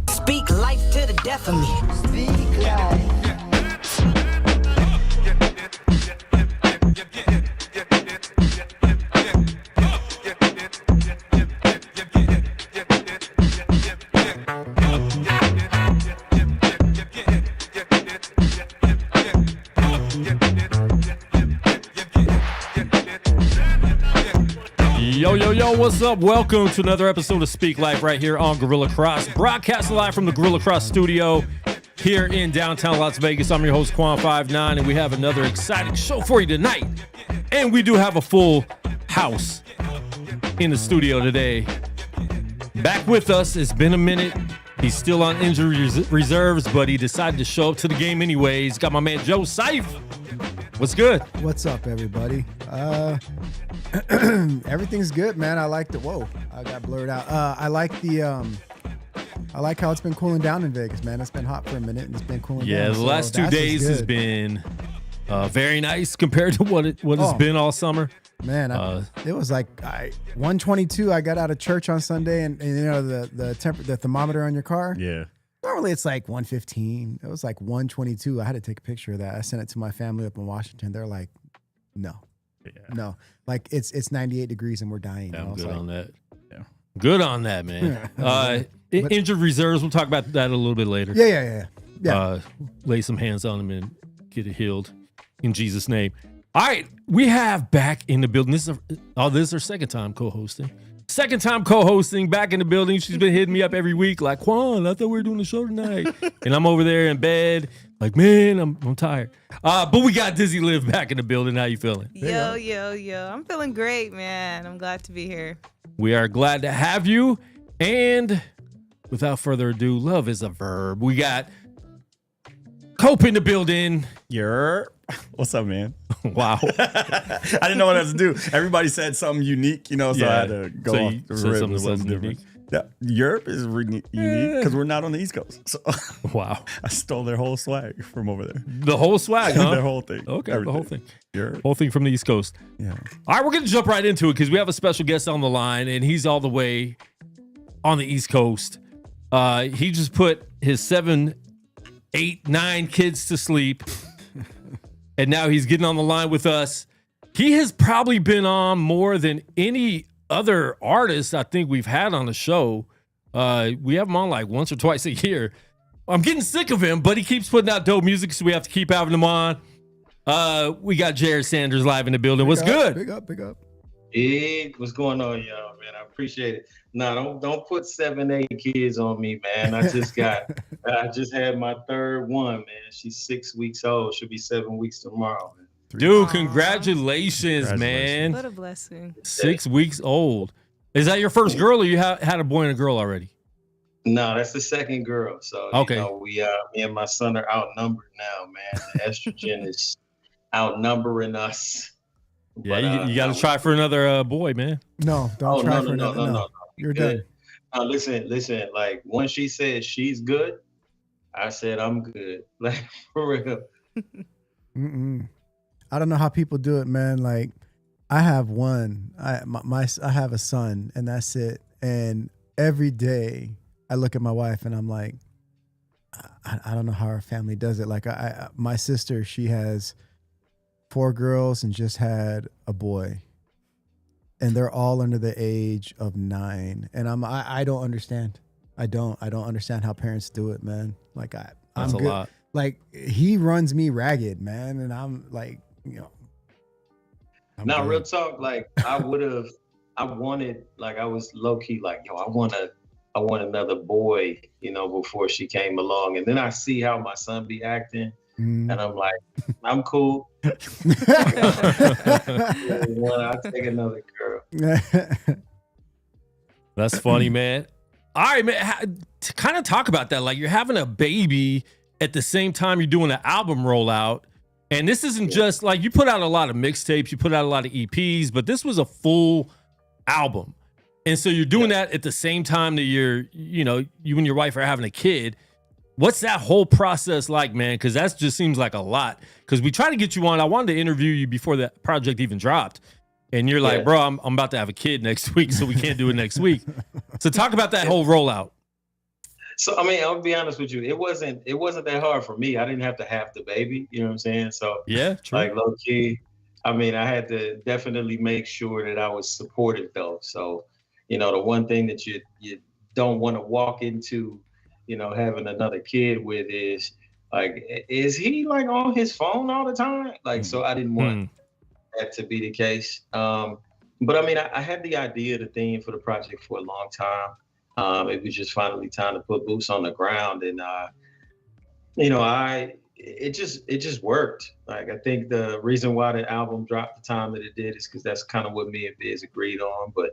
Speak life to the death of me. Speak life. Yo, what's up? Welcome to another episode of Speak Life right here on Gorilla Cross. Broadcasting live from the Gorilla Cross studio here in downtown Las Vegas. I'm your host, Quan59, and we have another exciting show for you tonight. And we do have a full house in the studio today. Back with us, it's been a minute. He's still on injury reserves, but he decided to show up to the game anyways. Got my man Joe Seif. What's good? What's up, everybody? Everything's good, man. I like the I got blurred out. I like how it's been cooling down in Vegas, man. It's been hot for a minute and it's been cooling down. Yeah, the last 2 days has been very nice compared to what it's been all summer. Man, it was like 122. I got out of church on Sunday, and you know the thermometer on your car. Yeah. Normally it's like 115. It was like 122. I had to take a picture of that. I sent it to my family up in Washington. They're like, no. No, like it's 98 degrees and we're dying. Yeah, I'm good like, on that. Yeah, good on that, man. Injured reserves. We'll talk about that a little bit later. Yeah. Lay some hands on them and get it healed in Jesus' name. All right, we have back in the building. This is her second time co-hosting. Back in the building. She's been hitting me up every week like, Quan, I thought we were doing the show tonight. And I'm over there in bed like, man, I'm tired. But we got Dizzy Liv back in the building. How you feeling? Yo. I'm feeling great, man. I'm glad to be here. We are glad to have you. And without further ado, love is a verb. We got Cope in the building. What's up, man? Wow. I didn't know what else to do. Everybody said something unique, so I had to go so off you the said rip something with that wasn't something unique. different. Yeah, Europe is unique because we're not on the East Coast. So wow. I stole their whole swag from over there. The whole swag, huh? Their whole thing. Okay, everything. the whole thing. Europe. Whole thing from the East Coast. Yeah. All right, we're going to jump right into it because we have a special guest on the line, and he's all the way on the East Coast. He just put his 7, 8, 9 kids to sleep, and now he's getting on the line with us. He has probably been on more than any other artist I think we've had on the show. We have him on like once or twice a year. I'm getting sick of him, but he keeps putting out dope music, so we have to keep having him on. We got Jered Sanders live in the building. What's good? Big up. Big, what's going on, y'all, man? I appreciate it. No, don't put 7, 8 kids on me, man. I just had my third one, man. She's 6 weeks old. She'll be 7 weeks tomorrow, man. Dude, congratulations, man. What a blessing. 6 weeks old. Is that your first girl, or you had a boy and a girl already? No, that's the second girl. So okay, me and my son are outnumbered now, man. The estrogen is outnumbering us. Yeah, but, you got to try for another boy, man. No, don't try for another. No. You're done. Listen. Like when she said she's good, I said I'm good. Like for real. I don't know how people do it, man. Like I have one. I have a son, and that's it. And every day I look at my wife, and I'm like, I don't know how our family does it. Like my sister, she has 4 girls and just had a boy, and they're all under the age of 9. And I don't understand. I don't understand how parents do it, man. Like That's I'm a good. lot. Like he runs me ragged, man, and I'm like, I'm Now, good. real talk, like I wanted, like I was low key, like, yo, I want another boy, before she came along. And then I see how my son be acting, and I'm like, I'm cool. I'll take another girl. That's funny, man. All right, man. To kind of talk about that, like you're having a baby at the same time you're doing an album rollout. And this isn't just like you put out a lot of mixtapes, you put out a lot of EPs, but this was a full album. And so you're doing that at the same time that you and your wife are having a kid. What's that whole process like, man? Because that just seems like a lot. Because we tried to get you on. I wanted to interview you before the project even dropped. And you're like, bro, I'm about to have a kid next week, so we can't do it next week. So talk about that whole rollout. So, I mean, I'll be honest with you. It wasn't that hard for me. I didn't have to have the baby. You know what I'm saying? So, yeah, true. Like low key, I mean, I had to definitely make sure that I was supported though. So, the one thing that you don't want to walk into, having another kid with is like, is he like on his phone all the time? Like, so I didn't want that to be the case. But I mean, I had the idea, the theme for the project for a long time. It was just finally time to put boots on the ground, and it just worked. Like I think the reason why the album dropped the time that it did is because that's kind of what me and Biz agreed on. But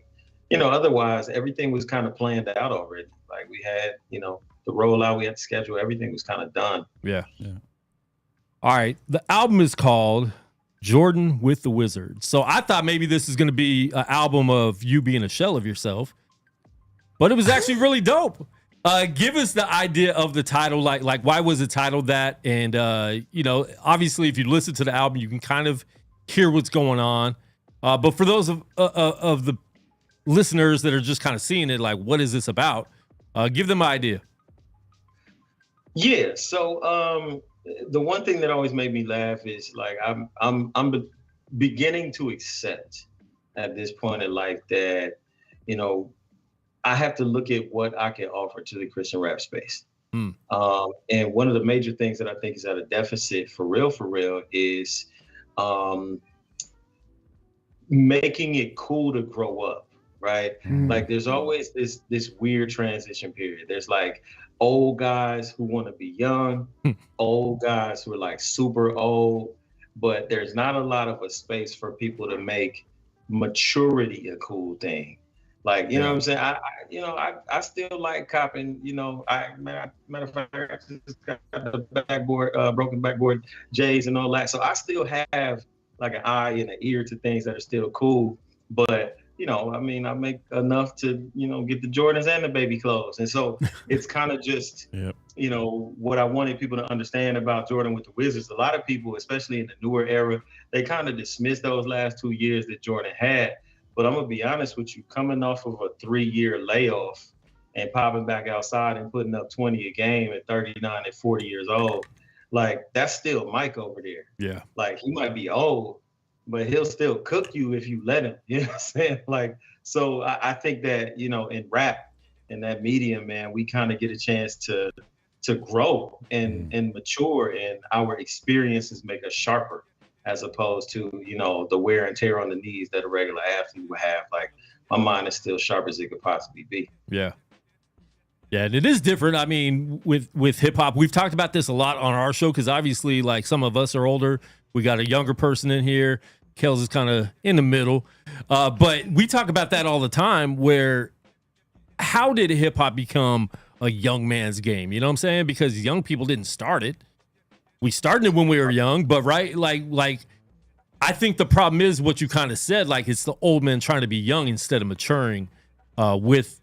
otherwise everything was kind of planned out already. Like we had the rollout, we had the schedule, everything was kind of done. Yeah. All right, the album is called Jordan with the Wizard. So I thought maybe this is going to be an album of you being a shell of yourself. But it was actually really dope. Give us the idea of the title. Like why was it titled that? And, obviously, if you listen to the album, you can kind of hear what's going on. But for those of the listeners that are just kind of seeing it, like, what is this about? Give them an idea. Yeah. So the one thing that always made me laugh is like I'm beginning to accept at this point in life that, I have to look at what I can offer to the Christian rap space. And one of the major things that I think is at a deficit for real is making it cool to grow up, right? Like there's always this weird transition period. There's like old guys who want to be young, old guys who are like super old, but there's not a lot of a space for people to make maturity a cool thing. Like, you know what I'm saying? I still like copping, matter of fact, I just got the backboard, broken backboard J's and all that. So I still have like an eye and an ear to things that are still cool. But, I make enough to, get the Jordans and the baby clothes. And so it's kind of just, what I wanted people to understand about Jordan with the Wizards. A lot of people, especially in the newer era, they kind of dismiss those last 2 years that Jordan had. But I'm going to be honest with you, coming off of a 3-year layoff and popping back outside and putting up 20 a game at 39 and 40 years old, like that's still Mike over there. Yeah. Like he might be old, but he'll still cook you if you let him. You know what I'm saying? Like, so I think that, in rap, in that medium, man, we kind of get a chance to grow and mature, and our experiences make us sharper, as opposed to, the wear and tear on the knees that a regular athlete would have. Like my mind is still sharp as it could possibly be. Yeah. Yeah, and it is different. I mean, with hip hop, we've talked about this a lot on our show because obviously, like some of us are older. We got a younger person in here. Kels is kind of in the middle. But we talk about that all the time where how did hip hop become a young man's game? You know what I'm saying? Because young people didn't start it. We started it when we were young, but right, like I think the problem is what you kind of said, like it's the old men trying to be young instead of maturing, with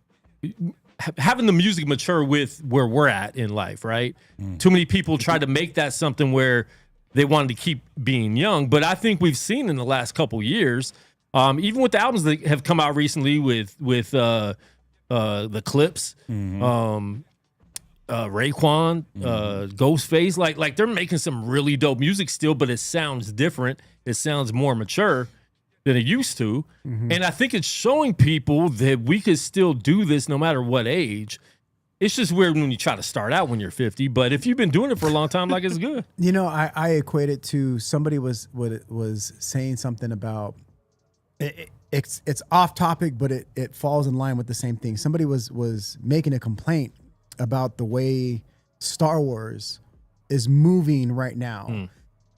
having the music mature with where we're at in life, right? Too many people try to make that something where they wanted to keep being young, but I think we've seen in the last couple years, even with the albums that have come out recently with the Clips, Raekwon, Ghostface, like they're making some really dope music still, but it sounds different. It sounds more mature than it used to. And I think it's showing people that we could still do this no matter what age. It's just weird when you try to start out when you're 50, but if you've been doing it for a long time, like, it's good. You know, I equate it to somebody was saying something about it's off topic, but it falls in line with the same thing. Somebody was making a complaint about the way Star Wars is moving right now.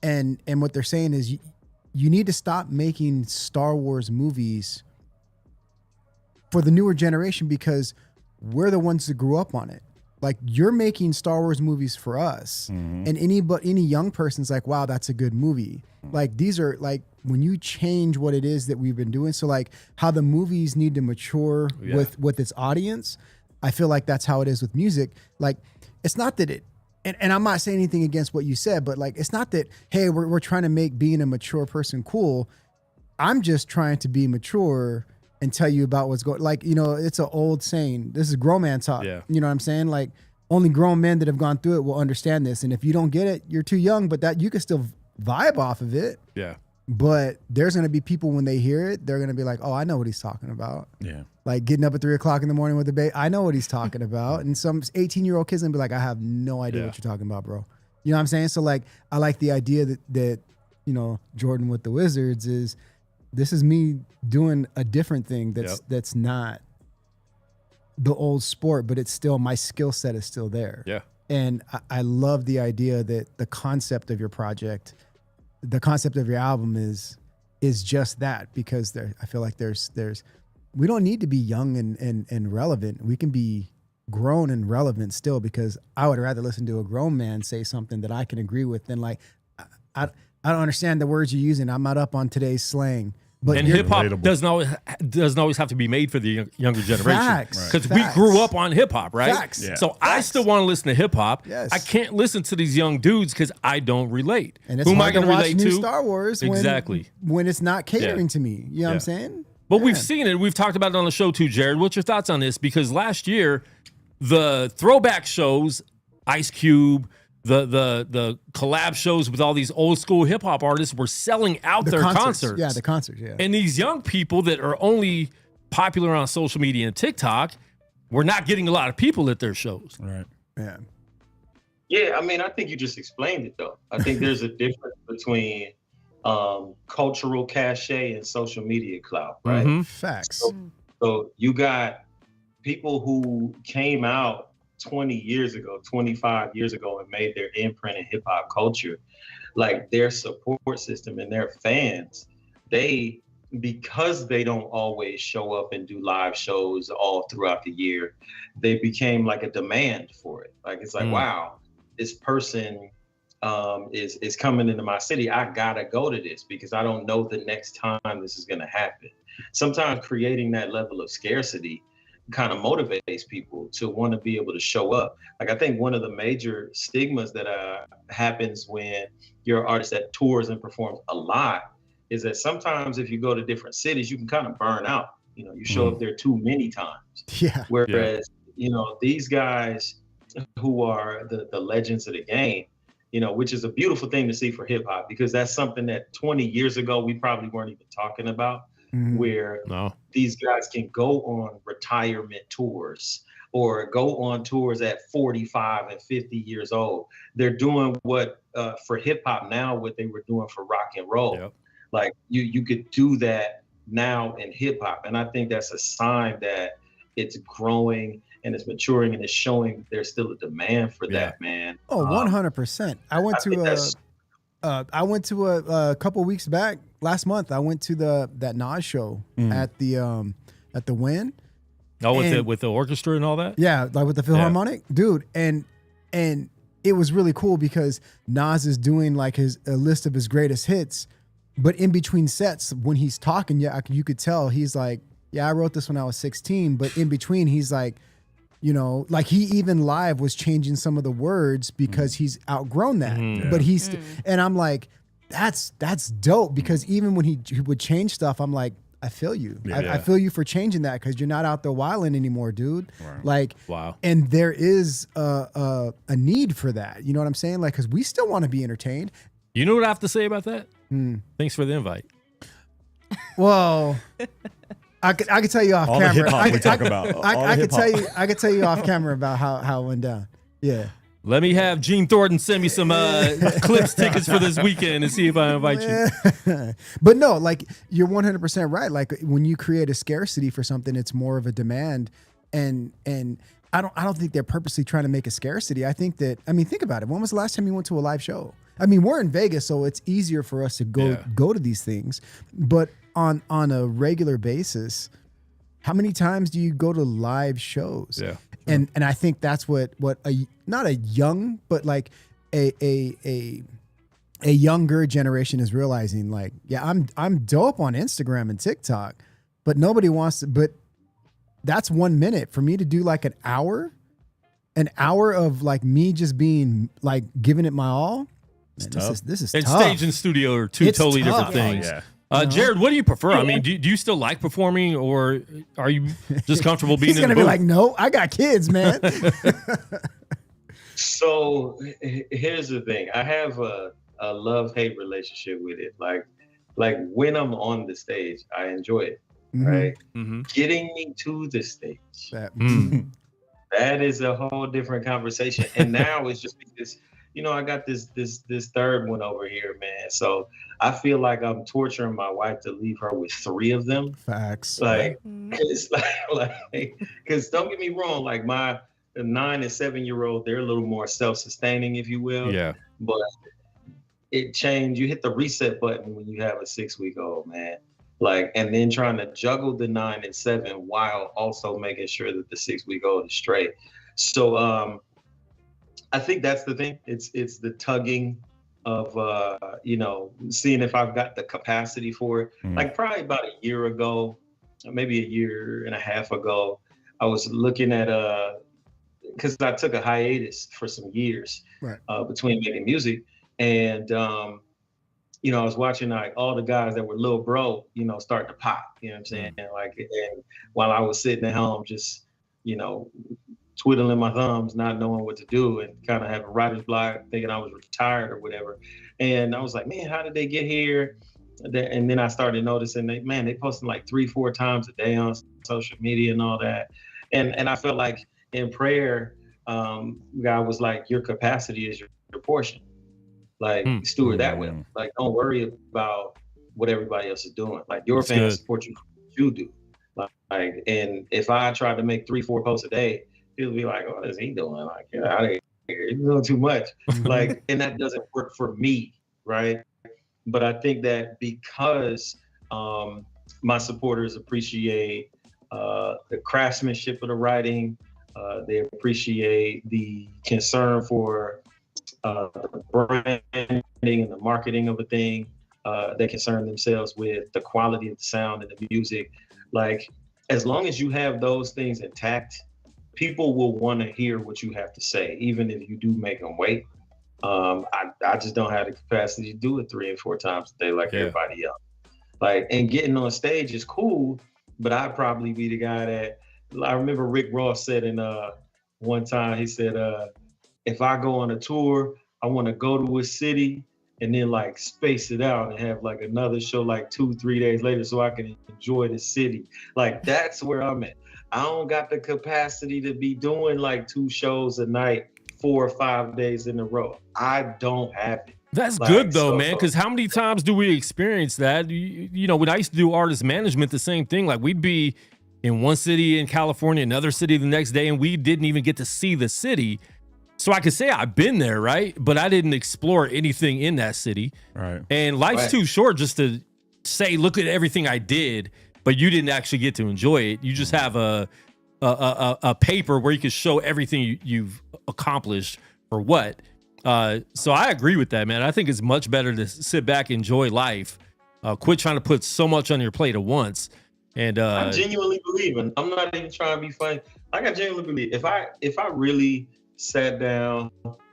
And what they're saying is you need to stop making Star Wars movies for the newer generation because we're the ones that grew up on it. Like, you're making Star Wars movies for us. And any young person's like, wow, that's a good movie. Like, these are like, when you change what it is that we've been doing. So like how the movies need to mature with its audience. I feel like that's how it is with music. Like, it's not that and I'm not saying anything against what you said, but like, it's not that, hey, we're trying to make being a mature person cool. I'm just trying to be mature and tell you about what's going, like, you know, it's an old saying. This is grown man talk. Yeah. You know what I'm saying? Like, only grown men that have gone through it will understand this. And if you don't get it, you're too young, but that you can still vibe off of it. Yeah. But there's going to be people when they hear it, they're going to be like, oh, I know what he's talking about. Yeah. Like getting up at 3 o'clock in the morning with the baby. I know what he's talking about. And some 18-year-old kids going to be like, I have no idea what you're talking about, bro. You know what I'm saying? So like, I like the idea that, you know, Jordan with the Wizards is, this is me doing a different thing that's not the old sport, but it's still, my skill set is still there. Yeah. And I love the idea that the concept of your project, the concept of your album is just that, because I feel like there's we don't need to be young and relevant. We can be grown and relevant still, because I would rather listen to a grown man say something that I can agree with than like, I don't understand the words you're using. I'm not up on today's slang. But and hip hop doesn't always have to be made for the younger generation, because we grew up on hip hop, right? Facts. Yeah. So I still want to listen to hip hop. Yes. I can't listen to these young dudes because I don't relate. And it's Who am I hard to going to watch relate new to? Star Wars when it's not catering to me. You know what I'm saying? But we've seen it. We've talked about it on the show too, Jered. What's your thoughts on this? Because last year, the throwback shows, Ice Cube, the collab shows with all these old school hip hop artists were selling out their concerts. Yeah, the concerts, yeah. And these young people that are only popular on social media and TikTok, we're not getting a lot of people at their shows. Right. Yeah. Yeah, I mean, I think you just explained it though. I think there's a difference between cultural cachet and social media clout, right? Mm-hmm. Facts. So you got people who came out 20 years ago, 25 years ago, and made their imprint in hip hop culture. Like, their support system and their fans, because they don't always show up and do live shows all throughout the year, they became like a demand for it. Like, it's like, wow, this person is coming into my city. I gotta go to this because I don't know the next time this is gonna happen. Sometimes creating that level of scarcity kind of motivates people to want to be able to show up. Like, I think one of the major stigmas that happens when you're an artist that tours and performs a lot is that sometimes if you go to different cities, you can kind of burn out. You know, you show up there too many times. Yeah. Whereas, you know, these guys who are the legends of the game, you know, which is a beautiful thing to see for hip hop, because that's something that 20 years ago we probably weren't even talking about. Where these guys can go on retirement tours or go on tours at 45 and 50 years old. They're doing what for hip hop now, what they were doing for rock and roll. Yep. Like, you could do that now in hip hop. And I think that's a sign that it's growing and it's maturing and it's showing there's still a demand for that, man. Oh, 100%. I went to a couple weeks back. Last month, I went to that Nas show at the Wynn. Oh, with the orchestra and all that? Yeah, like with the Philharmonic, dude. And it was really cool because Nas is doing like a list of his greatest hits, but in between sets when he's talking, you could tell he's like, yeah, I wrote this when I was 16, but in between he's like, you know, like he even live was changing some of the words because he's outgrown that. But and I'm like, that's dope, because even when he would change stuff, I'm like, I feel you. Yeah. I feel you for changing that because you're not out there wilding anymore, dude. Right. Like, Wow. And there is a need for that. You know what I'm saying? Like, because we still want to be entertained. You know what I have to say about that? Thanks for the invite. Well, I could tell you off All the camera. hip-hop we talk about. I could tell you off camera about how it went down. Yeah. Let me have Gene Thornton send me some Clips tickets for this weekend and see if I invite you. But no, like you're 100% right. Like when you create a scarcity for something, it's more of a demand, and I don't think they're purposely trying to make a scarcity. I think that, I mean, think about it. When was the last time you went to a live show? I mean, we're in Vegas, so it's easier for us to go to these things. But on a regular basis, how many times do you go to live shows? Yeah. And I think that's what not a young, but like a younger generation is realizing. Like, yeah, I'm dope on Instagram and TikTok, but nobody wants to. But that's 1 minute for me to do like an hour of like me just being like giving it my all. Man, this is And tough. stage and studio are two It's totally tough. different things. Yeah. Jared, what do you prefer? I mean, do you still like performing, or are you just comfortable being He's in gonna the be booth? like, no, I got kids, man. So here's the thing. I have a love-hate relationship with it. Like when I'm on the stage, I enjoy it. Right? Getting me to the stage, that is a whole different conversation. And now it's just because, I got this third one over here, man. So I feel like I'm torturing my wife to leave her with 3 of them. Facts. Like, it's like, because don't get me wrong, like my 9 and 7-year-old, they're a little more self-sustaining, if you will. Yeah. But it changed. You hit the reset button when you have a 6-week-old, man. Like, and then trying to juggle the 9 and 7 while also making sure that the 6-week-old is straight. So I think that's the thing. It's the tugging of seeing if I've got the capacity for it. Like probably about a year ago, maybe a year and a half ago, I was looking at because I took a hiatus for some years between making music, and I was watching like all the guys that were little bro, start to pop. You know what I'm saying? Like, and while I was sitting at home, just twiddling my thumbs, not knowing what to do, and kind of having writer's block, thinking I was retired or whatever. And I was like, man, how did they get here? And then I started noticing they posting like 3-4 times a day on social media and all that. And I felt like in prayer, God was like, your capacity is your portion. Like, steward that well. Like, don't worry about what everybody else is doing. Like, your fans support you for what you do. Like, and if I tried to make 3-4 posts a day, people be like, what is he doing? Like, get out of here. He's doing too much. Like, and that doesn't work for me, right? But I think that because my supporters appreciate the craftsmanship of the writing, they appreciate the concern for the branding and the marketing of a thing. They concern themselves with the quality of the sound and the music. Like, as long as you have those things intact, people will want to hear what you have to say, even if you do make them wait. I just don't have the capacity to do it 3 and 4 times a day like everybody else. Like, and getting on stage is cool, but I'd probably be the guy that, I remember Rick Ross said in one time, he said, if I go on a tour, I want to go to a city and then like space it out and have like another show like 2-3 days later so I can enjoy the city. Like, that's where I'm at. I don't got the capacity to be doing like 2 shows a night, 4 or 5 days in a row. I don't have it. That's good though, man. Because how many times do we experience that? When I used to do artist management, the same thing. Like, we'd be in one city in California, another city the next day, and we didn't even get to see the city. So I could say I've been there, right? But I didn't explore anything in that city. Right. And life's too short just to say, look at everything I did, but you didn't actually get to enjoy it. You just have a paper where you can show everything you've accomplished for what. So I agree with that, man. I think it's much better to sit back, enjoy life, quit trying to put so much on your plate at once. And I genuinely believe, and I'm not even trying to be funny. Like, I genuinely believe if I really sat down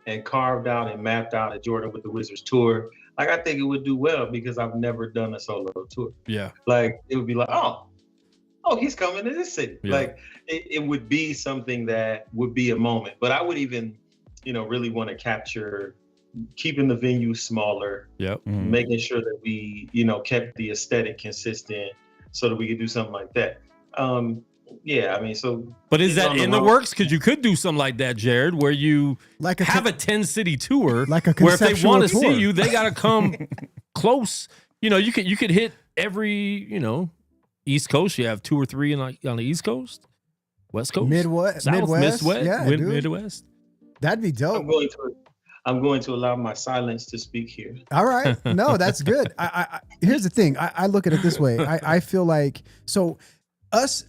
and carved out and mapped out a Jordan with the Wizards tour, like I think it would do well because I've never done a solo tour. Yeah. Like it would be like, oh, he's coming to this city. Yeah. Like it would be something that would be a moment. But I would even, really want to capture keeping the venue smaller, Yep. making sure that we, kept the aesthetic consistent so that we could do something like that. Yeah, I mean, so. But is it's that on in the road. works? Because you could do something like that, Jered, where you Like a have a 10-city tour, like a where if they conceptual want to tour. see you, they got to come close. You could hit every, East Coast. You have 2 or 3 on the East Coast, West Coast, Midwest, South, Midwest. Midwest, Yeah, dude. Midwest. That'd be dope. I'm going to allow my silence to speak here. All right. No, that's good. I here's the thing. I look at it this way. I feel like us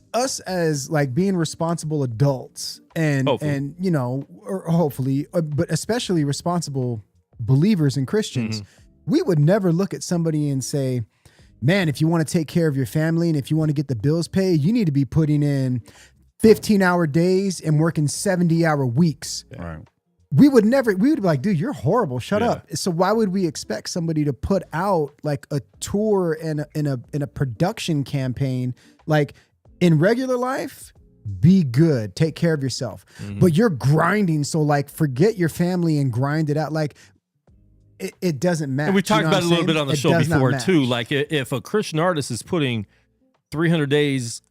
as like being responsible adults and or hopefully, but especially responsible believers and Christians, we would never look at somebody and say, man, if you want to take care of your family and if you want to get the bills paid, you need to be putting in 15-hour days and working 70-hour weeks. Right. We would be like, dude, you're horrible. Shut up. So why would we expect somebody to put out like a tour and in a production campaign? Like in regular life, be good, take care of yourself. But you're grinding. So like forget your family and grind it out. Like it doesn't matter. And we talked about it a little bit on the show before too. Like if a Christian artist is putting 300 days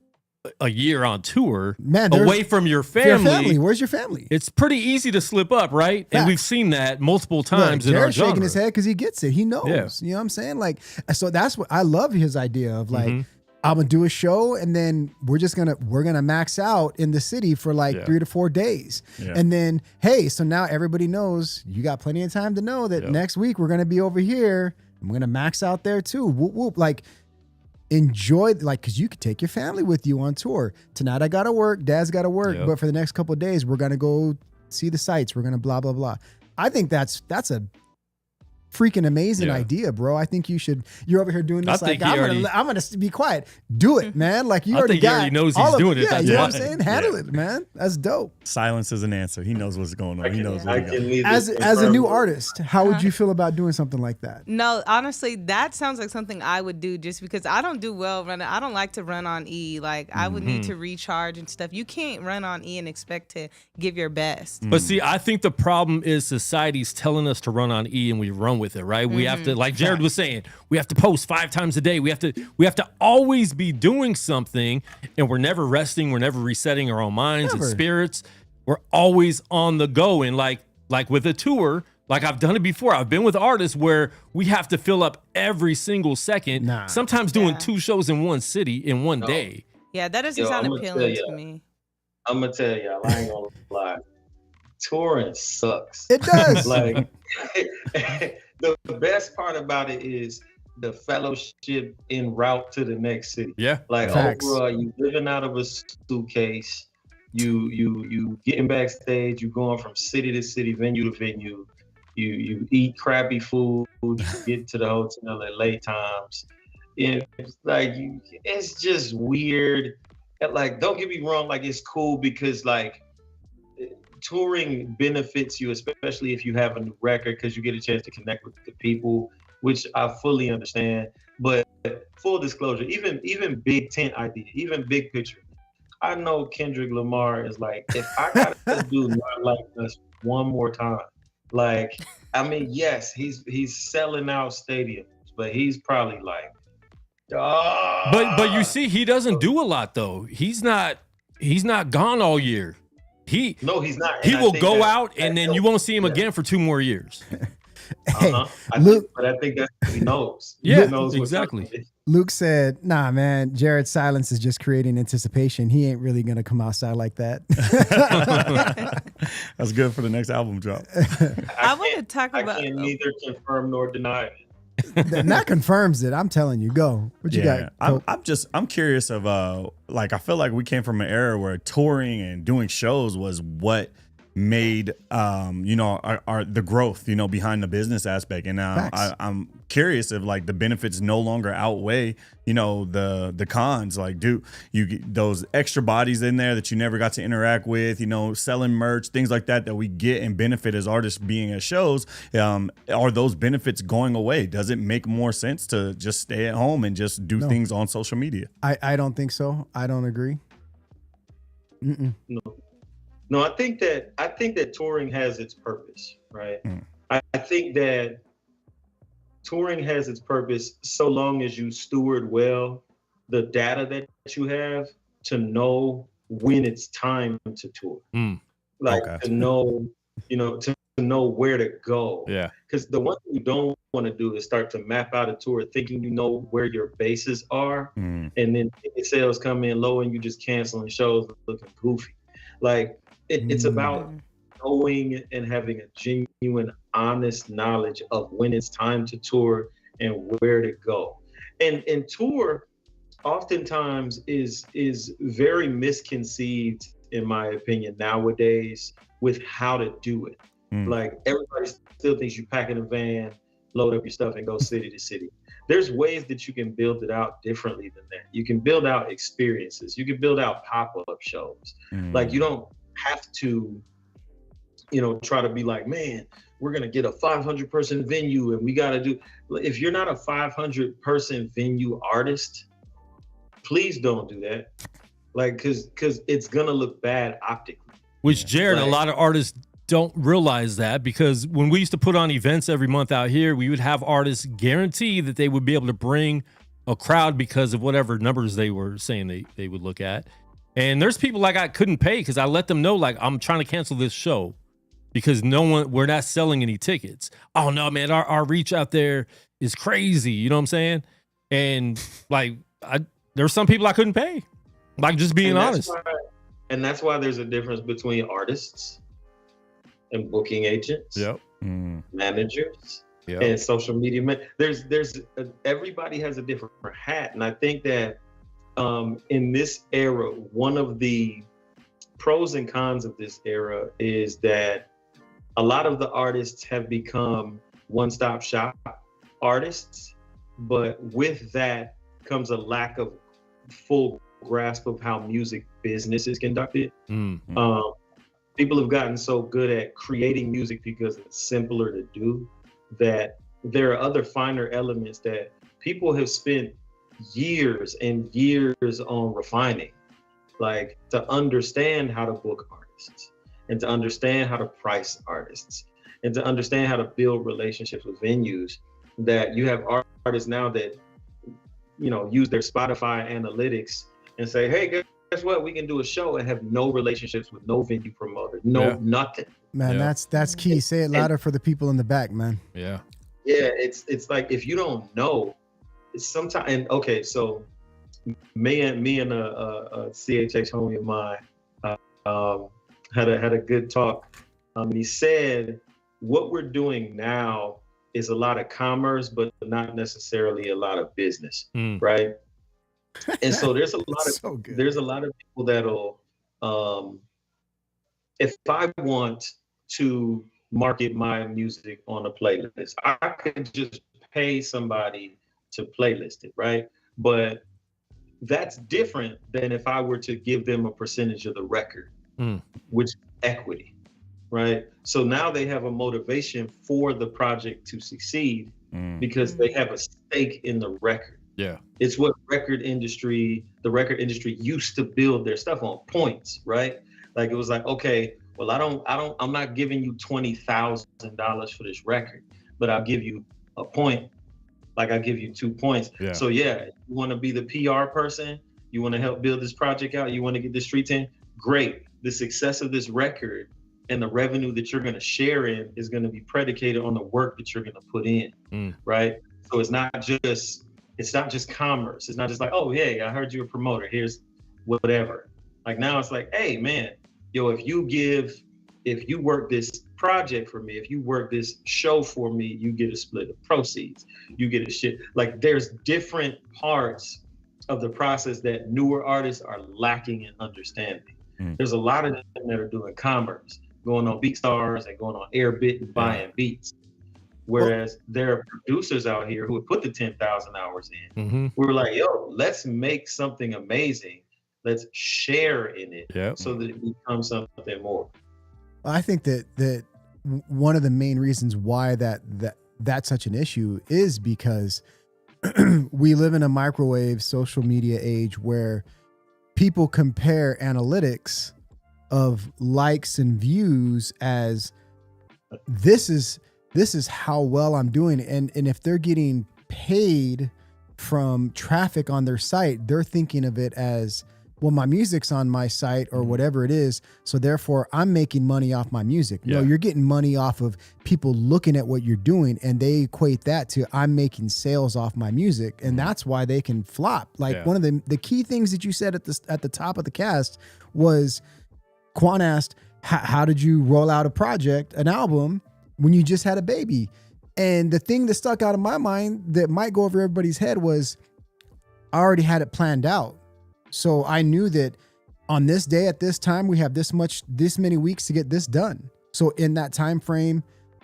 a year on tour, Man, away from your family, where's your family? it's pretty easy to slip up, right? And we've seen that multiple times in Look, our Jered's genre. shaking his head because he gets it. He knows. Yeah. You know what I'm saying? Like, so that's what I love his idea of like, I'm gonna do a show and then we're gonna max out in the city for like 3 to 4 days. Yeah. And then, hey, so now everybody knows you got plenty of time to know that next week we're gonna be over here and we're gonna max out there too. Whoop, whoop. Like, enjoy, like, because you could take your family with you on tour. Tonight I gotta work, Dad's gotta work, but for the next couple of days we're gonna go see the sights. We're gonna blah blah blah. I think that's a freaking amazing idea, bro. I think you're over here doing this. I think I'm gonna be quiet. Do it, man. Like you I already think he got already knows all he's of doing it. Yeah, That's you know why. what I'm saying? Handle it, man. That's dope. Silence is an answer. He knows what's going on. He knows where I to go. can neither As a confirm new nor- artist, how would you feel about doing something like that? No, honestly, that sounds like something I would do just because I don't do well running. I don't like to run on E. Like I would need to recharge and stuff. You can't run on E and expect to give your best. But see, I think the problem is society's telling us to run on E and we run with it, right? We have to, like Jered was saying, we have to post 5 times a day. We have to always be doing something, and we're never resting. We're never resetting our own minds and spirits. We're always on the go. And like with a tour, like I've done it before. I've been with artists where we have to fill up every single second. Sometimes doing 2 shows in one city in one day. Yeah, that doesn't Yo, sound I'ma appealing tell to ya. me. I'm gonna tell y'all, I ain't gonna lie. Touring sucks. It does. Like the best part about it is the fellowship en route to the next city. Yeah. Like Facts. overall, you living out of a suitcase. You getting backstage. You going from city to city, venue to venue. You eat crappy food. You get to the hotel at late times. It's like it's just weird. And like, don't get me wrong. Like it's cool because like touring benefits you, especially if you have a new record, because you get a chance to connect with the people, which I fully understand. But full disclosure, even big tent idea, even big picture, I know Kendrick Lamar is like, if I gotta do Not Like Us one more time, like, I mean, yes, he's selling out stadiums, but he's probably like, But you see, he doesn't do a lot though. He's not gone all year. he's not. He And I will think go that- out and that then you helps. won't see him again for 2 more years. Hey, But I think that's what he knows. Yeah, He knows what's exactly. happening. Luke said, nah, man, Jered's silence is just creating anticipation. He ain't really going to come outside like that. That's good for the next album drop. I want to talk I about. can't neither confirm nor deny it. That confirms it. I'm telling you, go. What you got? Cope? I'm curious of like I feel like we came from an era where touring and doing shows was what made the growth behind the business aspect. And I'm curious if like the benefits no longer outweigh the cons. Like, do you get those extra bodies in there that you never got to interact with, selling merch, things like that we get and benefit as artists being at shows? Are those benefits going away? Does it make more sense to just stay at home and just do things on social media? I don't think so. I don't agree. No, I think that touring has its purpose, right? I think that touring has its purpose so long as you steward well the data that you have to know when it's time to tour. To know, to know where to go. Yeah. Because the one thing you don't want to do is start to map out a tour thinking you know where your bases are, and then ticket sales come in low and you just canceling shows looking goofy. Like, it's about knowing and having a genuine, honest knowledge of when it's time to tour and where to go. And tour oftentimes is very misconceived, in my opinion, nowadays with how to do it. Like, everybody still thinks you pack in a van, load up your stuff and go city to city. There's ways that you can build it out differently than that. You can build out experiences. You can build out pop-up shows. Like, you don't have to, try to be like, man, we're going to get a 500-person venue and we got to do. If you're not a 500-person venue artist, please don't do that. Like, because it's going to look bad optically. Which, Jered, a lot of artists don't realize that, because when we used to put on events every month out here, we would have artists guarantee that they would be able to bring a crowd because of whatever numbers they were saying they would look at. And there's people like I couldn't pay because I let them know, like, I'm trying to cancel this show because we're not selling any tickets. Oh no, man, our reach out there is crazy. You know what I'm saying? And like, there's some people I couldn't pay. Like, just being honest. And that's why there's a difference between artists and booking agents, managers, and social media men. Everybody has a different hat. And I think that in this era, one of the pros and cons of this era is that a lot of the artists have become one-stop shop artists, but with that comes a lack of full grasp of how music business is conducted. People have gotten so good at creating music because it's simpler to do that there are other finer elements that people have spent years and years on refining, like to understand how to book artists and to understand how to price artists and to understand how to build relationships with venues. That you have artists now that use their Spotify analytics and say, hey, guess what, we can do a show and have no relationships with no venue promoter, nothing. Man, that's key. Say it louder for the people in the back, man. Yeah, it's like, if you don't know, it's sometimes. And okay, so me and a CHX homie of mine had a good talk. He said, what we're doing now is a lot of commerce, but not necessarily a lot of business, right? And so there's a lot of people that'll, if I want to market my music on a playlist, I could just pay somebody to playlist it, right? But that's different than if I were to give them a percentage of the record, which is equity, right? So now they have a motivation for the project to succeed because they have a stake in the record. Yeah. It's what the record industry used to build their stuff on, points, right? Like, it was like, okay, well, I'm not giving you $20,000 for this record, but I'll give you a point. Like, I'll give you 2 points. Yeah. So yeah, you want to be the PR person, you want to help build this project out, you want to get the streets in, great. The success of this record and the revenue that you're going to share in is going to be predicated on the work that you're going to put in, right? So it's not just commerce. It's not just like, oh, hey, I heard you're a promoter, here's whatever. Like, now it's like, hey, man, if you work this project for me, if you work this show for me, you get a split of proceeds. You get a shit. Like, there's different parts of the process that newer artists are lacking in understanding. There's a lot of them that are doing commerce, going on BeatStars and going on Airbit and buying beats. Whereas there are producers out here who would put the 10,000 hours in. Mm-hmm. We were like, yo, let's make something amazing. Let's share in it so that it becomes something more. I think that one of the main reasons why that's such an issue is because we live in a microwave social media age where people compare analytics of likes and views as this is how well I'm doing. And if they're getting paid from traffic on their site, they're thinking of it as, well, my music's on my site or whatever it is, so therefore I'm making money off my music. No, you're getting money off of people looking at what you're doing, and they equate that to I'm making sales off my music, and that's why they can flop. Like one of the key things that you said at the top of the cast was, Quan asked, how did you roll out an album when you just had a baby? And the thing that stuck out of my mind that might go over everybody's head was, I already had it planned out. So I knew that on this day at this time, we have this many weeks to get this done. So in that time frame,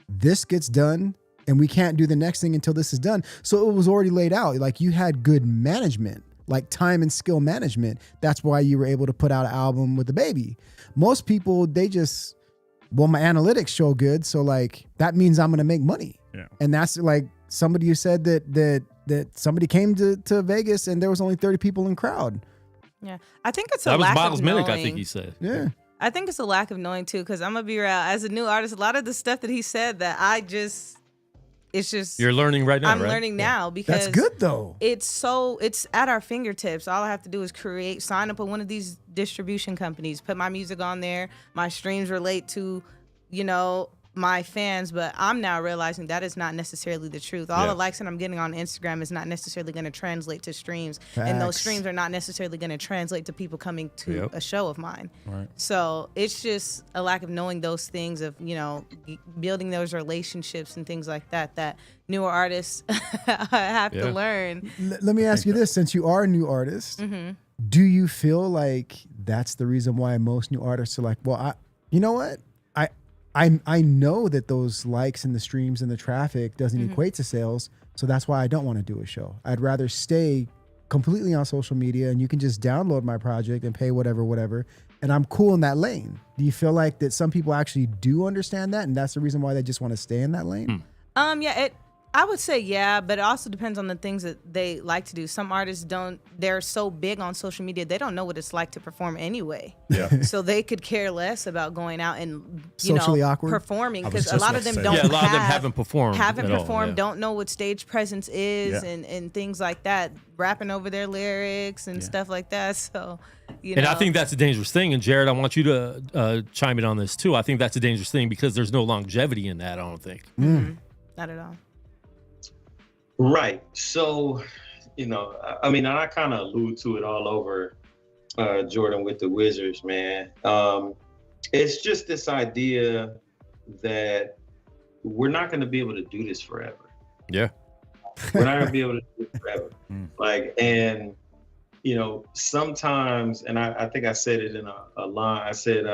this gets done and we can't do the next thing until this is done. So it was already laid out. Like, you had good management, like time and skill management. That's why you were able to put out an album with the baby. Most people, they just, well, my analytics show good, so like that means I'm going to make money. Yeah. And that's like somebody who said that somebody came to Vegas and there was only 30 people in crowd. Yeah, I think it's a lack of knowing. I think he said. Yeah. I think it's a lack of knowing too, because I'm gonna be real. As a new artist, a lot of the stuff that he said that it's just you're learning right now. I'm learning now because that's good though. It's at our fingertips. All I have to do is sign up with one of these distribution companies, put my music on there. My streams relate to, my fans, but I'm now realizing that is not necessarily the truth. All the likes that I'm getting on Instagram is not necessarily going to translate to streams. Facts. And those streams are not necessarily going to translate to people coming to a show of mine. Right. So it's just a lack of knowing those things, of, building those relationships and things like that newer artists have to learn. Let me ask you this, since you are a new artist, do you feel like that's the reason why most new artists are like, well, you know what? I know that those likes and the streams and the traffic doesn't equate to sales, so that's why I don't want to do a show. I'd rather stay completely on social media, and you can just download my project and pay whatever, and I'm cool in that lane. Do you feel like that some people actually do understand that, and that's the reason why they just want to stay in that lane? I would say but it also depends on the things that they like to do. Some artists they're so big on social media, they don't know what it's like to perform anyway. Yeah. So they could care less about going out and, socially awkward performing, because a lot of them don't a lot of them haven't performed. Don't know what stage presence is and things like that, rapping over their lyrics and stuff like that. So, And I think that's a dangerous thing. And Jered, I want you to chime in on this too. I think that's a dangerous thing because there's no longevity in that, I don't think. Not at all. Right. So, I kind of allude to it all over Jordan with the Wizards, man. It's just this idea that we're not going to be able to do this forever. Yeah. We're not going to be able to do it forever. Sometimes, and I think I said it in a line, I said,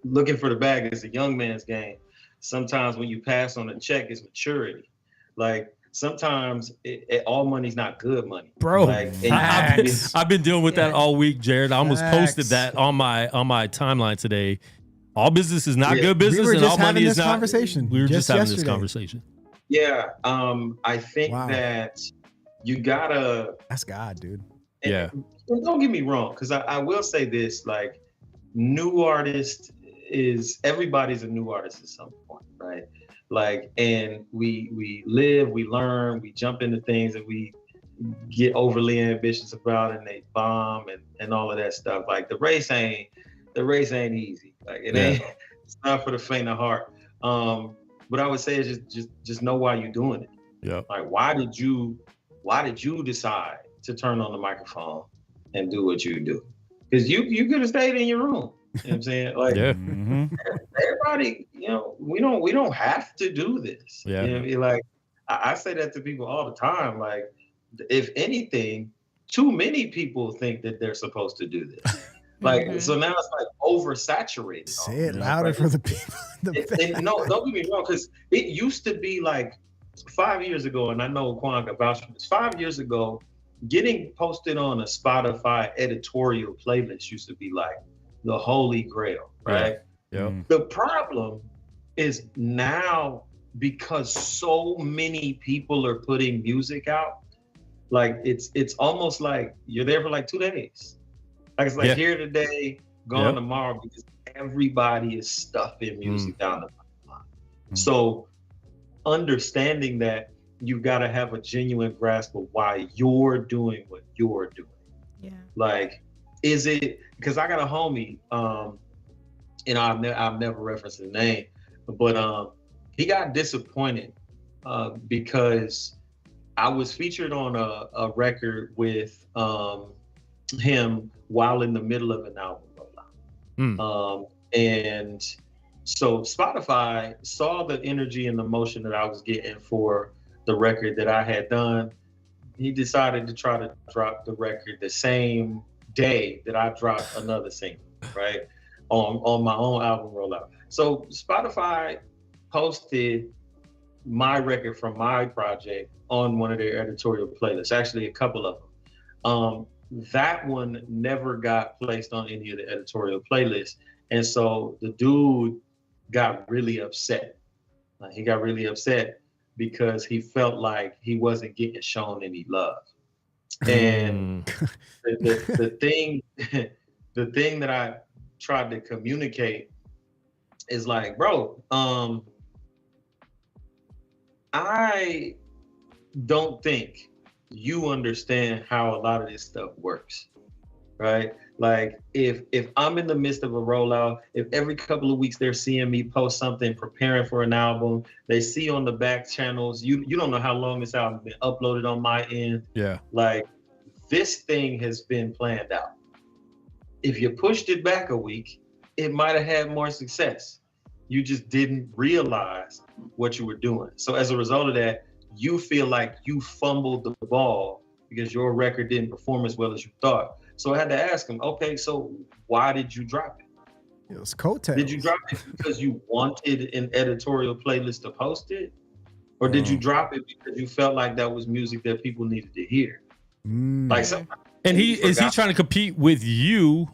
looking for the bag is a young man's game. Sometimes when you pass on a check, it's maturity. Like, sometimes all money's not good money, bro. Like, I've been dealing with that all week, Jered. I almost posted that on my timeline today. All business is not good business, and all money is not. Conversation. We were just having this conversation. Yeah, I think that you gotta. That's God, dude. Yeah. Don't get me wrong, because I will say this: like, new artist everybody's a new artist at some point, right? Like, and we live, we learn, we jump into things that we get overly ambitious about, and they bomb and all of that stuff. Like, the race ain't easy. Like, it's not for the faint of heart. What I would say is just know why you're doing it. Yeah. Like, why did you decide to turn on the microphone and do what you do? Because you could have stayed in your room. You know what I'm saying? Like, everybody, we don't have to do this. Yeah. You know what I mean? Like, I say that to people all the time. Like, if anything, too many people think that they're supposed to do this. Like, so now it's like oversaturated. Say it almost, louder right? for the people. No, don't get me wrong, because it used to be like 5 years ago, and I know Quan can vouch for this. 5 years ago, getting posted on a Spotify editorial playlist used to be like the holy grail, right? Yeah. The problem is now, because so many people are putting music out, like it's almost like you're there for like 2 days. Like it's like here today, gone tomorrow, because everybody is stuffing music down the pipeline. So understanding that, you got to have a genuine grasp of why you're doing what you're doing. Yeah. Like, is it because I got a homie, and I've never referenced his name, but he got disappointed because I was featured on a record with him while in the middle of an album rollout. And so Spotify saw the energy and the motion that I was getting for the record that I had done. He decided to try to drop the record the same day that I dropped another single, right? On my own album rollout. So Spotify posted my record from my project on one of their editorial playlists, actually a couple of them. That one never got placed on any of the editorial playlists. And so the dude got really upset. He got really upset because he felt like he wasn't getting shown any love. And the thing that I tried to communicate is like, bro, I don't think you understand how a lot of this stuff works, right? Like if I'm in the midst of a rollout, if every couple of weeks they're seeing me post something, preparing for an album, they see on the back channels, you don't know how long this album's been uploaded on my end. Yeah. Like this thing has been planned out. If you pushed it back a week, it might have had more success. You just didn't realize what you were doing. So as a result of that, you feel like you fumbled the ball because your record didn't perform as well as you thought. So I had to ask him, okay, so why did you drop it? It was coattails. Did you drop it because you wanted an editorial playlist to post it? Or did you drop it because you felt like that was music that people needed to hear? Like sometimes and is he trying to compete with you?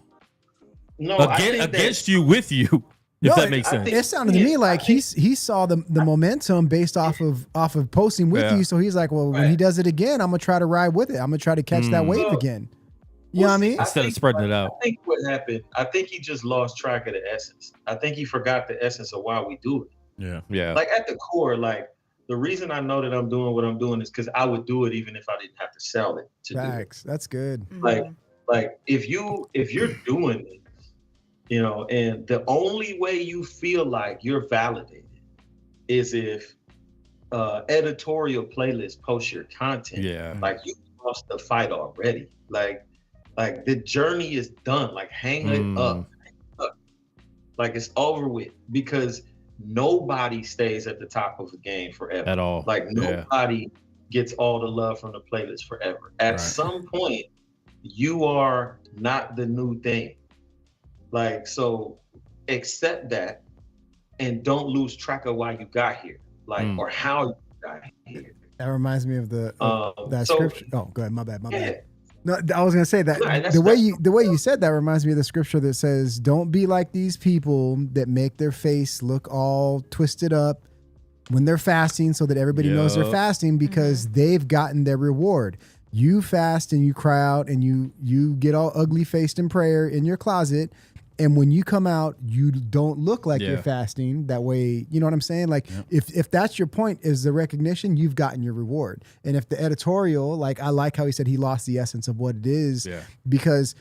No, against you with you. If that makes sense. It sounded to me like he saw the momentum based off of posting with you. So he's like, well, when he does it again, I'm gonna try to ride with it. I'm gonna try to catch that wave again. You know what I mean? Instead of spreading it out. I think what happened, I think he just lost track of the essence. I think he forgot the essence of why we do it. Yeah. Like at the core, like the reason I know that I'm doing what I'm doing is because I would do it even if I didn't have to sell it to Facts. do it. That's good. Like if you're doing it, you know, and the only way you feel like you're validated is if editorial playlists post your content. Yeah. Like you lost the fight already. Like the journey is done. Like hang it up. Like it's over with, because nobody stays at the top of the game forever. At all. Like nobody gets all the love from the playlist forever. At some point, you are not the new thing. Like, so accept that and don't lose track of why you got here, like, or how you got here. That reminds me of that scripture. Oh, go ahead. My bad. No, I was gonna say that the way you said that reminds me of the scripture that says, "Don't be like these people that make their face look all twisted up when they're fasting, so that everybody knows they're fasting, because they've gotten their reward. You fast and you cry out and you get all ugly faced in prayer in your closet." And when you come out, you don't look like you're fasting that way. You know what I'm saying? Like if that's your point, is the recognition, you've gotten your reward. And if the editorial, like I like how he said he lost the essence of what it is, because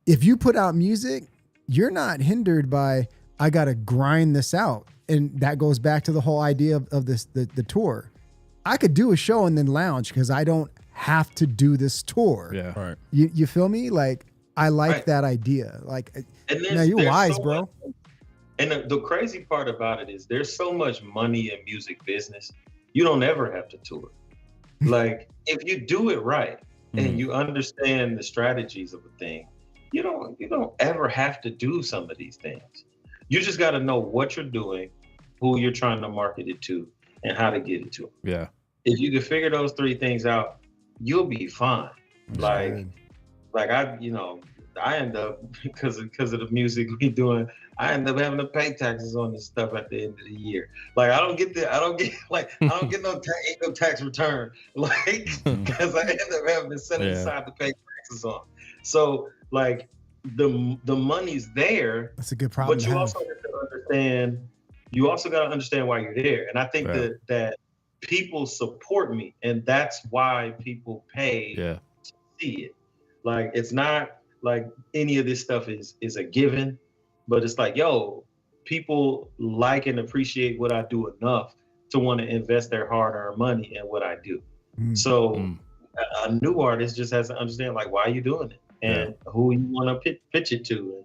if you put out music, you're not hindered by, I got to grind this out. And that goes back to the whole idea of this, the tour. I could do a show and then lounge because I don't have to do this tour. Yeah. Right. You feel me? Like, I like that idea. Like, now you're wise, bro. And the crazy part about it is there's so much money in music business, you don't ever have to tour. Like, if you do it right and you understand the strategies of a thing, you don't ever have to do some of these things. You just got to know what you're doing, who you're trying to market it to, and how to get it to them. Yeah. If you can figure those 3 things out, you'll be fine. Like I end up, because of the music we doing, I end up having to pay taxes on this stuff at the end of the year. Like I don't get no tax return, like, because I end up having to set it aside to pay taxes on. So like the money's there. That's a good problem. But you also have to understand. You also got to understand why you're there, and I think that people support me, and that's why people pay to see it. Like it's not like any of this stuff is a given, but it's like, yo, people like and appreciate what I do enough to want to invest their hard-earned money in what I do. So a new artist just has to understand, like, why are you doing it, and who you want to pitch it to, and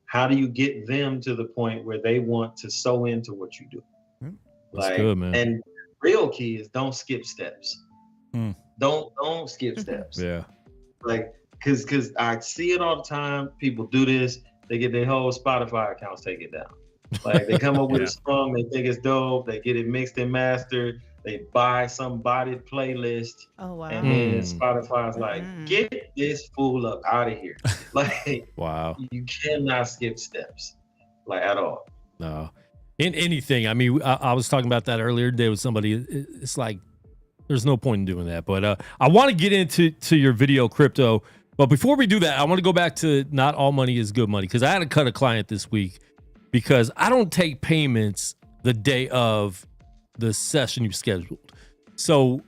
how do you get them to the point where they want to sew into what you do. That's good, man. And real key is don't skip steps. Don't skip steps. Yeah. Like, cause I see it all the time. People do this. They get their whole Spotify accounts taken down. Like they come up with a song, they think it's dope. They get it mixed and mastered. They buy some bodied playlist. Oh wow. And then Spotify's like, get this fool up out of here. Like, wow. You cannot skip steps, like at all. No. In anything. I mean, I was talking about that earlier today with somebody. It's like there's no point in doing that. But I want to get into your video crypto. But before we do that, I want to go back to not all money is good money, because I had to cut a client this week because I don't take payments the day of the session you scheduled. So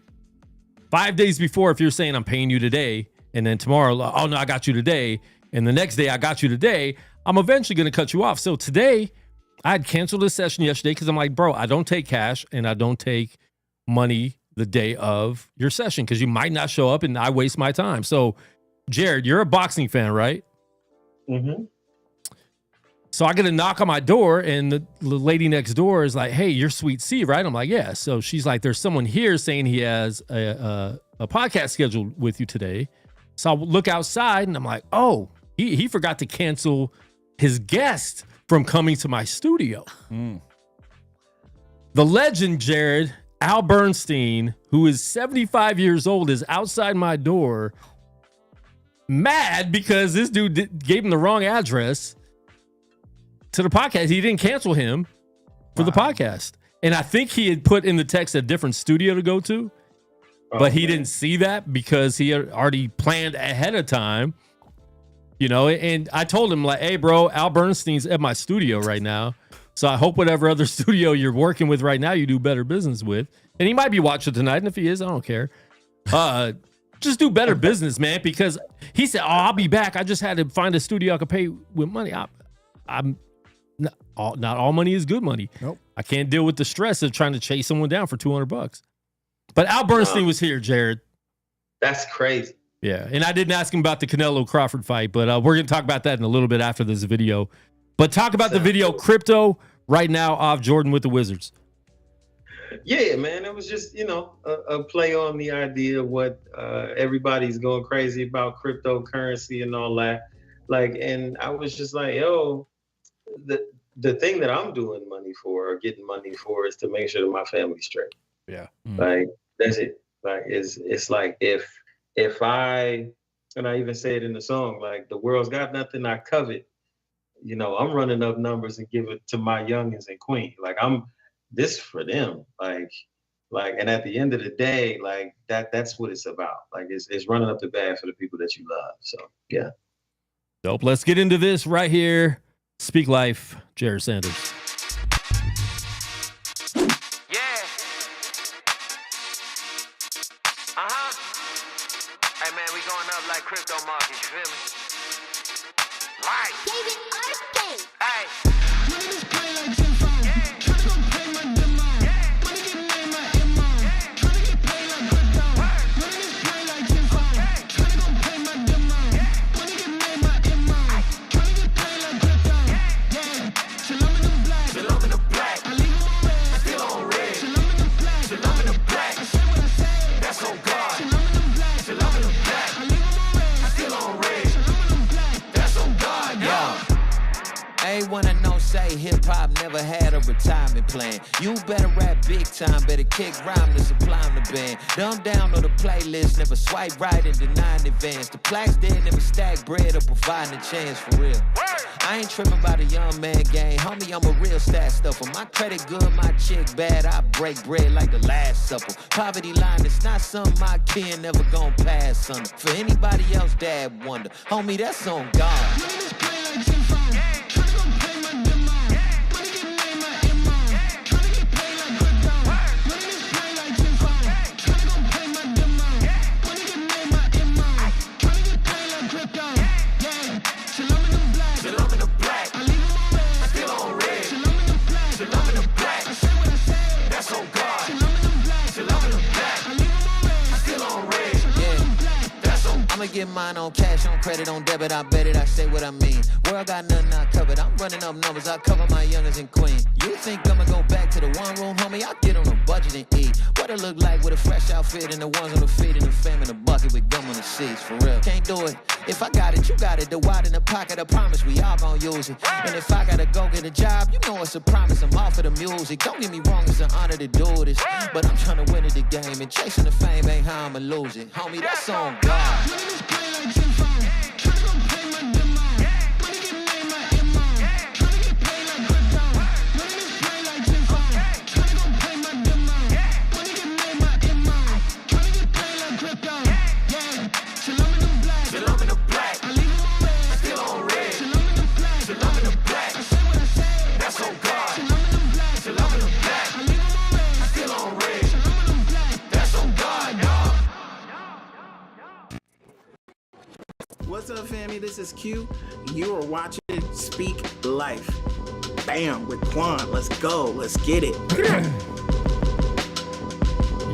5 days before, if you're saying I'm paying you today, and then tomorrow, oh no, I got you today, and the next day I got you today, I'm eventually going to cut you off. So today I had canceled this session yesterday because I'm like, bro, I don't take cash and I don't take money the day of your session because you might not show up and I waste my time. So Jered, you're a boxing fan, right? Mm-hmm. So I get a knock on my door, and the lady next door is like, hey, you're Sweet C, right? I'm like, yeah. So she's like, there's someone here saying he has a podcast scheduled with you today. So I look outside, and I'm like, oh, he forgot to cancel his guest from coming to my studio. The legend, Jered, Al Bernstein, who is 75 years old, is outside my door, mad because this dude gave him the wrong address to the podcast. He didn't cancel him for the podcast. And I think he had put in the text a different studio to go to, but he didn't see that because he had already planned ahead of time, you know. And I told him, like, hey, bro, Al Bernstein's at my studio right now. So I hope whatever other studio you're working with right now, you do better business with. And he might be watching tonight. And if he is, I don't care. Just do better business, man, because he said, oh, I'll be back. I just had to find a studio I could pay with money. I'm not all money is good money. Nope. I can't deal with the stress of trying to chase someone down for $200. But Al Bernstein was here, Jered. That's crazy. Yeah. And I didn't ask him about the Canelo Crawford fight, but we're going to talk about that in a little bit after this video. But talk about the video crypto right now off Jordan with the Wizards. Yeah, man, it was just, you know, a play on the idea of what everybody's going crazy about cryptocurrency and all that. Like, and I was just like, yo, the thing that I'm doing money for or getting money for is to make sure that my family's straight. Yeah. Like, that's it. Like, it's like if I, and I even say it in the song, like, the world's got nothing I covet, you know, I'm running up numbers and give it to my youngins and queen. Like, I'm this for them. Like, and at the end of the day, like that's what it's about. Like, it's running up the bag for the people that you love. So, yeah. Dope. Let's get into this right here. Speak Life, Jered Sanders. Yeah. Hey, man, we going up like crypto markets, you feel me? Right. Hey. say hip-hop never had a retirement plan. You better rap big time, better kick rhyme to supply the band. Dumb down on the playlist, never swipe right and deny in advance. The plaques dead, never stack bread or providing a chance for real. I ain't tripping about a young man game, homie, I'm a real stat stuffer. My credit good, my chick bad, I break bread like the Last Supper. Poverty line, it's not something my kid never gon' pass under. For anybody else, dad wonder, homie, that's on God. Get mine on cash, on credit, on debit, I bet it, I say what I mean. World got nothing I covered, I'm running up numbers, I cover my youngers and queen. You think I'ma go back to the one room, homie? I get on a budget and eat. What it look like with a fresh outfit and the ones on the feet and the fam in the bucket with gum on the seats, for real. Can't do it. If I got it, you got it. The wad in the pocket, I promise we all gon' use it. And if I gotta go get a job, you know it's a promise, I'm off of the music. Don't get me wrong, it's an honor to do this. But I'm trying to win at the game, and chasing the fame ain't how I'ma lose it. Homie, that's on God. What's up, family? This is Q. You are watching Speak Life. Bam, with Quan. Let's go. Let's get it.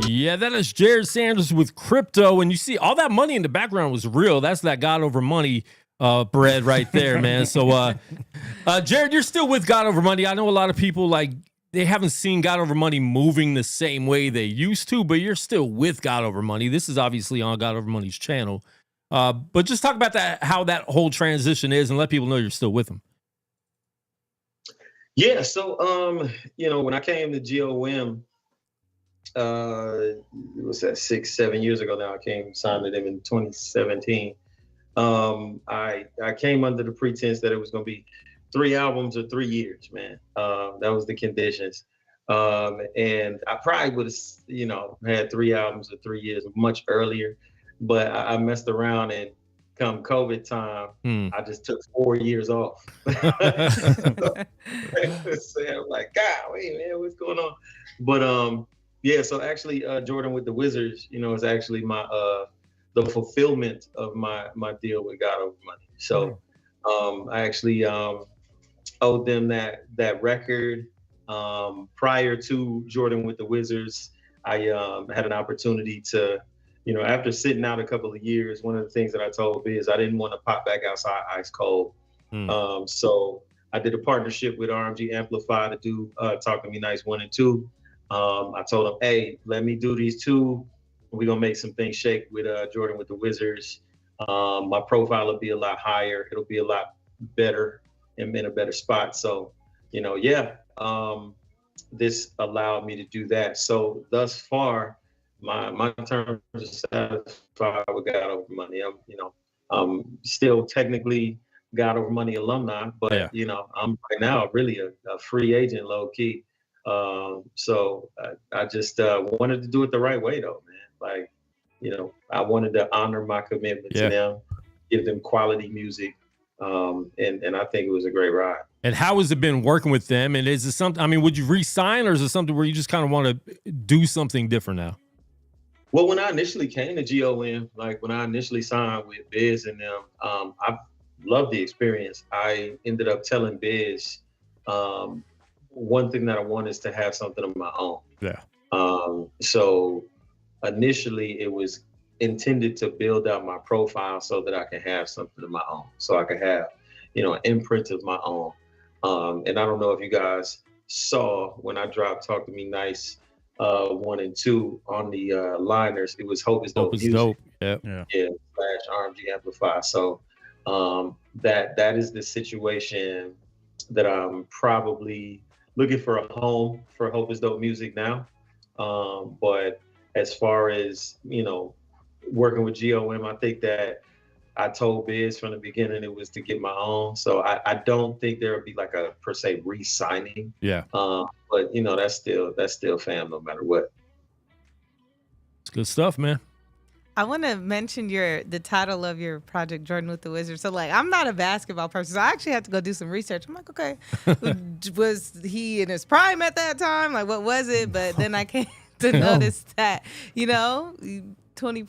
Yeah, that is Jered Sanders with Crypto. And you see all that money in the background was real. That's that God Over Money bread right there, man. So, Jered, you're still with God Over Money. I know a lot of people, like, they haven't seen God Over Money moving the same way they used to, but you're still with God Over Money. This is obviously on God Over Money's channel. But just talk about that, how that whole transition is, and let people know you're still with them. Yeah. So, when I came to GOM, it was that 6-7 years ago now. I came, signed to them in 2017. I came under the pretense that it was going to be 3 albums or 3 years, man. That was the conditions. And I probably would have, had 3 albums or 3 years much earlier. But I messed around, and come COVID time, I just took 4 years off. So I'm like, God, wait, man, what's going on? But yeah, so actually, Jordan with the Wizards, is actually my the fulfillment of my deal with God Over Money. So I actually owed them that record. Prior to Jordan with the Wizards, I had an opportunity to, after sitting out a couple of years, one of the things that I told Biz, I didn't want to pop back outside ice cold. So I did a partnership with RMG Amplify to do Talk to Me Nice 1 and 2. I told them, hey, let me do these 2. We're going to make some things shake with Jordan with the Wizards. My profile will be a lot higher. It'll be a lot better and in a better spot. So, this allowed me to do that. So thus far, my terms are satisfied with God Over Money. I'm still technically God Over Money alumni, but I'm right now really a free agent, low key. So I just wanted to do it the right way, though, man. Like, I wanted to honor my commitment to them, give them quality music, and I think it was a great ride. And how has it been working with them? And is it something? I mean, would you re-sign, or is it something where you just kind of want to do something different now? Well, when I initially came to GOM, like when I initially signed with Biz and them, I loved the experience. I ended up telling Biz, one thing that I want is to have something of my own. Yeah. So initially it was intended to build out my profile so that I can have something of my own, so I could have, an imprint of my own. And I don't know if you guys saw when I dropped Talk to Me Nice 1 and 2 on the liners, it was Hope is Dope Music. Dope. Yeah. / RMG Amplify. So that is the situation that I'm probably looking for a home for Hope is Dope Music now. But as far as, working with GOM, I think that I told Biz from the beginning it was to get my own. So I don't think there would be like a per se re-signing. Yeah. But that's still fam no matter what. It's good stuff, man. I want to mention the title of your project, Jordan with the Wizards. So, like, I'm not a basketball person, so I actually had to go do some research. I'm like, okay, was he in his prime at that time? Like, what was it? But then I came to notice that, 20,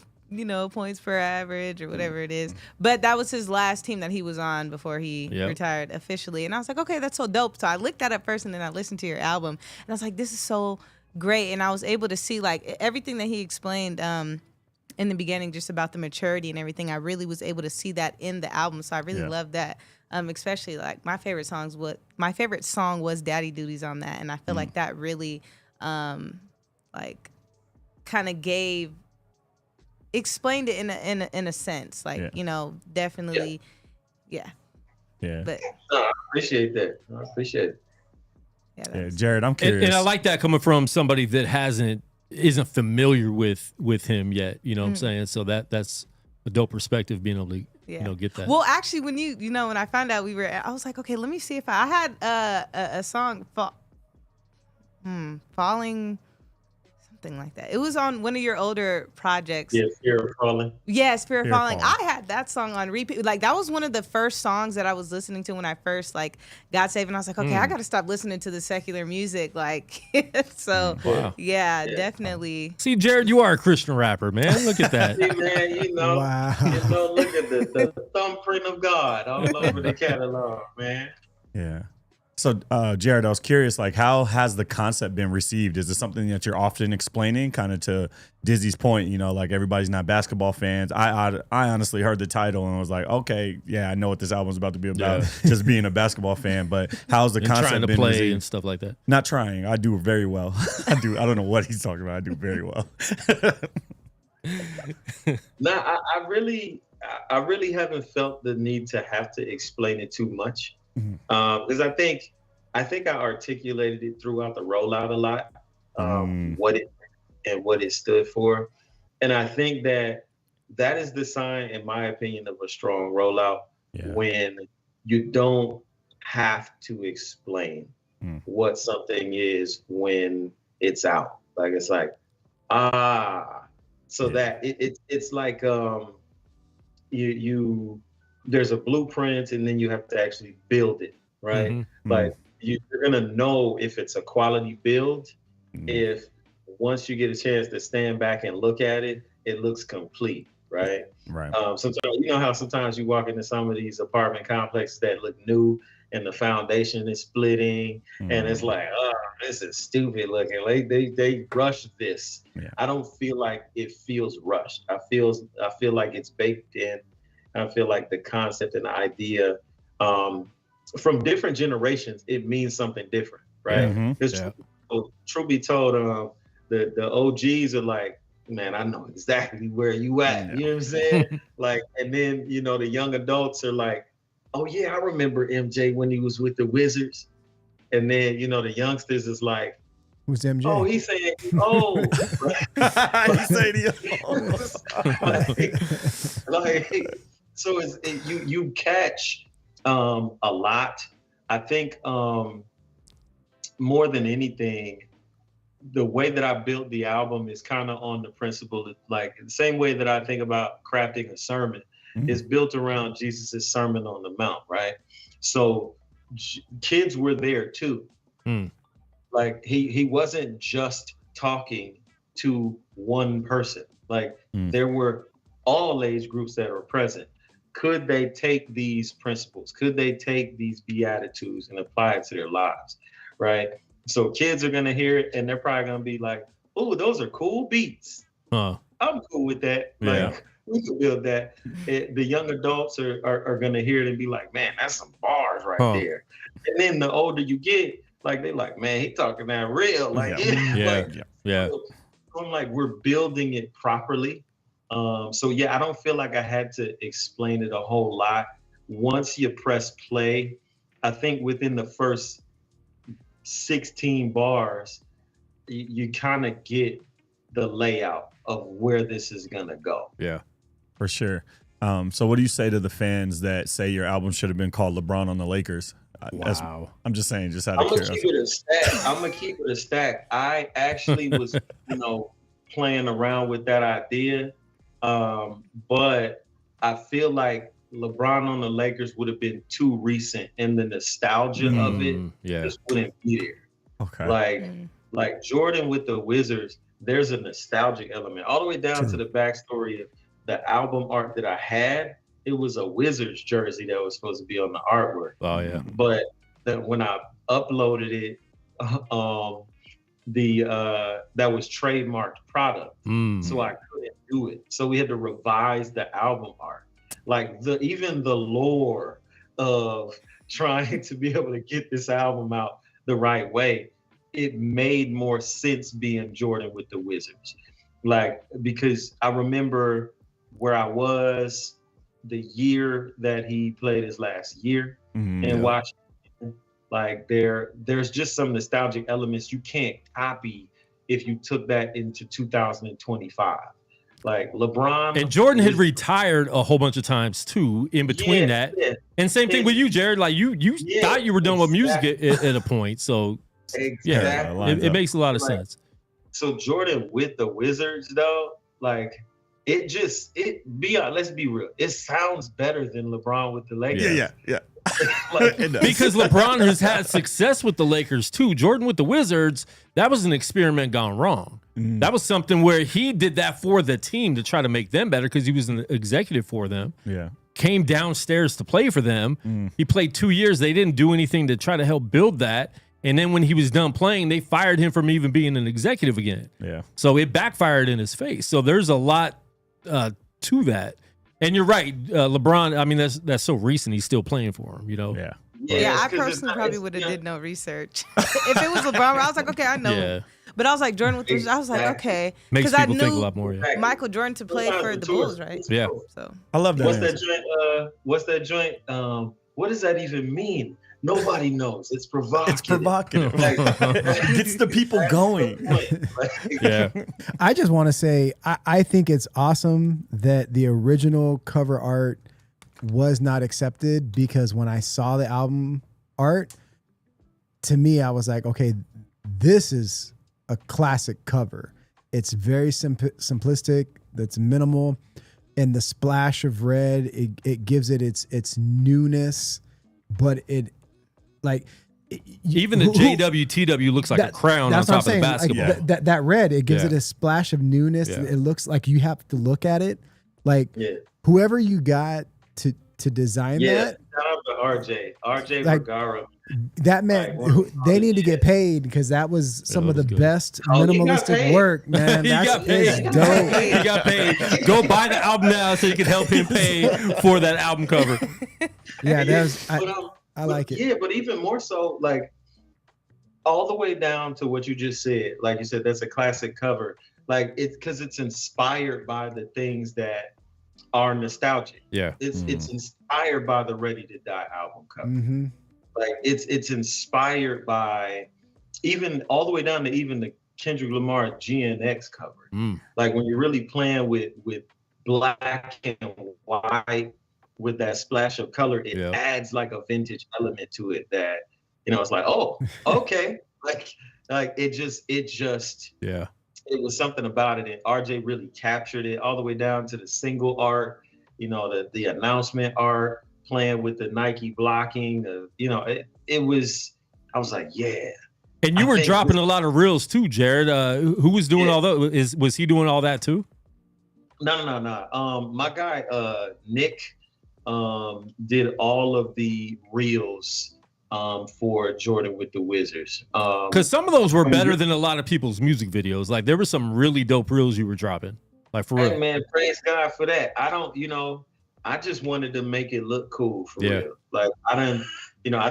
points per average or whatever it is. But that was his last team that he was on before he retired officially. And I was like, okay, that's so dope. So I looked that up first, and then I listened to your album, and I was like, this is so great. And I was able to see, like, everything that he explained in the beginning, just about the maturity and everything. I really was able to see that in the album, so I really loved that. Especially, like, my favorite song was Daddy Duties on that, and I feel like that really, like, kind of explained it in a sense, like definitely, yeah. But I appreciate that. I appreciate it. Yeah, Jered, I'm curious, and I like that coming from somebody that isn't familiar with him yet. You know what I'm saying? So that's a dope perspective, being able to get that. Well, actually, when when I found out I was like, okay, let me see if I had a song falling. Something like that. It was on one of your older projects. Yeah, Fear of Falling. Yes, Fear of Falling. I had that song on repeat. Like, that was one of the first songs that I was listening to when I first got saved, and I was like, okay, I got to stop listening to the secular music. Like, so yeah, definitely. See, Jered, you are a Christian rapper, man. Look at that. See, man, Wow. Look at the thumbprint of God all over the catalog, man. Yeah. So, Jered, I was curious, like, how has the concept been received? Is it something that you're often explaining, kind of to Dizzy's point, like, everybody's not basketball fans? I honestly heard the title and was like, okay, yeah, I know what this album's about to be about, just being a basketball fan. But how's the concept trying to been play received? and stuff like that? Not trying. I do very well. I don't know what he's talking about. I do very well. No, I really haven't felt the need to have to explain it too much. Because I think I articulated it throughout the rollout a lot, what it stood for, and I think that is the sign, in my opinion, of a strong rollout, when you don't have to explain what something is when it's out. Like, it's like that it's like you there's a blueprint, and then you have to actually build it, right? Like, you're gonna know if it's a quality build if once you get a chance to stand back and look at it, it looks complete, right? Right. Sometimes, how sometimes you walk into some of these apartment complexes that look new and the foundation is splitting, and it's like, oh, this is stupid looking. Like, they rushed this. I don't feel like it feels rushed. I feel like it's baked in. I feel like the concept and the idea, from different generations, it means something different, right? Truth be told, the OGs are like, man, I know exactly where you at. You know what I'm saying? Like, and then, the young adults are like, oh yeah, I remember MJ when he was with the Wizards. And then, the youngsters is like, who's MJ? Oh, he's saying he's old. He's saying he's old. So you catch a lot. I think more than anything, the way that I built the album is kind of on the principle that, like, the same way that I think about crafting a sermon is built around Jesus's Sermon on the Mount, right? So kids were there too. Like, he wasn't just talking to one person. Like, there were all age groups that were present. Could they take these principles? Could they take these beatitudes and apply it to their lives, right? So kids are going to hear it, and they're probably going to be like, oh, those are cool beats. I'm cool with that. Like, we can build that. The young adults are going to hear it and be like, man, that's some bars right there. And then the older you get, like, they're like, man, he talking that real. Like, So I'm like, we're building it properly. So yeah, I don't feel like I had to explain it a whole lot. Once you press play, I think within the first 16 bars, you kind of get the layout of where this is gonna go. Yeah, for sure. So what do you say to the fans that say your album should have been called LeBron on the Lakers? Wow. I'm just saying, just out of I'm gonna curiosity. keep it a stack. I'm gonna keep it a stack. I actually was, playing around with that idea, but I feel like LeBron on the Lakers would have been too recent, and the nostalgia of it just wouldn't be there. Okay. Like Jordan with the Wizards, there's a nostalgic element all the way down to the backstory of the album art that I had. It was a Wizards jersey that was supposed to be on the artwork. Oh yeah. But when I uploaded it, that was trademarked product, so I couldn't do it. So we had to revise the album art. Like even the lore of trying to be able to get this album out the right way, it made more sense being Jordan with the Wizards. Like, because I remember where I was the year that he played his last year and watching. Like there's just some nostalgic elements you can't copy if you took that into 2025. Like LeBron and Jordan had retired a whole bunch of times too in between that. Yeah. And same thing with you, Jered. Like you thought you were done with music at a point. So it makes a lot of sense. So Jordan with the Wizards though, like let's be real. It sounds better than LeBron with the Lakers. Yeah. Because LeBron has had success with the Lakers too. Jordan with the Wizards, that was an experiment gone wrong. That was something where he did that for the team to try to make them better because he was an executive for them. Yeah. Came downstairs to play for them. He played 2 years. They didn't do anything to try to help build that. And then when he was done playing, they fired him from even being an executive again. Yeah. So it backfired in his face. So there's a lot to that. And you're right, LeBron. I mean, that's so recent. He's still playing for him. Yeah, I personally probably would have did no research. If it was LeBron, I was like, okay, I know. Yeah. But I was like Jordan with this. I was like, okay, Makes I people knew think a lot more. Yeah. Michael Jordan to play for the Bulls, right? Yeah. So I love that. What's that joint? What does that even mean? Nobody knows. It's provocative. It's provocative. It gets the people going. Yeah. I just want to say, I think it's awesome that the original cover art was not accepted, because when I saw the album art, to me, I was like, okay, this is a classic cover. It's very simplistic. That's minimal. And the splash of red, it gives it its newness, but even the JWTW looks like a crown on top of the basketball. Like, that red, it gives it a splash of newness. Yeah. It looks like you have to look at it. Like whoever you got to design that. Shout out to RJ like, Vergara. That man, they need to get paid, because that was some of the best minimalistic work, man. He got paid. Dope. He got paid. Go buy the album now so you can help him pay for that album cover. Yeah, I like it. Yeah, but even more so, like all the way down to what you just said. Like you said, that's a classic cover. Like it's because it's inspired by the things that are nostalgic. Yeah, it's inspired by the Ready to Die album cover. Like it's inspired by even all the way down to even the Kendrick Lamar GNX cover. Like when you're really playing with black and white with that splash of color, it adds like a vintage element to it that, it's like, oh, okay. like it just it was something about it, and RJ really captured it all the way down to the single art, the announcement art, playing with the Nike blocking, I was like, yeah. And you were dropping a lot of reels too, Jered. Who was doing all that? Was he doing all that too? No. My guy, Nick, did all of the reels for Jordan with the Wizards. Because some of those were better than a lot of people's music videos. Like there were some really dope reels you were dropping. Like for real. Hey man, praise God for that. I just wanted to make it look cool for real. Like I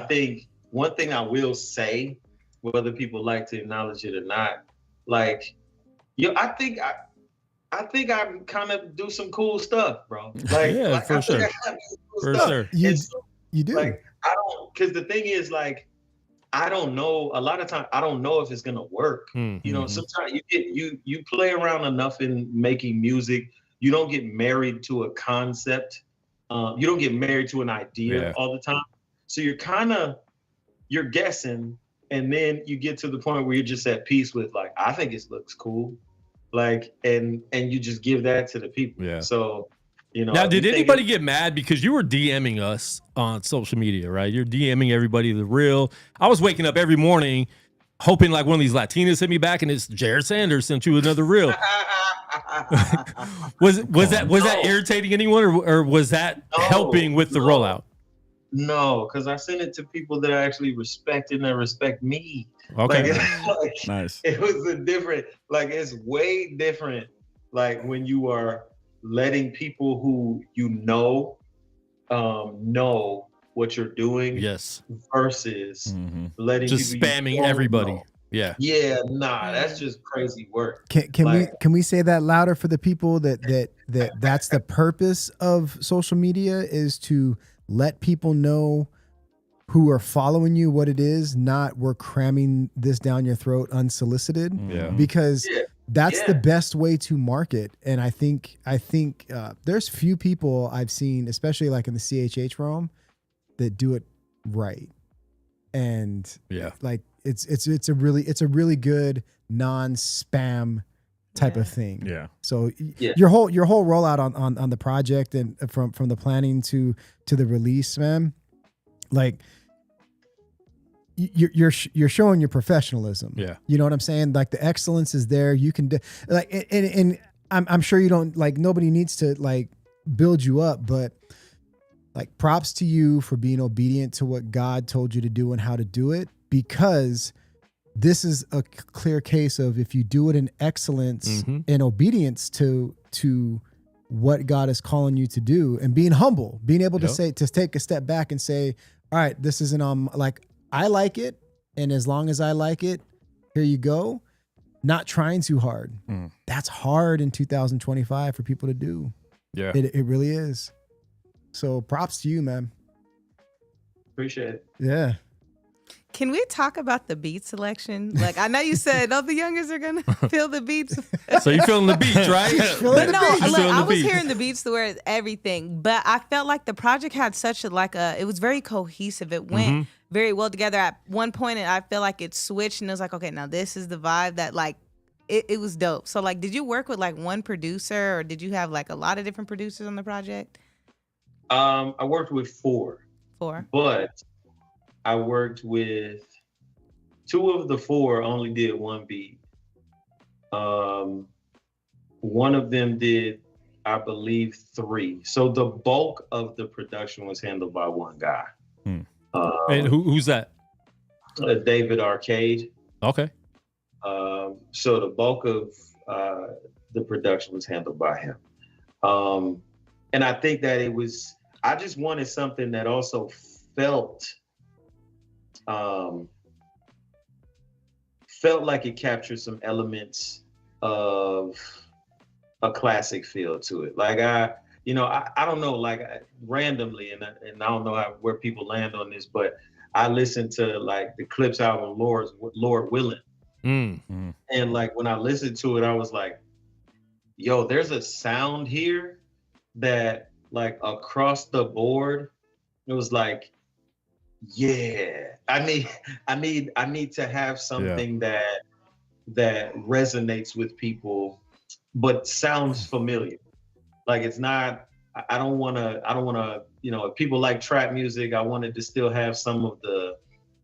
think one thing I will say, whether people like to acknowledge it or not, like, I think I kind of do some cool stuff, bro. Like, for sure. You do. Like, I don't because the thing is, like, I don't know. A lot of times, I don't know if it's gonna work. You know, sometimes you play around enough in making music. You don't get married to a concept. You don't get married to an idea all the time. So you're guessing, and then you get to the point where you're just at peace with, like, I think it looks cool, like, and you just give that to the people. Yeah. So, you know. Now, did anybody get mad because you were DMing us on social media, right? You're DMing everybody the reel. I was waking up every morning hoping like one of these Latinas hit me back, and it's Jered Sanders sent you another reel. was that irritating anyone, or was that helping with the rollout? No, because I sent it to people that I actually respect and that respect me. Okay. Like, Nice. It was a different, like, it's way different, like, when you are letting people who you know what you're doing. Yes. Versus letting just people spamming everybody. know. Yeah. Yeah, nah, that's just crazy work. Can we say that louder for the people that's the purpose of social media, is to let people know who are following you what it is, not we're cramming this down your throat unsolicited. Yeah. Because that's the best way to market. And I think there's few people I've seen, especially like in the CHH realm, that do it right. And like it's a really good non-spam type of thing. Yeah. So your whole rollout on the project, and from the planning to the release, man, like you're showing your professionalism. Yeah. You know what I'm saying? Like the excellence is there. You can like, and I'm sure you don't, like, nobody needs to like build you up, but like props to you for being obedient to what God told you to do and how to do it, because this is a clear case of, if you do it in excellence and obedience to what God is calling you to do, and being humble, being able to take a step back and say, all right, this isn't like, I like it, and as long as I like it, here you go. Not trying too hard. That's hard in 2025 for people to do. Yeah. It really is. So props to you, man. Appreciate it. Yeah. Can we talk about the beat selection? Like, I know you said, the youngers are going to feel the beats. So you're feeling the beats, right? But no, look, I was hearing the beats to where it's everything. But I felt like the project had such it was very cohesive. It went very well together. At one point, and I feel like it switched, and it was like, okay, now this is the vibe that, like, it was dope. So, like, did you work with like one producer, or did you have like a lot of different producers on the project? I worked with four. But I worked with two of the four. Only did one beat. One of them did, I believe, three. So the bulk of the production was handled by one guy. And who's that? David Arcade. Okay. So the bulk of the production was handled by him. And I think that I just wanted something that also felt like it captured some elements of a classic feel to it. Like I don't know, like randomly, and I don't know where people land on this, but I listened to like the Clips album, Lord Willing. And like when I listened to it, I was like, yo, there's a sound here that, like, across the board, it was like, yeah, I need to have something that resonates with people, but sounds familiar. Like, it's not, I don't want to, if people like trap music, I wanted to still have some of the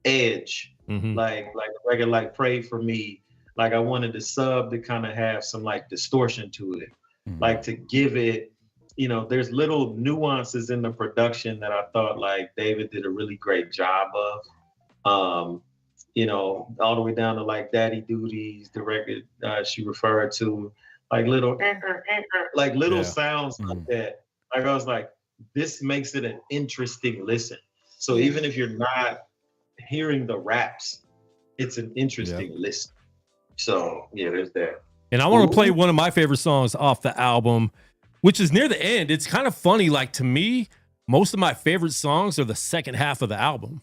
edge, like a record like Pray For Me. Like, I wanted the sub to kind of have some like distortion to it, like to give it, there's little nuances in the production that I thought like David did a really great job of. All the way down to like Daddy Duties, the record she referred to, like little sounds like that. Like, I was like, this makes it an interesting listen. So even if you're not hearing the raps, it's an interesting listen. So yeah, there's that. And I want to play one of my favorite songs off the album, which is near the end. It's kind of funny. Like, to me, most of my favorite songs are the second half of the album.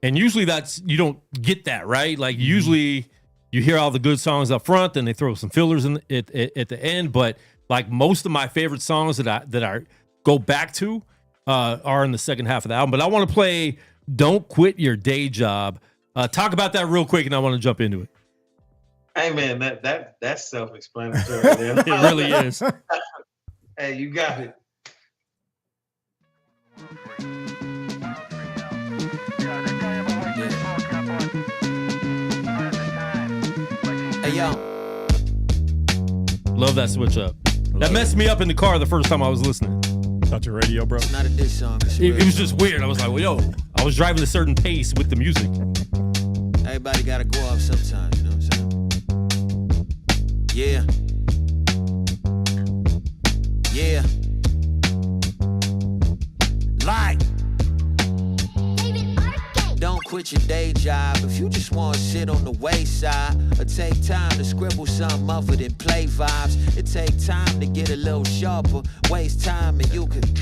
And usually you don't get that, right? Like usually you hear all the good songs up front, and they throw some fillers in at the end. But like most of my favorite songs that I go back to are in the second half of the album. But I want to play "Don't Quit Your Day Job." Talk about that real quick, and I want to jump into it. Hey man, that's self-explanatory. It really is. Hey, you got it. Hey, yo. Love that switch up. That messed me up in the car the first time I was listening. Touch your radio, bro. Not a diss song. It was just weird. I was like, well, yo, I was driving a certain pace with the music. Everybody gotta go off sometimes, you know what I'm saying? Yeah. Yeah. Like. Don't quit your day job if you just want to sit on the wayside or take time to scribble something other than play vibes. It take time to get a little sharper, waste time and you could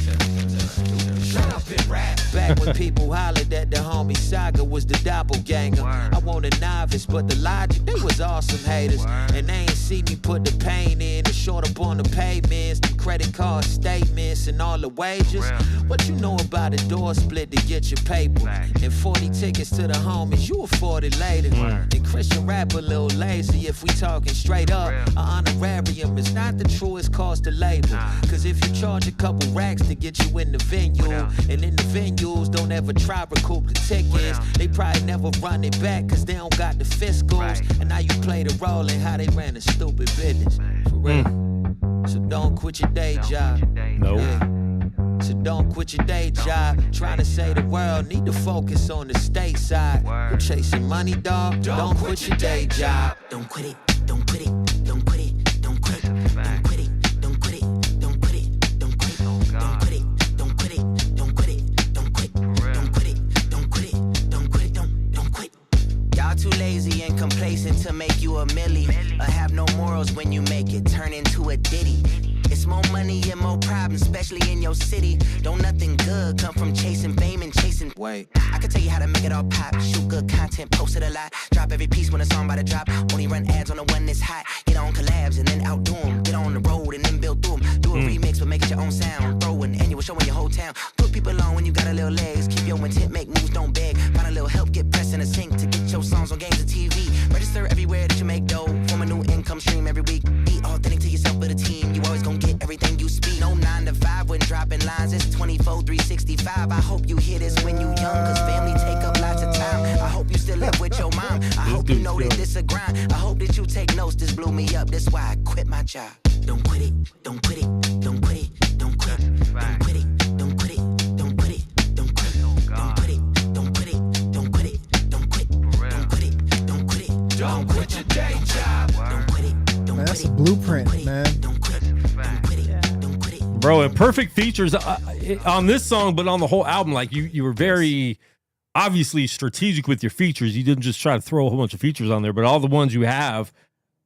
shut up and rap. Back when people hollered that the homie Saga was the doppelganger. I want a novice, but the logic, they was awesome haters. And they ain't see me put the pain in and short up on the payments, the credit card statements and all the wages. What you know about a door split to get your paper? And 40 tickets to the homies, you afford it later. And Christian rap a little lazy if we talking straight up. An honorarium is not the truest cost of labor. Cause if you charge a couple racks to get you in the venue, and in the venues don't ever try recoup the tickets, they probably never run it back cause they don't got the fiscals. And now you play the role in how they ran a stupid business. For real. So don't quit your day job. Nope. Yeah. So don't quit your day job. Trying to say the world need to focus on the state side. You're chasing money, dog. Don't quit your day job. Don't quit it. Don't quit it. Don't quit it. Don't quit it. Don't quit it. Don't quit it. Don't quit it. Don't quit it. Don't quit it. Don't quit it. Don't quit it. Don't quit. Don't quit it. Don't quit it. Don't quit it. Don't quit. Y'all too lazy and complacent to make you a milli. Or have no morals when you make it turn into a ditty. It's more money and more problems, especially in your city. Don't nothing good come from chasing fame and chasing. Wait, I can tell you how to make it all pop. Shoot good content, post it a lot. Drop every piece when a song by the drop. Only run ads on the one that's hot. Get on collabs and then outdo them. Get on the road and then build through them. Do a remix but make it your own sound. Throw an annual show in your whole town. Put people on when you got a little legs. Keep your intent, make moves, don't beg. Find a little help, get pressed in a sync to get your songs on games and TV. Register everywhere that you make dough. Form a new income stream every week. Be authentic to yourself with a team. You always gonna get everything you speak. No 9 to 5 when dropping lines. It's 24, 365. I hope you hear this when you young, cause family take up lots of time. I hope you still live with your mom. I hope you know that this a grind. I hope that you take notes. This blew me up. That's why I quit my job. Don't quit it. Don't quit it. Don't quit it. Don't quit. Don't quit it. Don't quit it. Don't quit it. Don't quit it. Don't quit it. Don't quit it. Don't quit it. Don't quit. Don't quit it. Don't quit it. Don't quit your day job. Don't quit it. Don't quit it. That's a blueprint, man. Don't quit it. Don't quit it. Don't quit it. Bro, and perfect features on this song, but on the whole album, like you were very obviously strategic with your features. You didn't just try to throw a whole bunch of features on there, but all the ones you have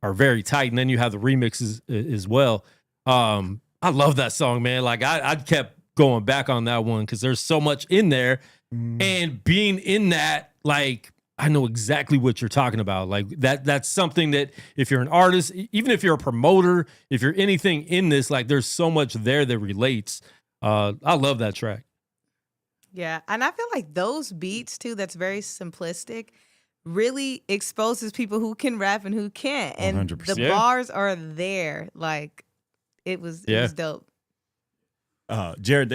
are very tight. And then you have the remixes as well. I love that song, man. Like I kept going back on that one because there's so much in there. And being in that, like, I know exactly what you're talking about. Like that's something that if you're an artist, even if you're a promoter, if you're anything in this, like there's so much there that relates. I love that track. Yeah. And I feel like those beats too, that's very simplistic, really exposes people who can rap and who can't. And 100%. the bars are there. Like it was dope. Jered,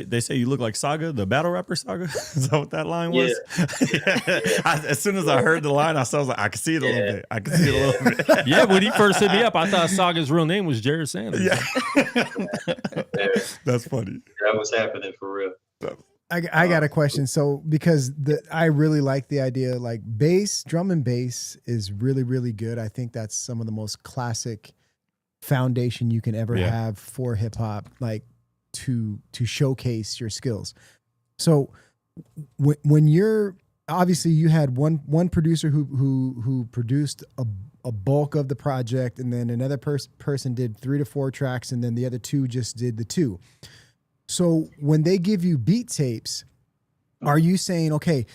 they say you look like Saga, the battle rapper Saga. Is that what that line was? Yeah. As soon as I heard the line, I was like, I can see it a little bit. I can see it a little bit. Yeah, when he first hit me up, I thought Saga's real name was Jered Sanders. Yeah. That's funny. That was happening for real. I got a question. So because I really like the idea, like bass, drum and bass is really, really good. I think that's some of the most classic foundation you can ever have for hip hop, like to showcase your skills. So when you're obviously you had one producer who produced a bulk of the project, and then another person did 3 to 4 tracks, and then the other 2 just did the 2. So when they give you beat tapes, are you saying, okay,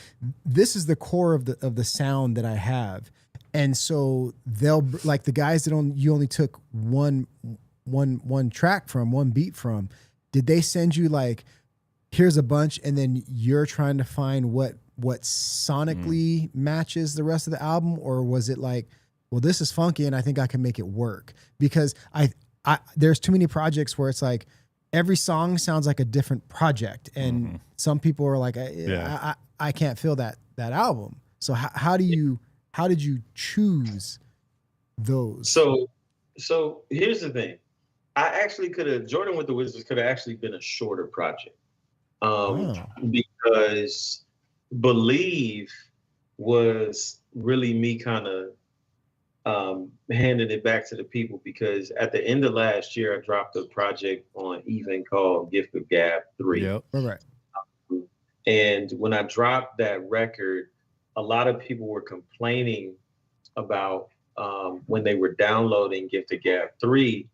this is the core of the sound that I have, and so they'll like the guys that you only took one track from, one beat from, did they send you like, here's a bunch, and then you're trying to find what sonically matches the rest of the album? Or was it like, well, this is funky and I think I can make it work? Because I there's too many projects where it's like every song sounds like a different project, and some people are like, I can't feel that album. So how did you choose those? So here's the thing. I actually Jordan with the Wizards could have actually been a shorter project. Because Believe was really me kind of handing it back to the people, because at the end of last year, I dropped a project on Even called Gift of Gab 3. Yep. All right. And when I dropped that record, a lot of people were complaining about when they were downloading Gift of Gab 3,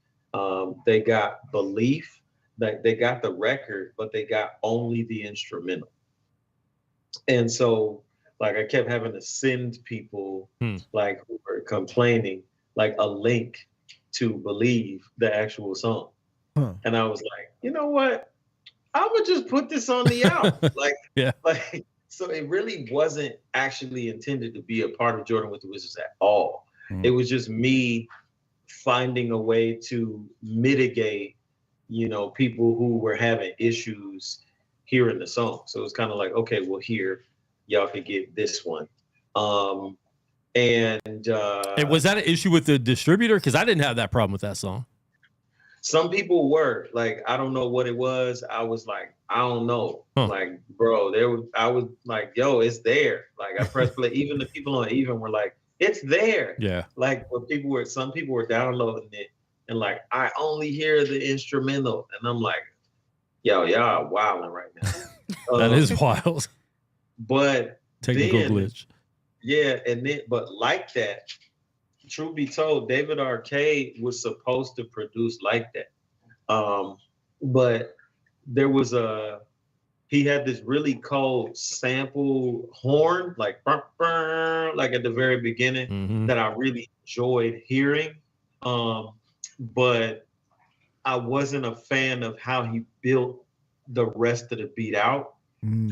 they got Belief. Like they got the record, but they got only the instrumental. And so like I kept having to send people like who were complaining, like a link to Believe, the actual song. And I was like, you know what? I would just put this on the album. Like, so it really wasn't actually intended to be a part of Jordan with the Wizards at all. It was just me finding a way to mitigate, you know, people who were having issues hearing the song. So it's kind of like, okay, well, here, y'all can get this one. And was that an issue with the distributor? Because I didn't have that problem with that song. Some people were like, I don't know what it was. I was like, I don't know. Like, bro, I was like, yo, it's there. Like I pressed play. Even the people on Even were like, it's there. Yeah. Like some people were downloading it and like, I only hear the instrumental. And I'm like, yo, y'all wilding right now. That is wild. But technical glitch. Yeah, and then but like that, truth be told, David Arcade was supposed to produce like that. But there was he had this really cold sample horn, like burr, burr, like at the very beginning, that I really enjoyed hearing. But I wasn't a fan of how he built the rest of the beat out.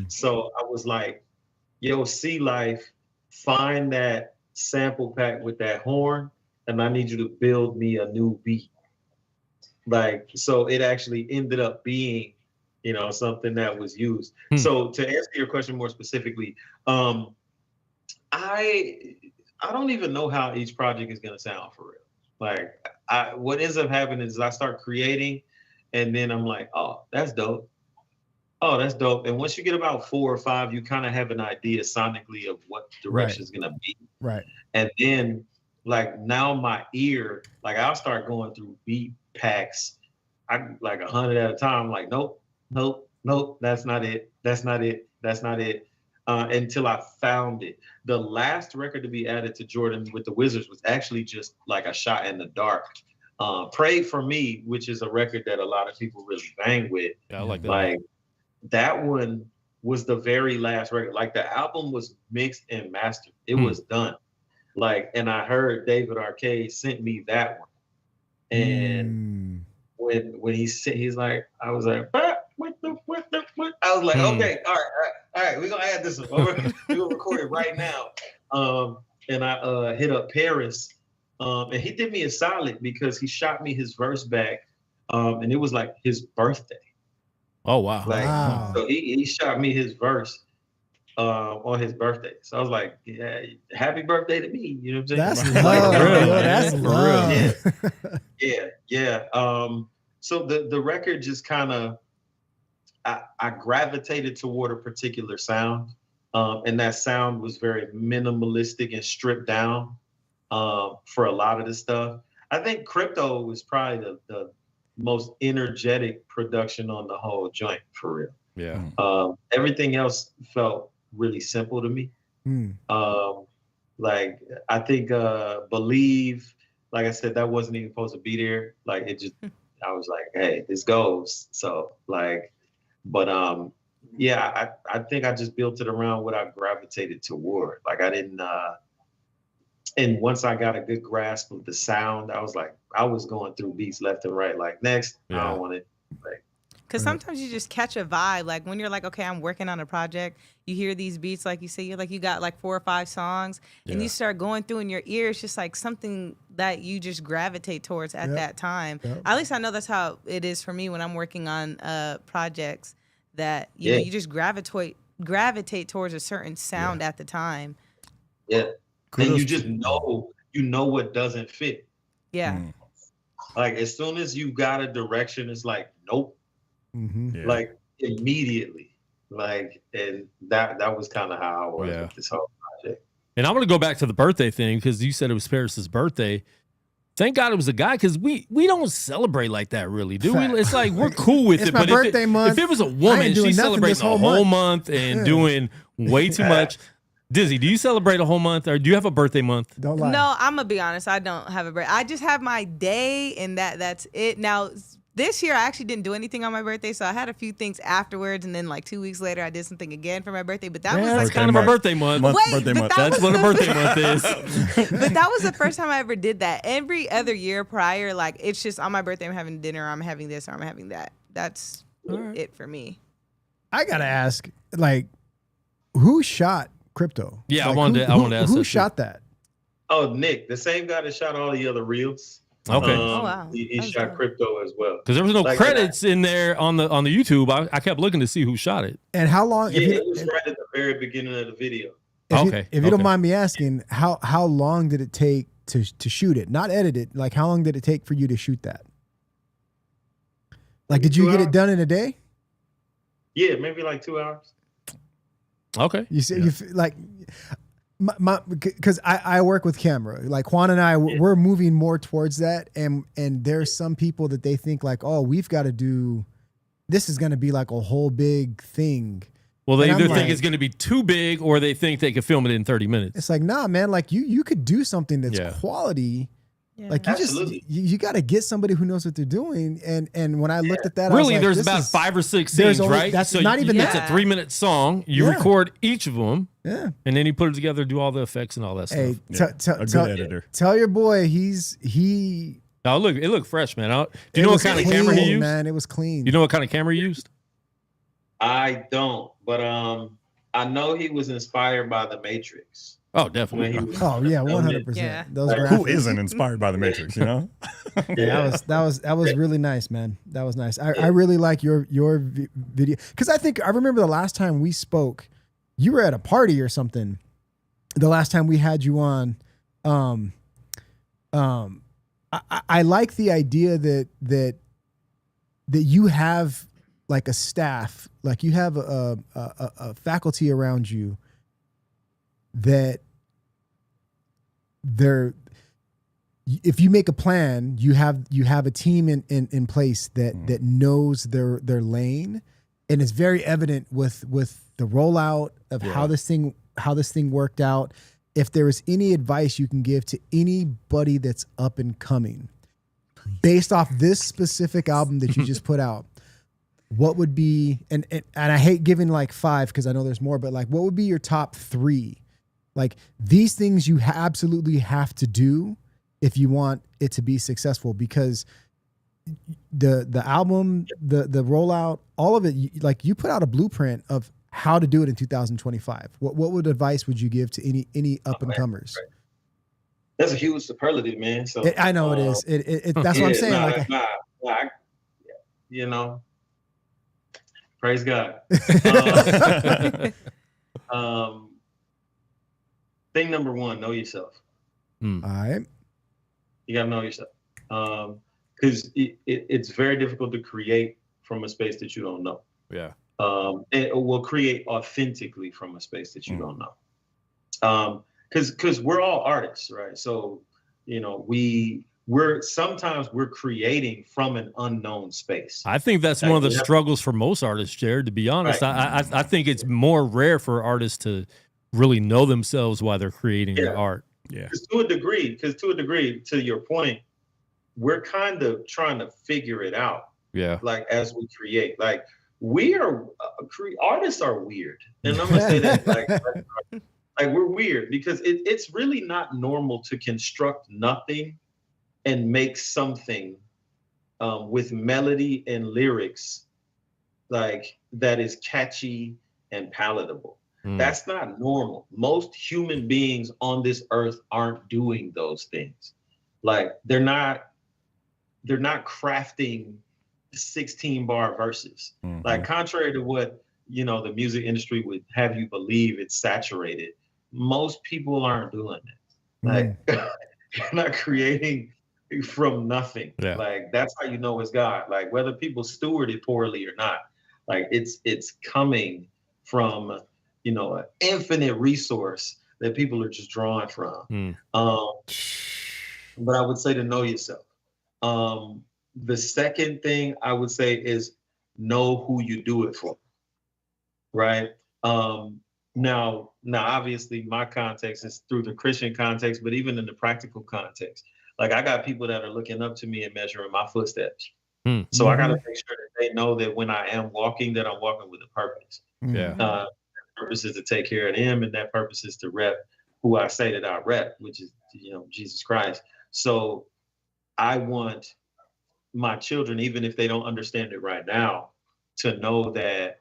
So I was like, yo, Sea Life, find that sample pack with that horn, and I need you to build me a new beat. Like, so it actually ended up being, you know, something that was used. So to answer your question more specifically, I don't even know how each project is gonna sound for real. Like, what ends up happening is I start creating, and then I'm like, oh, that's dope. Oh, that's dope. And once you get about 4 or 5, you kind of have an idea sonically of what direction is gonna be. Right. And then, like, now my ear, like, I'll start going through beat packs. I like 100 at a time. I'm like, nope, that's not it. Until I found it. The last record to be added to Jordan with the Wizards was actually just like a shot in the dark. Pray for Me, which is a record that a lot of people really bang with. Yeah, I like that. Like, that one was the very last record. Like, the album was mixed and mastered. It was done. Like, and I heard David Arcade sent me that one. And when he's like, I was like, what? I was like, okay, all right, we're gonna add this one. We're gonna record it right now. And I hit up Paris, and he did me a solid because he shot me his verse back, and it was like his birthday. Oh wow! Like, wow. So he shot me his verse on his birthday. So I was like, yeah, happy birthday to me. You know what I'm saying? That's love. That's love. Yeah. So the record just kind of, I gravitated toward a particular sound, and that sound was very minimalistic and stripped down for a lot of the stuff. I think Crypto was probably the most energetic production on the whole joint, for real. Yeah. Everything else felt really simple to me. Like, I think Believe, like I said, that wasn't even supposed to be there. Like, it just, I was like, hey, this goes. So like, but yeah, I think I just built it around what I gravitated toward. Like I didn't and once I got a good grasp of the sound, I was like, I was going through beats left and right. Like next, I don't want it. Like, because sometimes you just catch a vibe. Like when you're like, okay, I'm working on a project, you hear these beats, like you say, you're like, you got like 4 or 5 songs, and you start going through in your ear. It's just like something that you just gravitate towards at that time. At least I know that's how it is for me when I'm working on projects. That you know, you just gravitate towards a certain sound at the time. Yeah, and you just know what doesn't fit. Yeah. Like as soon as you got a direction, it's like nope. Like immediately, like, and that was kind of how I was with this whole project. And I want to go back to the birthday thing because you said it was Paris's birthday. Thank God it was a guy because we don't celebrate like that really, do we? It's like we're cool with It's it. my But birthday month. if it was a woman, she's celebrating the whole month and doing way too much. Dizzy, do you celebrate a whole month or do you have a birthday month? Don't lie. No, I'm gonna be honest. I don't have a birthday. I just have my day, and that's it. Now, this year I actually didn't do anything on my birthday, so I had a few things afterwards, and then like 2 weeks later I did something again for my birthday. But that was that's like kind of a birthday month. Birthday month. That's what a birthday month is. But that was the first time I ever did that. Every other year prior, like it's just on my birthday I'm having dinner, or I'm having this, or I'm having that. That's it for me. I gotta ask, like, who shot Crypto? Yeah, like, I wanted to ask who that shot that? Oh, Nick, the same guy that shot all the other reels. Okay. Oh, wow. He shot Crypto as well. Because there was no Like, credits in there on the YouTube. I kept looking to see who shot it. And how long? Yeah, it was right at the very beginning of the video. If you don't mind me asking, how long did it take to shoot it? Not edit it. Like, how long did it take for you to shoot that? Like, did you get it done in a day? Yeah, maybe like 2 hours. Okay. You see, you like because I work with camera. Like Juan and I, we're moving more towards that, and there's some people that they think like, oh, we've got to do. This is going to be like a whole big thing. Well, they And either I'm think like- it's going to be too big, or they think they could film it in 30 minutes. It's like, nah, man. Like you could do something that's quality. Yeah. Like you Absolutely. just you got to get somebody who knows what they're doing. And when I looked at that, I was Really, like, there's this about is- 5 or 6 there's scenes, only- right? that's not even it's that. a 3-minute song. You Yeah. record each of them, Yeah. and then you put it together, do all the effects and all that Hey, stuff. A good editor. tell your boy he. Oh, look, it looked fresh, man. Do you it know what was kind of clean, camera he used? Man, it was clean. You know what kind of camera he used? I don't, but I know he was inspired by The Matrix. Oh, When definitely. he was Oh yeah, 100%. Yeah. Those Like, graphics. Who isn't inspired by the Matrix? You know. That was really nice, man. That was nice. I really like your video because I remember the last time we spoke, you were at a party or something. The last time we had you on, I like the idea that you have like a staff, like you have a faculty around you that if you make a plan, you have a team in place that knows their lane, and it's very evident with the rollout of how this thing worked out. If there is any advice you can give to anybody that's up and coming based off this specific album that you just put out, what would be, and I hate giving like 5 because I know there's more, but like what would be your top 3? Like these things you absolutely have to do if you want it to be successful, because the album, the rollout, all of it, like you put out a blueprint of how to do it in 2025. What advice would you give to any up and comers? That's a huge superlative, man. So I know it is. That's what I'm saying. You know, praise God. Thing number 1, know yourself. All right. You gotta know yourself, because it's very difficult to create from a space that you don't know. Yeah. It will create authentically from a space that you don't know. Because we're all artists, right? So, you know, we're sometimes creating from an unknown space. I think that's one of the struggles for most artists, Jered, to be honest. Right. I think it's more rare for artists to really know themselves while they're creating their art. Yeah. Because to a degree, to your point, we're kind of trying to figure it out. Yeah. Like as we create, like we are artists are weird, and I'm gonna say that like we're weird because it's really not normal to construct nothing and make something with melody and lyrics like that is catchy and palatable. That's not normal. Most human beings on this earth aren't doing those things. Like they're not crafting 16 bar verses. Like contrary to what, you know, the music industry would have you believe it's saturated, most people aren't doing that. Like they're not creating from nothing. Yeah. Like that's how you know it's God. Like whether people steward it poorly or not, like it's coming from, you know, an infinite resource that people are just drawing from. But I would say to know yourself. The second thing I would say is know who you do it for, right? Now, obviously, my context is through the Christian context, but even in the practical context, like I got people that are looking up to me and measuring my footsteps. So I got to make sure that they know that when I am walking, that I'm walking with a purpose. Yeah. That purpose is to take care of them, and that purpose is to rep who I say that I rep, which is, you know, Jesus Christ. So I want my children, even if they don't understand it right now, to know that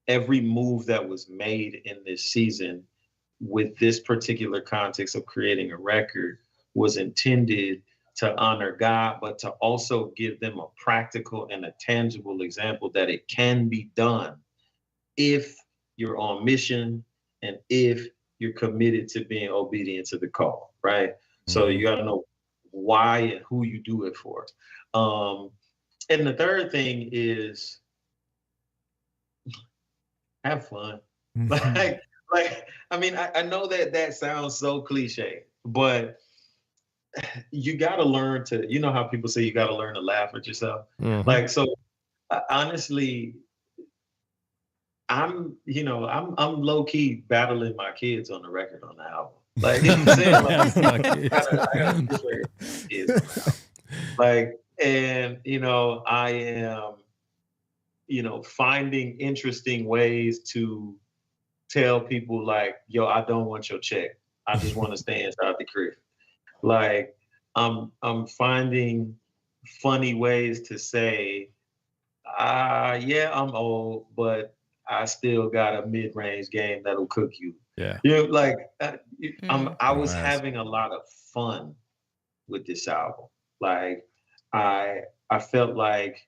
every move that was made in this season with this particular context of creating a record was intended to honor God, but to also give them a practical and a tangible example that it can be done if you're on mission and if you're committed to being obedient to the call, right? So you got to know why and who you do it for. And the third thing is have fun. Like, I mean, I know that sounds so cliche, but you got to learn to, you know how people say you got to learn to laugh at yourself. Like, so honestly, I'm low key battling my kids on the record on the album. Like, you know what I'm saying? Like, and, you know, I am, you know, finding interesting ways to tell people like, yo, I don't want your check. I just want to stay inside the crib. Like, I'm finding funny ways to say, yeah, I'm old, but I still got a mid-range game that'll cook you. Yeah. You know, like I was having a lot of fun with this album. Like I felt like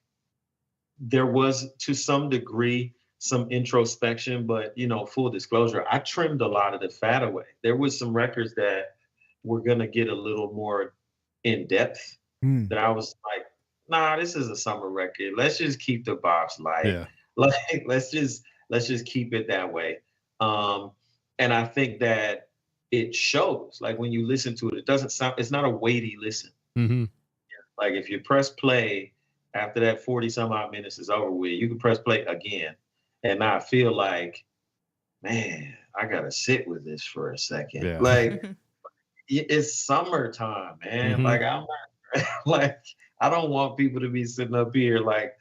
there was, to some degree, some introspection, but, you know, full disclosure, I trimmed a lot of the fat away. There was some records that were going to get a little more in depth that I was like, nah, this is a summer record. Let's just keep the bops light. Yeah. Like, let's just keep it that way. And I think that it shows, like when you listen to it, it doesn't sound, it's not a weighty listen. Like if you press play after that 40 some odd minutes is over with, you can press play again and not feel like, man, I gotta sit with this for a second. Yeah. Like it's summertime, man. Like I'm not like, I don't want people to be sitting up here like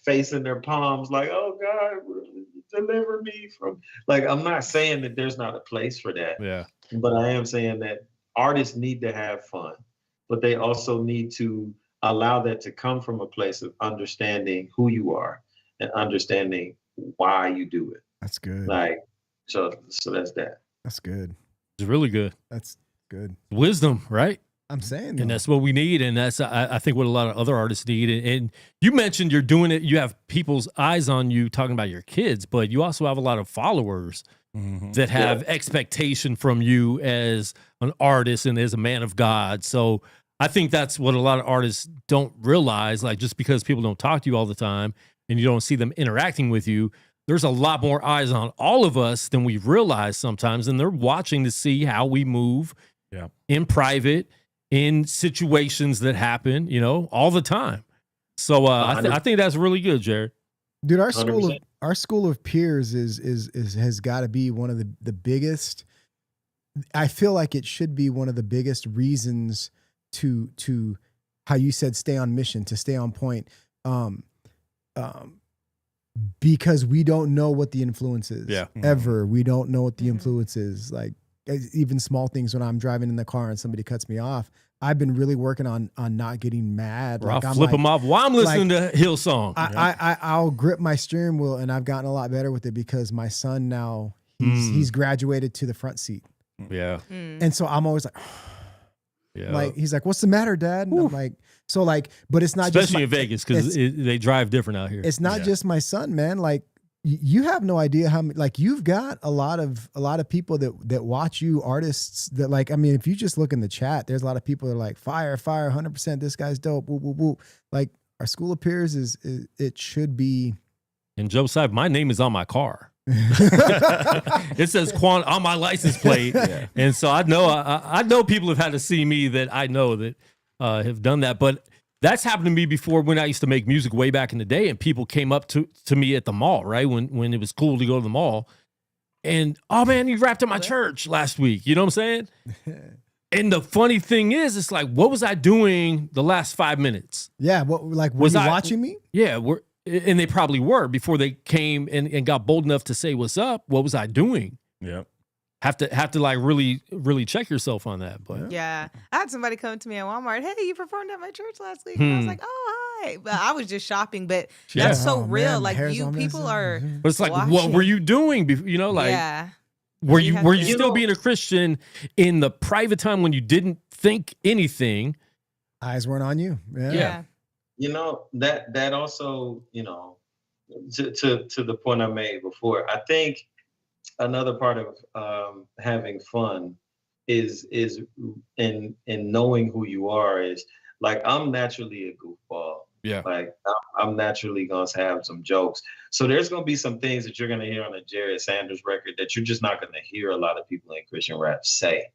facing their palms like, oh God, deliver me from, like, I'm not saying that there's not a place for that. Yeah. But I am saying that artists need to have fun, but they also need to allow that to come from a place of understanding who you are and understanding why you do it. That's good. Like, so that's that. That's good. It's really good. That's good. Wisdom, right? I'm saying, and that's what we need, and that's I think what a lot of other artists need. And you mentioned you're doing it. You have people's eyes on you talking about your kids, but you also have a lot of followers that have expectation from you as an artist and as a man of God. So I think that's what a lot of artists don't realize. Like, just because people don't talk to you all the time and you don't see them interacting with you, there's a lot more eyes on all of us than we realize sometimes, and they're watching to see how we move in private, in situations that happen, you know, all the time. So I think that's really good, Jered. Dude, our school of peers has got to be one of the biggest. I feel like it should be one of the biggest reasons to how you said stay on mission, to stay on point. because we don't know what the influence is. Yeah. Ever. We don't know what the influence is. Like even small things when I'm driving in the car and somebody cuts me off, I've been really working on not getting mad. Or I'll flip them off while I'm listening to Hillsong. I'll grip my steering wheel, and I've gotten a lot better with it because my son now, he's graduated to the front seat. Yeah. And so I'm always like, yeah. like, he's like, what's the matter, Dad? And I'm like, so like, but it's not especially just in Vegas because they drive different out here. It's not just my son, man. Like you have no idea how many, like you've got a lot of people that watch you, artists that like, I mean, if you just look in the chat, there's a lot of people that are like fire, 100%. This guy's dope. Woo, woo, woo. Like our School of Peers is it should be. And Joe Side, my name is on my car. It says Quan on my license plate. And so I know people have had to see me that I know that have done that. But that's happened to me before when I used to make music way back in the day, and people came up to me at the mall, right? When it was cool to go to the mall. And, oh man, you rapped at my church last week. You know what I'm saying? And the funny thing is, it's like, what was I doing the last 5 minutes? Yeah. What, like, were you watching me? Yeah. And they probably were before they came and got bold enough to say, what's up? What was I doing? Yep. Have to like really check yourself on that. But yeah, I had somebody come to me at Walmart. Hey, you performed at my church last week. And I was like, oh, hi. But I was just shopping. But that's so real. Man, like people are. But it's like, watching. what were you doing? You know, like, were you still being a Christian in the private time when you didn't think anything? Eyes weren't on you. Yeah. You know, that also, you know, to the point I made before, I think another part of having fun is in knowing who you are is like, I'm naturally a goofball. Yeah. Like I'm naturally going to have some jokes. So there's going to be some things that you're going to hear on a Jered Sanders record that you're just not going to hear a lot of people in Christian rap say.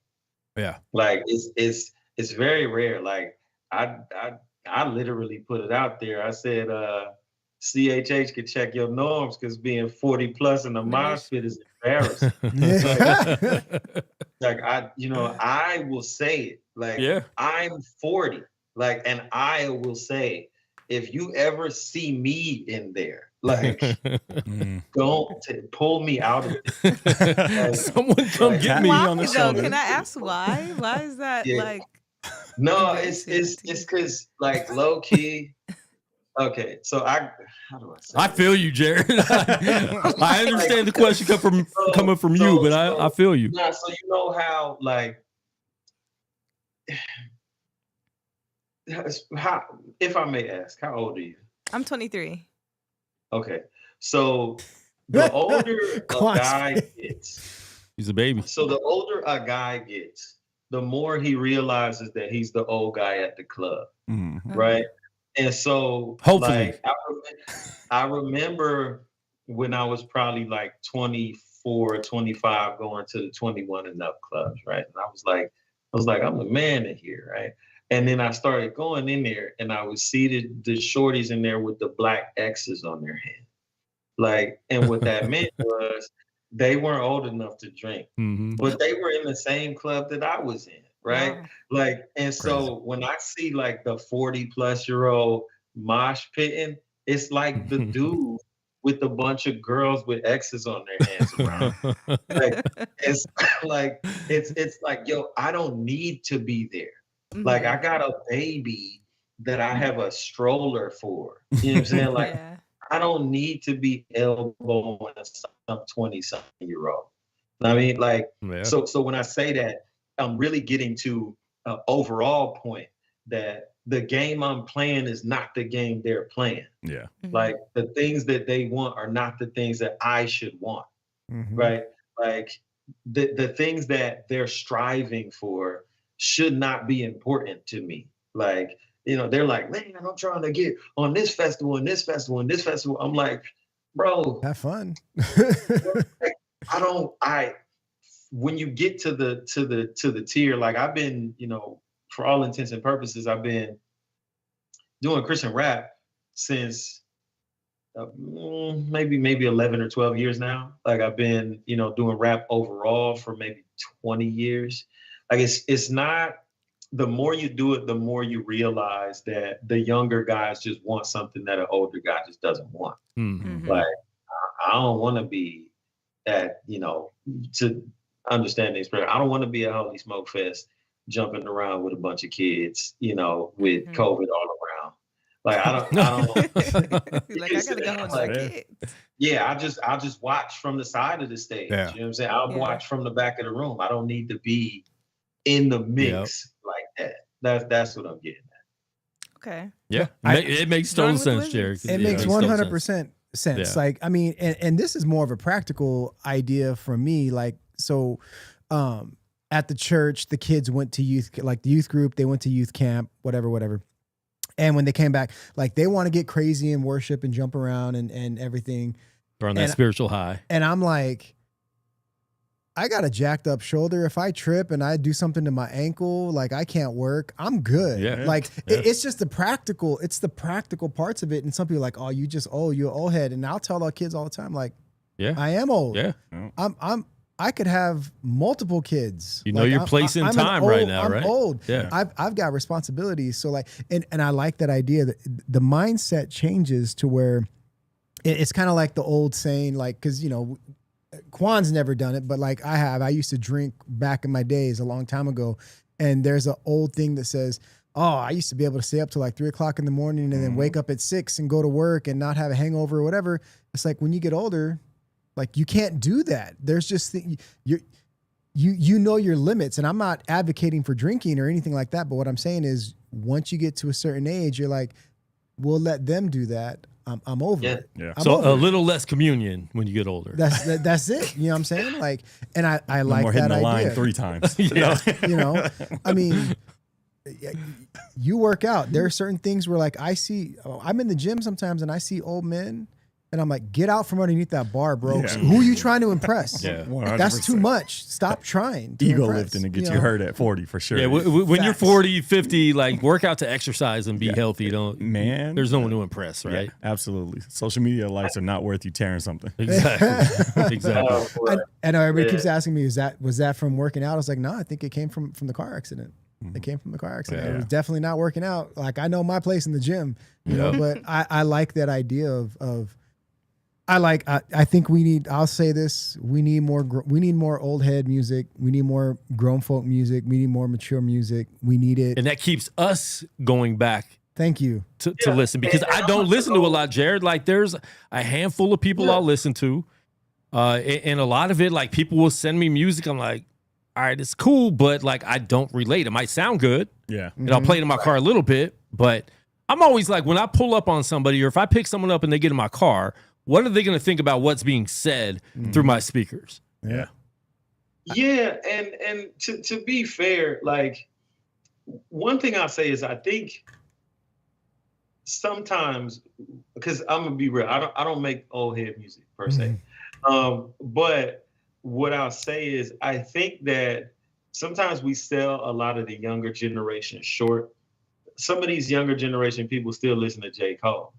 Yeah. Like it's very rare. Like I literally put it out there. I said, CHH could check your norms because being 40 plus in the mosh pit is embarrassing. like I will say it. Like I'm 40. Like, and I will say, if you ever see me in there, like, don't pull me out of it. Like, someone come get me on the shoulder. Can I ask why? Why is that like? No, it's because like low key. Okay, so how do I say? I feel you, Jered. I understand the question coming from you, but I feel you. Nah, so you know how like if I may ask, how old are you? I'm 23. Okay, so the older a guy gets, he's a baby. So the older a guy gets, the more he realizes that he's the old guy at the club, right? And so, hopefully, like, I remember when I was probably like 24, 25, going to the 21 and up clubs, right? And I was like, I'm the man in here, right? And then I started going in there, and I would see the shorties in there with the black X's on their hand, like, and what that meant was they weren't old enough to drink, but they were in the same club that I was in. Right. Wow. Like, and so when I see like the 40-plus-year-old mosh pitting, it's like the dude with a bunch of girls with X's on their hands around. Like, it's like, yo, I don't need to be there. Like, I got a baby that I have a stroller for. You know what I'm saying? Like, I don't need to be elbowing some 20-something-year-old. I mean, like, so when I say that, I'm really getting to an overall point that the game I'm playing is not the game they're playing. Yeah. Like the things that they want are not the things that I should want. Right. Like the things that they're striving for should not be important to me. Like, you know, they're like, man, I'm trying to get on this festival and this festival and this festival. I'm like, bro, have fun. When you get to the tier, like I've been, you know, for all intents and purposes, I've been doing Christian rap since maybe 11 or 12 years now. Like I've been, you know, doing rap overall for maybe 20 years. Like it's not the more you do it, the more you realize that the younger guys just want something that an older guy just doesn't want. Mm-hmm. Like, I don't want to be at, to understand the experience. I don't want to be at Holy Smoke Fest jumping around with a bunch of kids, with COVID all around. Like, I don't like, I gotta go home to my kids. Yeah, I'll just watch from the side of the stage. Yeah. You know what I'm saying? I'll watch from the back of the room. I don't need to be in the mix like that. That's what I'm getting at. Okay. Yeah. It makes total sense, Jered. It makes 100% sense. Yeah. Like, I mean, and this is more of a practical idea for me. Like, so at the church, the kids went to the youth group, they went to youth camp, whatever. And when they came back, like, they want to get crazy and worship and jump around and everything. Or on that spiritual high. And I'm like, I got a jacked up shoulder. If I trip and I do something to my ankle, like, I can't work, I'm good. Yeah. Like, it's just the practical parts of it. And some people are like, oh, you're an old head. And I'll tell our kids all the time, like, I am old. Yeah. I could have multiple kids. You know, your place in time right now, right? I'm old. Yeah. I've got responsibilities. So, like, and I like that idea that the mindset changes to where it's kind of like the old saying, like, because, Quan's never done it, but like I have. I used to drink back in my days a long time ago. And there's an old thing that says, oh, I used to be able to stay up till like 3 o'clock in the morning and then wake up at 6 and go to work and not have a hangover or whatever. It's like, when you get older, like, you can't do that. There's just you know your limits. And I'm not advocating for drinking or anything like that. But what I'm saying is, once you get to a certain age, you're like, we'll let them do that. I'm over it. Yeah. So a little less communion when you get older. That's it. You know what I'm saying? Like, and I like more that hitting the line idea. 3 times. I mean, you work out. There are certain things where, like, I'm in the gym sometimes and I see old men and I'm like, get out from underneath that bar, bro. Yeah. Who are you trying to impress? Yeah. 100%. That's too much. Stop trying to Ego impress, lifting to get you hurt at 40 for sure. Yeah, when you're Facts. 40, 50, like, work out to exercise and be healthy. There's no one to impress, right? Yeah, absolutely. Social media likes are not worth you tearing something. Exactly. Exactly. I know everybody keeps asking me, was that from working out? I was like, no, I think it came from the car accident. It came from the car accident. Yeah. It was definitely not working out. Like, I know my place in the gym, know, but I like that idea of I think I'll say this, we need more old head music. We need more grown folk music. We need more mature music. We need it. And that keeps us going back. Thank you. To listen, because I don't listen to a lot, Jered. Like, there's a handful of people I'll listen to. And a lot of it, like, people will send me music. I'm like, all right, it's cool, but like, I don't relate. It might sound good. Yeah. And I'll play it in my car a little bit, but I'm always like, when I pull up on somebody or if I pick someone up and they get in my car, what are they going to think about what's being said through my speakers? Yeah. Yeah. And to be fair, like, one thing I'll say is, I think sometimes, because I'm gonna be real, I don't make old head music per se. But what I'll say is, I think that sometimes we sell a lot of the younger generation short. Some of these younger generation people still listen to J. Cole.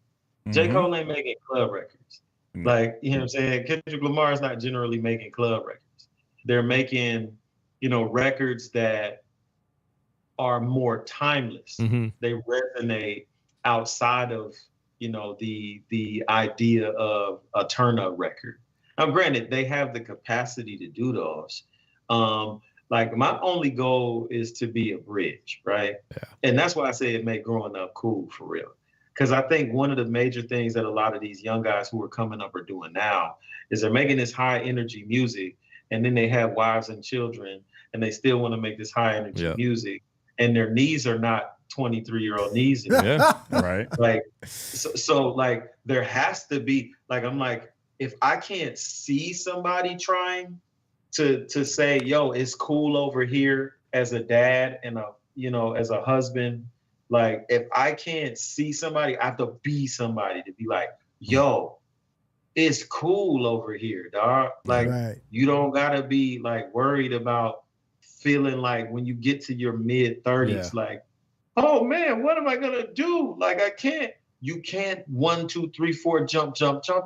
J. Cole ain't making club records. Like, you know what I'm saying? Kendrick Lamar is not generally making club records. They're making, records that are more timeless. They resonate outside of, the idea of a turn-up record. Now, granted, they have the capacity to do those. Like, my only goal is to be a bridge, right? Yeah. And that's why I say it made growing up cool, for real. Because I think one of the major things that a lot of these young guys who are coming up are doing now is they're making this high energy music, and then they have wives and children, and they still want to make this high energy music, and their knees are not 23-year-old knees anymore. Yeah. Right. Like, so like, there has to be, like, I'm like, if I can't see somebody trying to say, yo, it's cool over here as a dad and as a husband, like, if I can't see somebody, I have to be somebody to be like, yo, it's cool over here, dog. Like, you don't gotta be like worried about feeling like when you get to your mid 30s, like, oh man, what am I gonna do? Like, you can't 1, 2, 3, 4 jump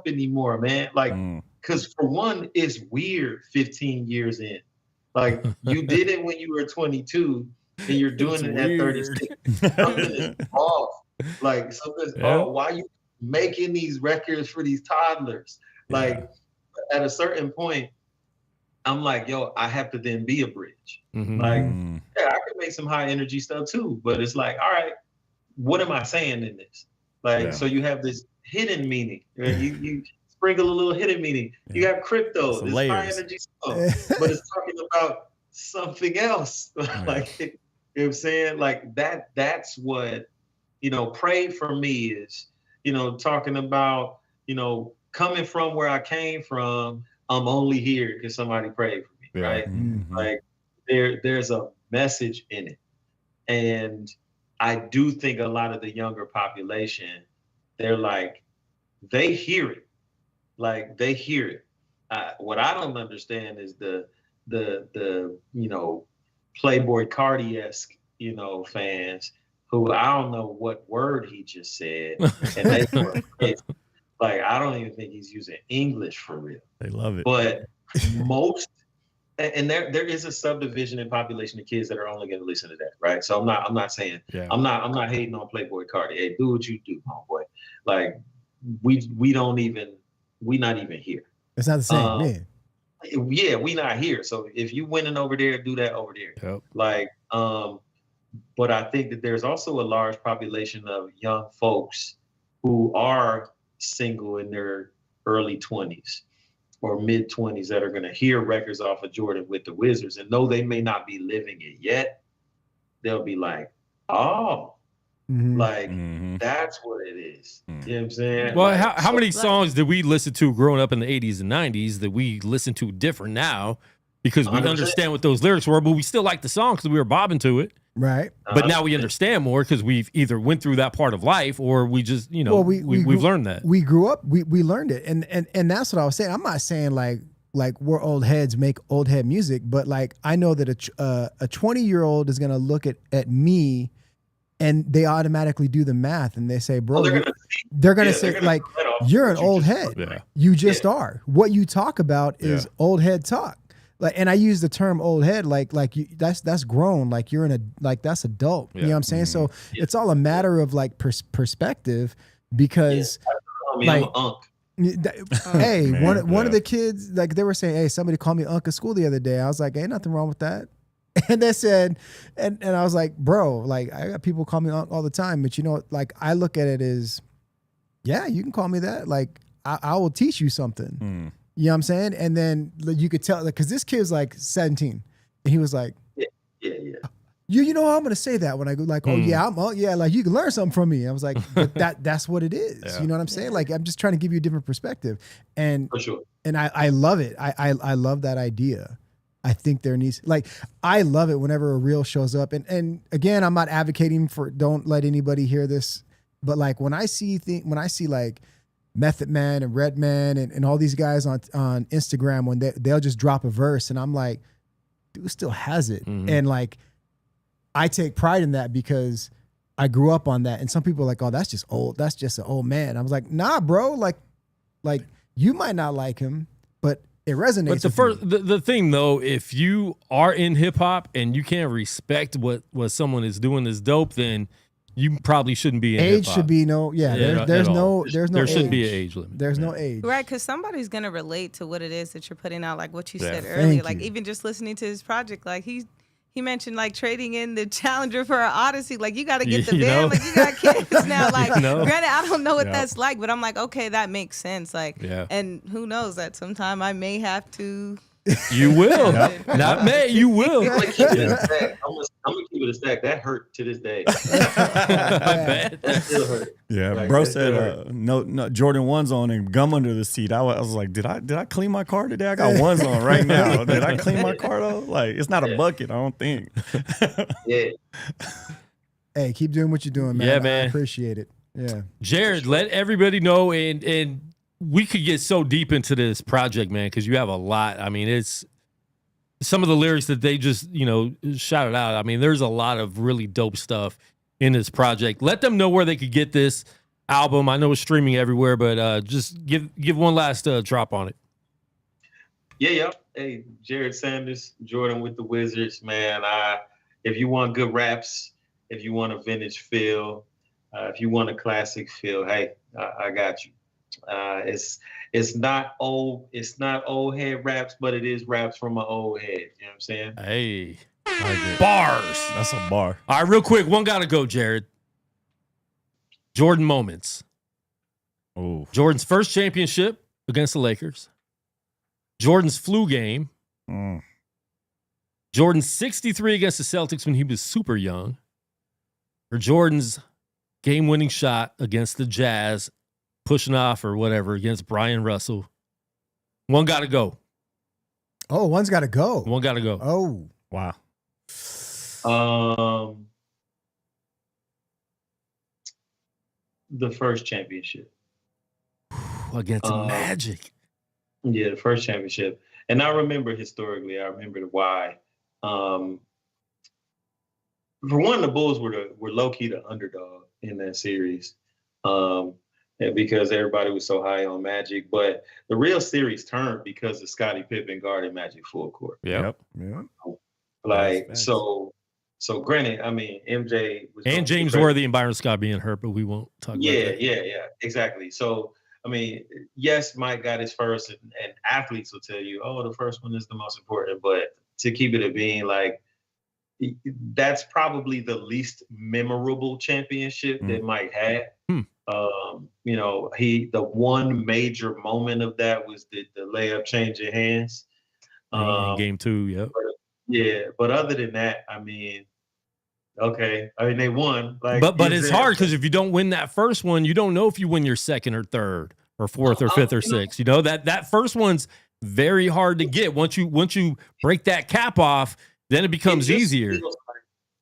anymore, man. Like, because for one, it's weird 15 years in. Like, you did it when you were 22, and you're doing it at 36. Something is off. Like something's off. Why are you making these records for these toddlers? Like at a certain point, I'm like, yo, I have to then be a bridge. Like, yeah, I can make some high energy stuff too, but it's like, all right, what am I saying in this? Like, so you have this hidden meaning. Right? You sprinkle a little hidden meaning. You got crypto, this high energy stuff, but it's talking about something else. Like, you know what I'm saying? Like that's what, pray for me is, talking about, coming from where I came from, I'm only here because somebody prayed for me, right? Like there's a message in it. And I do think a lot of the younger population, they're like, they hear it. Like they hear it. What I don't understand is the Playboy Cardi-esque, fans who I don't know what word he just said. And they like, I don't even think he's using English for real. They love it. But most, and there is a subdivision in population of kids that are only going to listen to that, right? So I'm not saying, I'm not hating on Playboy Cardi. Hey, do what you do, homeboy. Like we not even here. It's not the same, yeah, we not here. So if you winning over there, do that over there. Yep. Like, but I think that there's also a large population of young folks who are single in their early 20s or mid 20s that are going to hear records off of Jordan with the Wizards, and though they may not be living it yet, they'll be like, oh, like that's what it is. You know what I'm saying? Well, like, how many songs did we listen to growing up in the 80s and 90s that we listen to different now because we 100%. understand what those lyrics were, but we still like the song because we were bobbing to it. Right. But now we understand more because we've either went through that part of life or we just, we've learned that. We grew up, we learned it. And that's what I was saying. I'm not saying like we're old heads make old head music, but like I know that a 20-year-old is going to look at me and they automatically do the math and they say, bro, they're going to say like, you're an old head. Yeah. You just are. What you talk about is old head talk. Like, and I use the term old head, like that's grown, like you're that's adult. You know what I'm saying? So it's all a matter of like perspective because like, I'm an unk. Hey, one of the kids, like they were saying, hey, somebody called me Uncle School the other day. I was like, ain't nothing wrong with that. And they said, and I was like, bro, like I got people call me Unc all the time, but like I look at it as, yeah, you can call me that. Like I will teach you something. You know what I'm saying? And then you could tell, because this kid's like 17, and he was like, you know, I'm gonna say that when I go like, like you can learn something from me. I was like, but that's what it is. Yeah. You know what I'm saying? Like I'm just trying to give you a different perspective, and for sure. And I love it. I love that idea. I think there needs, like, I love it whenever a reel shows up. And again, I'm not advocating for, don't let anybody hear this, but like when I see like Method Man and Redman and all these guys on Instagram, when they'll just drop a verse and I'm like, dude still has it. And like, I take pride in that because I grew up on that. And some people are like, oh, that's just old. That's just an old man. I was like, nah, bro. Like you might not like him, but it resonates. But the thing though, if you are in hip hop and you can't respect what someone is doing is dope, then you probably shouldn't be in age hip-hop. should be no, there's no there age. shouldn't be an age limit. There's no age. Right, because somebody's gonna relate to what it is that you're putting out, like what you said Thank earlier. you. Like even just listening to his project, like he mentioned like trading in the Challenger for an Odyssey. Like you got to get the van. Like you got kids now. Like granted, I don't know what that's like, but I'm like, okay, that makes sense. Like, and who knows that sometime I may have to. You will. Not may. You will. I'm gonna keep it a stack. That hurt to this day. That still hurt. Yeah, like, bro said no Jordan 1s on and gum under the seat. I was like, did I clean my car today? I got 1s on right now. Did I clean my car though? Like it's not a bucket, I don't think. Yeah. Hey, keep doing what you're doing, man. Yeah, man. I appreciate it. Yeah. Jered, let everybody know, and we could get so deep into this project, man, because you have a lot. I mean, it's some of the lyrics that they just, shouted out. I mean, there's a lot of really dope stuff in this project. Let them know where they could get this album. I know it's streaming everywhere, but just give one last drop on it. Yeah. Hey, Jered Sanders, Jordan with the Wizards, man. if you want good raps, if you want a vintage feel, if you want a classic feel, hey, I got you. It's not old head raps, but it is raps from an old head. You know what I'm saying? Hey, bars. That's a bar. All right, real quick, one gotta go, Jered. Jordan moments. Oh, Jordan's first championship against the Lakers. Jordan's flu game. Jordan's 63 against the Celtics when he was super young. Or Jordan's game-winning shot against the Jazz, pushing off or whatever against Brian Russell. One got to go. Oh, one's got to go. One got to go. Oh, wow. The first championship. Against Magic. Yeah, the first championship. And I remember historically, I remember why. For one, the Bulls were low-key the underdog in that series. Because everybody was so high on Magic. But the real series turned because of Scottie Pippen guarding Magic full court. Yep. Like, so granted, I mean, MJ was and James Worthy and Byron Scott being hurt, but we won't talk about that. Yeah, exactly. So, I mean, yes, Mike got his first, and athletes will tell you, oh, the first one is the most important. But to keep it a being, like, that's probably the least memorable championship that Mike had. You know, the one major moment of that was the layup changing hands. Game 2, yep. But other than that, I mean, okay. I mean, they won. Like, but it's hard because if you don't win that first one, you don't know if you win your second or third or fourth or fifth or sixth. You know, that first one's very hard to get. Once you break that cap off, then it becomes easier.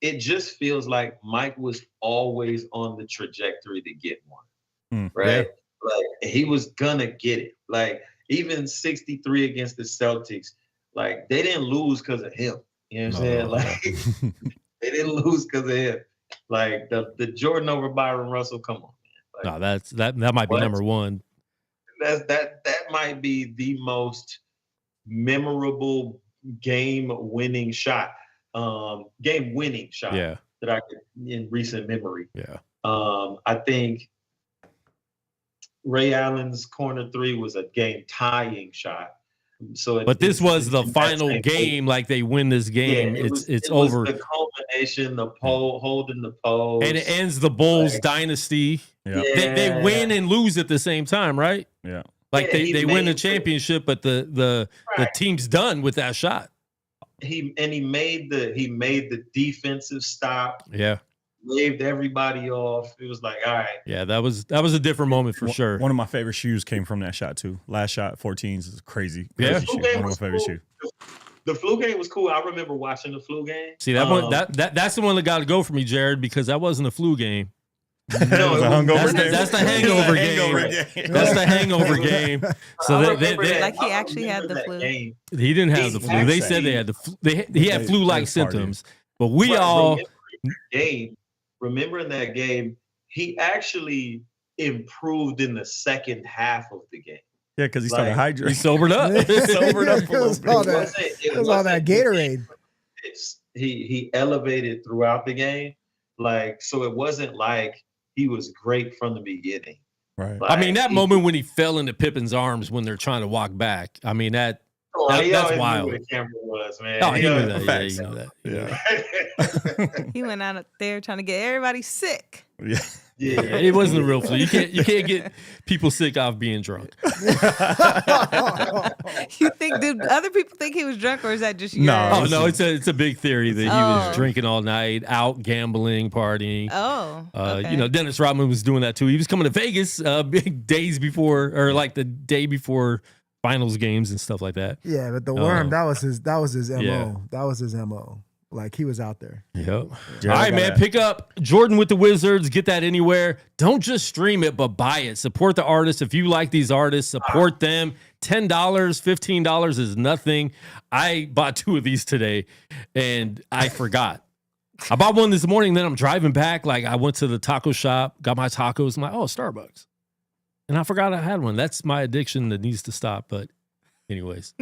It just feels like Mike was always on the trajectory to get one, right? Yeah. Like, he was gonna get it. Like, even 63 against the Celtics, like, they didn't lose because of him. You know what I'm saying? Like, they didn't lose because of him. Like, the Jordan over Byron Russell, come on, man. Like, no, that might be number one. That might be the most memorable game-winning shot that I could in recent memory. Yeah. I think Ray Allen's corner three was a game-tying shot. But this was the final game. Like, they win this game, yeah, it's over. The culmination, the pole, holding the pole, and it ends the Bulls dynasty. Yeah. They win and lose at the same time, right? Yeah. Like, they win the championship, but the team's done with that shot. He made the defensive stop. Yeah. Waved everybody off. It was like, all right. Yeah, that was a different moment for sure. One of my favorite shoes came from that shot too. Last shot, 14s, is crazy. Yeah. Shoe. One of my favorite shoes. The flu game was cool. I remember watching the flu game. See, that one that's the one that got to go for me, Jered, because that wasn't a flu game. No, it was a hungover game. That's the hangover game. That's the hangover game. So they like, he actually had the flu. He didn't have the flu. They said they had the flu. He had flu-like symptoms. But we all remember in that game, he actually improved in the second half of the game. Yeah, because he started hydrating. He sobered up. It was all that Gatorade. He elevated throughout the game. Like, so it wasn't like he was great from the beginning. Right. Like, I mean, that moment when he fell into Pippen's arms when they're trying to walk back. I mean, that's wild. Who the camera was, man. Oh, he knew that. Yeah, he knew that. Yeah. He went out there trying to get everybody sick. Yeah. Yeah. It wasn't a real flu. You can't get people sick off being drunk. You think? Did other people think he was drunk, or is that just yours? No. Oh no, it's a big theory that he was drinking all night, out gambling, partying. Oh, okay. You know, Dennis Rodman was doing that too. He was coming to Vegas days before, or like the day before finals games and stuff like that. Yeah, but the worm, that was his MO. Yeah. That was his MO. Like, he was out there. Yep. All right, man. Pick up Jordan with the Wizards. Get that anywhere. Don't just stream it, but buy it. Support the artists. If you like these artists, support them. $10, $15 is nothing. I bought 2 of these today, and I forgot. I bought one this morning, then I'm driving back. Like, I went to the taco shop, got my tacos. I'm like, oh, Starbucks. And I forgot I had one. That's my addiction that needs to stop. But anyways.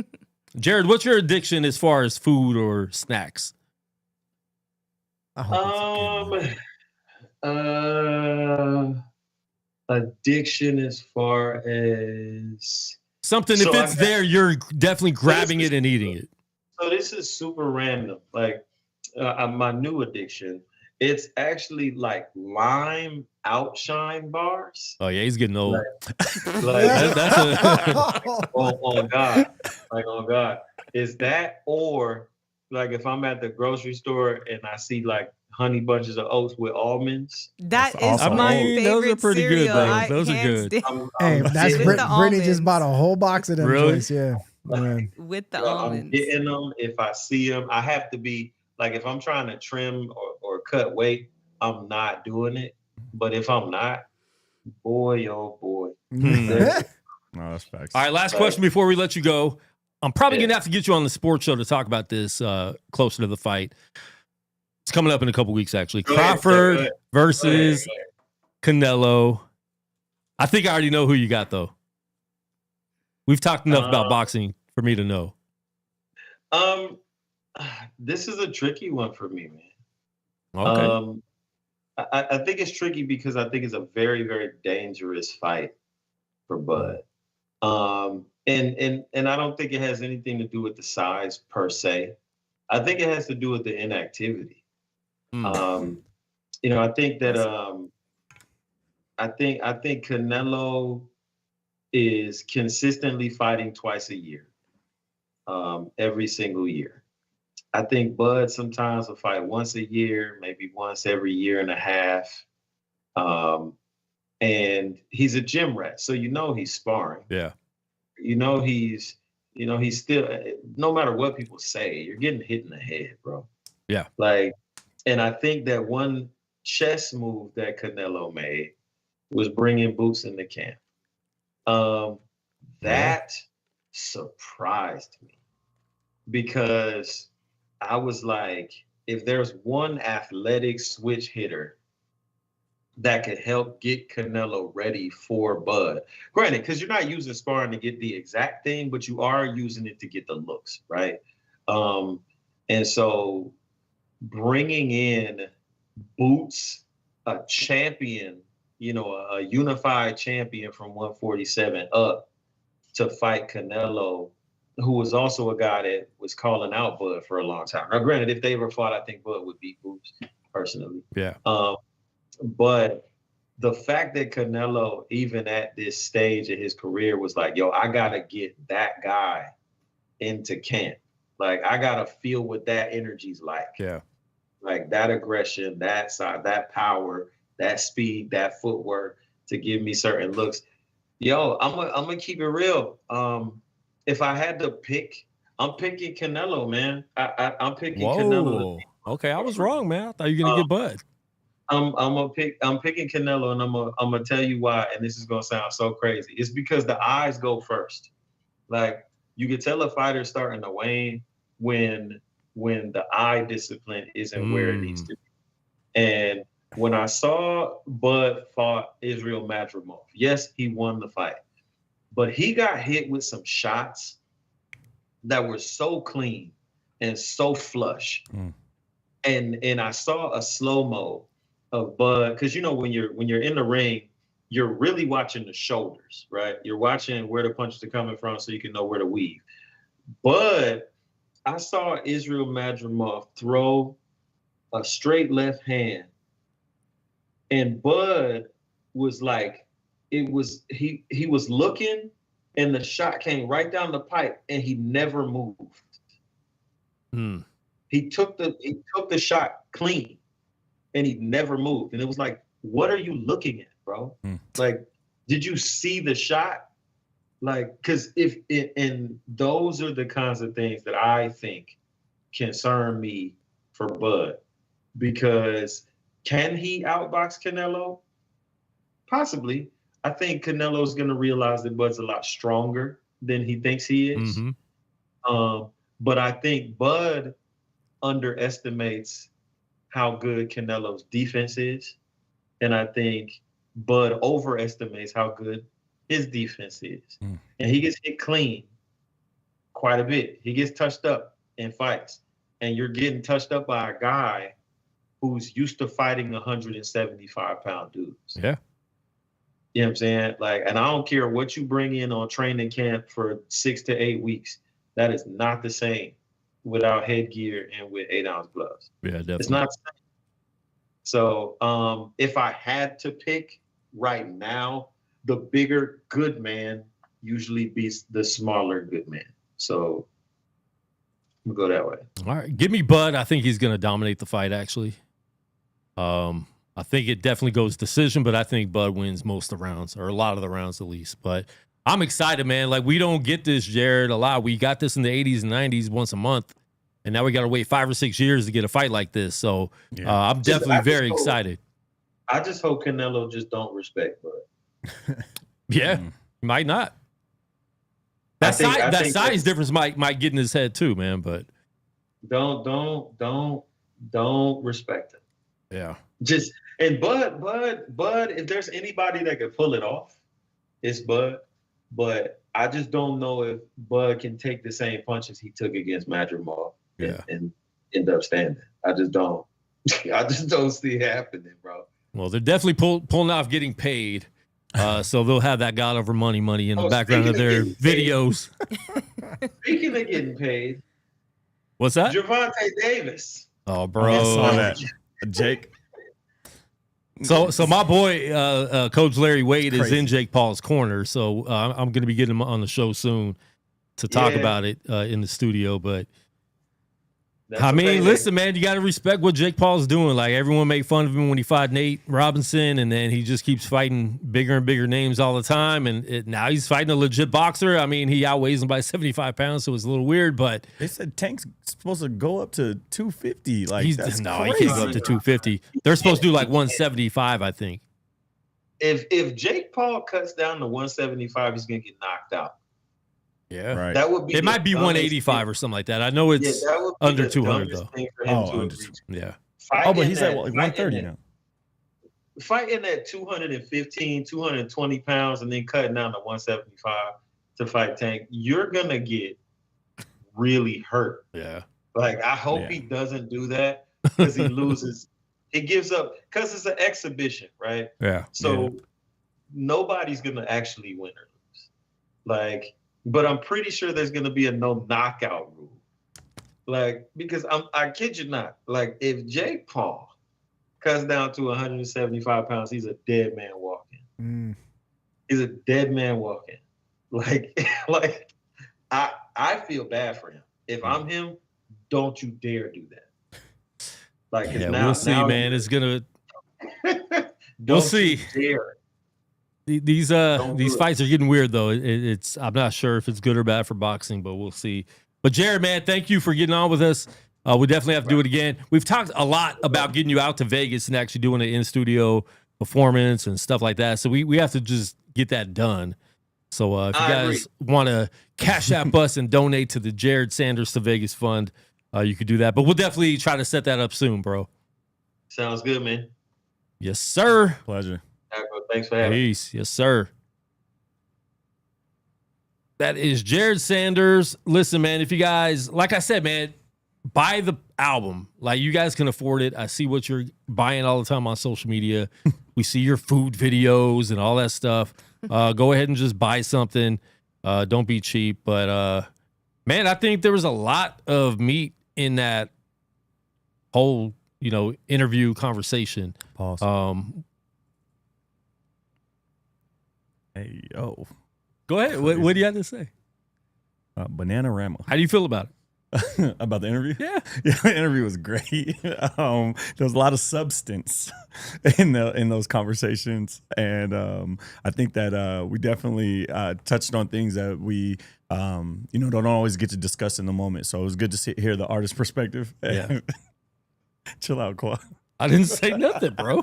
Jered, what's your addiction as far as food or snacks? I hope it's a good one. Addiction as far as Something, if it's there, you're definitely grabbing it and eating it. So this is super random. Like my new addiction, it's actually like lime outshine bars. Oh yeah, he's getting old. That's on God. Like on God. Is that, or like if I'm at the grocery store and I see like honey bunches of oats with almonds. That is my favorite those are pretty cereal. good though. Those are good. Hey, that's Brittany just bought a whole box of them joints. Yeah. With the almonds. I'm getting them. If I see them, I have to be like, if I'm trying to trim or cut weight, I'm not doing it. But if I'm not, boy, oh boy. No, that's facts. All right, last question before we let you go. I'm probably going to have to get you on the sports show to talk about this closer to the fight. It's coming up in a couple weeks, actually. Crawford versus Canelo. I think I already know who you got, though. We've talked enough about boxing for me to know. This is a tricky one for me, man. Okay. I think it's tricky because I think it's a very, very dangerous fight for Bud. And I don't think it has anything to do with the size per se. I think it has to do with the inactivity. You know, I think that I think Canelo is consistently fighting twice a year, every single year. I think Bud sometimes will fight once a year, maybe once every year and a half. And he's a gym rat, so you know he's sparring. Yeah. He's still, no matter what people say, you're getting hit in the head, bro. Yeah. Like, and I think that one chess move that Canelo made was bringing Boots in the camp. That surprised me because I was like, if there's one athletic switch hitter that could help get Canelo ready for Bud. Granted, because you're not using sparring to get the exact thing, but you are using it to get the looks, right? And so bringing in Boots, a champion, a unified champion from 147 up to fight Canelo, who was also a guy that was calling out Bud for a long time. Now, granted, if they ever fought, I think Bud would beat Boots personally. Yeah. But the fact that Canelo, even at this stage of his career, was like, yo, I got to get that guy into camp. Like, I got to feel what that energy's like. Yeah. Like that aggression, that side, that power, that speed, that footwork to give me certain looks. Yo, I'm gonna keep it real. If I had to pick, I'm picking Canelo, man. I'm picking Canelo. Okay, I was wrong, man. I thought you were gonna get Bud. I'm picking Canelo, and I'm gonna tell you why. And this is gonna sound so crazy. It's because the eyes go first. Like you can tell a fighter's starting to wane when the eye discipline isn't where it needs to be. And when I saw Bud fought Israel Madrimov, yes, he won the fight, but he got hit with some shots that were so clean and so flush. And I saw a slow-mo of Bud, because when you're in the ring, you're really watching the shoulders, right? You're watching where the punches are coming from so you can know where to weave. But I saw Israel Madrimov throw a straight left hand, and Bud was like, he was looking, and the shot came right down the pipe, and he never moved. He took the shot clean, and he never moved. And it was like, what are you looking at, bro? Like, did you see the shot? Like, because and those are the kinds of things that I think concern me for Bud. Because can he outbox Canelo? Possibly. I think Canelo's going to realize that Bud's a lot stronger than he thinks he is. But I think Bud underestimates how good Canelo's defense is. And I think Bud overestimates how good his defense is. And he gets hit clean quite a bit. He gets touched up in fights. And you're getting touched up by a guy who's used to fighting 175-pound dudes. Yeah. You know what I'm saying? Like, and I don't care what you bring in on training camp for 6 to 8 weeks. That is not the same without headgear and with 8-ounce gloves. Yeah, definitely. It's not the same. So if I had to pick right now, the bigger good man usually beats the smaller good man. So we'll go that way. All right. Give me Bud. I think he's going to dominate the fight, actually. I think it definitely goes decision, but I think Bud wins most of the rounds, or a lot of the rounds at least. But I'm excited, man. Like, we don't get this, Jered, a lot. We got this in the 80s and 90s once a month, and now we got to wait 5 or 6 years to get a fight like this. So I'm definitely very excited. I just hope Canelo just don't respect Bud. Yeah, might not. That size difference might get in his head too, man. But don't respect him. Yeah. Just and Bud, if there's anybody that could pull it off, it's Bud. But I just don't know if Bud can take the same punches he took against Madrimal and end up standing. I just don't see it happening, bro. Well, they're definitely pulling off getting paid. So they'll have that God over money in the background of their videos. Speaking of getting paid, what's that? Gervonta Davis. Oh, bro. I saw that. Jake. So my boy, Coach Larry Wade, is in Jake Paul's corner. So I'm going to be getting him on the show soon to talk about it in the studio. But I mean, listen, man, you got to respect what Jake Paul's doing. Like, everyone made fun of him when he fought Nate Robinson, and then he just keeps fighting bigger and bigger names all the time. And now he's fighting a legit boxer. I mean, he outweighs him by 75 pounds, so it's a little weird. But they said Tank's supposed to go up to 250. Like, that's no, crazy. he can't go up to 250. They're supposed to do like 175, I think. If Jake Paul cuts down to 175, he's gonna get knocked out. Yeah, right. That would be. It might be 185 or something like that. I know it's under 200 though. Yeah. But he's at 130 now. Fighting at 215, 220 pounds, and then cutting down to 175 to fight Tank, you're gonna get really hurt. Yeah. Like, I hope he doesn't do that, because he loses. He gives up because it's an exhibition, right? Yeah. So nobody's gonna actually win or lose. Like. But I'm pretty sure there's going to be a no knockout rule. Like, because I kid you not, like, if Jake Paul cuts down to 175 pounds, he's a dead man walking. He's a dead man walking. Like I feel bad for him. If I'm him, don't you dare do that. Like, we'll see, man. It's going to, we'll see. Dare. These fights are getting weird though. It's I'm not sure if it's good or bad for boxing, but we'll see. But Jered, man, thank you for getting on with us. We definitely have to do it again. We've talked a lot about getting you out to Vegas and actually doing an in-studio performance and stuff like that. So we have to just get that done. So if you guys want to cash app us and donate to the Jered Sanders to Vegas Fund, you could do that. But we'll definitely try to set that up soon, bro. Sounds good, man. Yes, sir. Pleasure. Thanks for having me. Peace. Yes, sir. That is Jered Sanders. Listen, man, if you guys, like I said, man, buy the album. Like, you guys can afford it. I see what you're buying all the time on social media. We see your food videos and all that stuff. Go ahead and just buy something. Don't be cheap. But, man, I think there was a lot of meat in that whole, interview conversation. Pause. Hey, yo. Go ahead. What do you have to say? Banana Rama. How do you feel about it? About the interview? Yeah. The interview was great. There was a lot of substance in those conversations. And I think that we definitely touched on things that we don't always get to discuss in the moment. So it was good to hear the artist's perspective. Yeah. Chill out, Qua. I didn't say nothing, bro.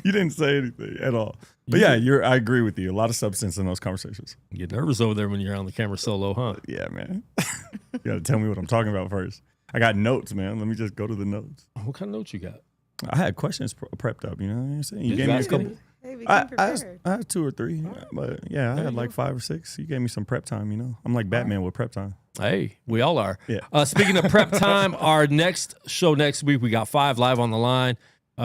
You didn't say anything at all. But I agree with you. A lot of substance in those conversations. You get nervous over there when you're on the camera solo, huh? Yeah, man. You got to tell me what I'm talking about first. I got notes, man. Let me just go to the notes. What kind of notes you got? I had questions prepped up, you know what I'm saying? You gave me a couple. Hey, we I came had 2 or 3, but I had like 5 or 6. You gave me some prep time, I'm like Batman with prep time. Hey, we all are. Yeah. Speaking of prep time, our next show next week, we got 5 live on the line.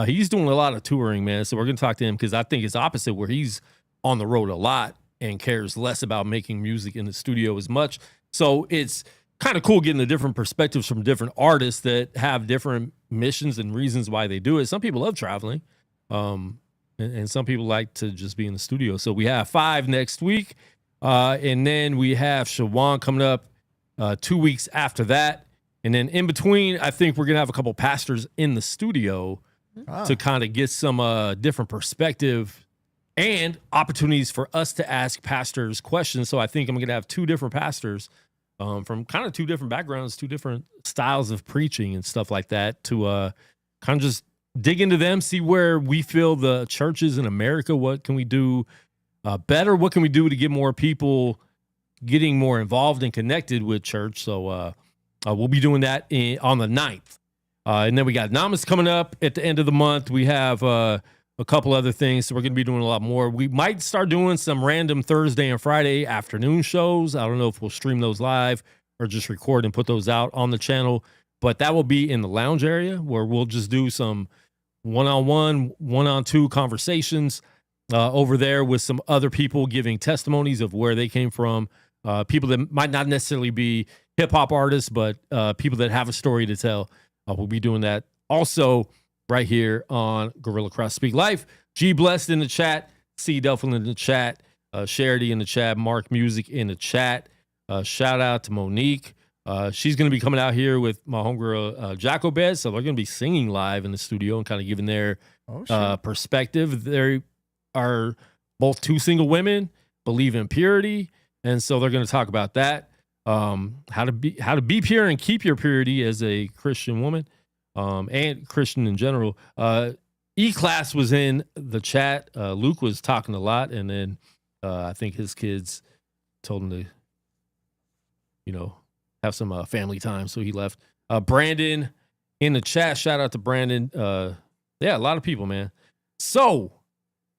He's doing a lot of touring, man. So we're going to talk to him because I think it's opposite, where he's on the road a lot and cares less about making music in the studio as much. So it's kind of cool getting the different perspectives from different artists that have different missions and reasons why they do it. Some people love traveling, and some people like to just be in the studio. So we have 5 next week, and then we have Shawan coming up 2 weeks after that. And then in between, I think we're going to have a couple pastors in the studio to kind of get some different perspective and opportunities for us to ask pastors questions. So I think I'm going to have 2 different pastors from kind of 2 different backgrounds, 2 different styles of preaching and stuff like that, to kind of just dig into them, see where we feel the churches in America, what can we do better, what can we do to get more people getting more involved and connected with church. So we'll be doing that on the 9th. And then we got Namas coming up at the end of the month. We have a couple other things, so we're going to be doing a lot more. We might start doing some random Thursday and Friday afternoon shows. I don't know if we'll stream those live or just record and put those out on the channel, but that will be in the lounge area where we'll just do some one-on-one, one-on-two conversations over there with some other people giving testimonies of where they came from, people that might not necessarily be hip-hop artists, but people that have a story to tell. We'll be doing that also right here on Guerrilla Cross Speak Life. G Blessed in the chat, C Duffel in the chat, Jered in the chat, Mark Music in the chat. Shout out to Monique. She's going to be coming out here with my homegirl Jacobez, so they're going to be singing live in the studio and kind of giving their perspective. They are both 2 single women, believe in purity, and so they're going to talk about that. How to be pure and keep your purity as a Christian woman, and Christian in general. E-Class was in the chat. Luke was talking a lot, and then I think his kids told him to, have some family time, so he left. Brandon in the chat. Shout out to Brandon. Yeah, a lot of people, man. So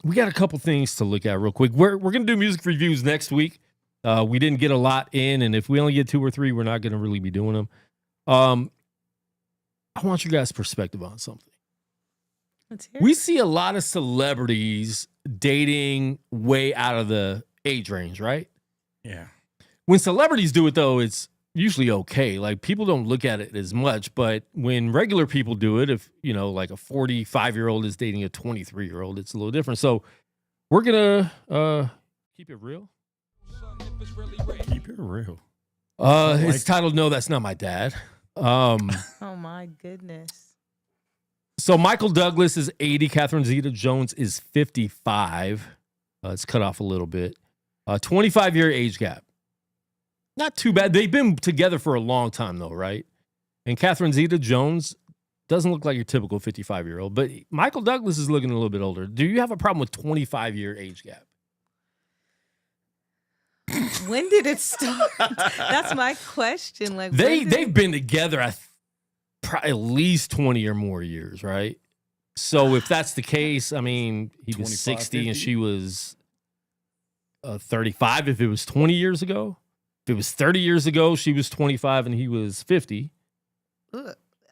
we got a couple things to look at real quick. We're gonna do music reviews next week. We didn't get a lot in, and if we only get 2 or 3, we're not going to really be doing them. I want you guys' perspective on something. Let's hear We see a lot of celebrities dating way out of the age range, right? Yeah. When celebrities do it, though, it's usually okay. Like, people don't look at it as much, but when regular people do it, if, like a 45-year-old is dating a 23-year-old, it's a little different. So we're going to keep it real. Keep it real. It's titled "No, That's Not My Dad." Oh my goodness. So Michael Douglas is 80. Catherine Zeta-Jones is 55. It's cut off a little bit. 25-year age gap. Not too bad. They've been together for a long time, though, right? And Catherine Zeta-Jones doesn't look like your typical 55-year-old, but Michael Douglas is looking a little bit older. Do you have a problem with 25-year age gap? When did it start? That's my question. Like they've been together at least 20 or more years, right? So if that's the case, I mean, he was 60 50? And she was 35. If it was 20 years ago, if it was 30 years ago, she was 25 and he was 50.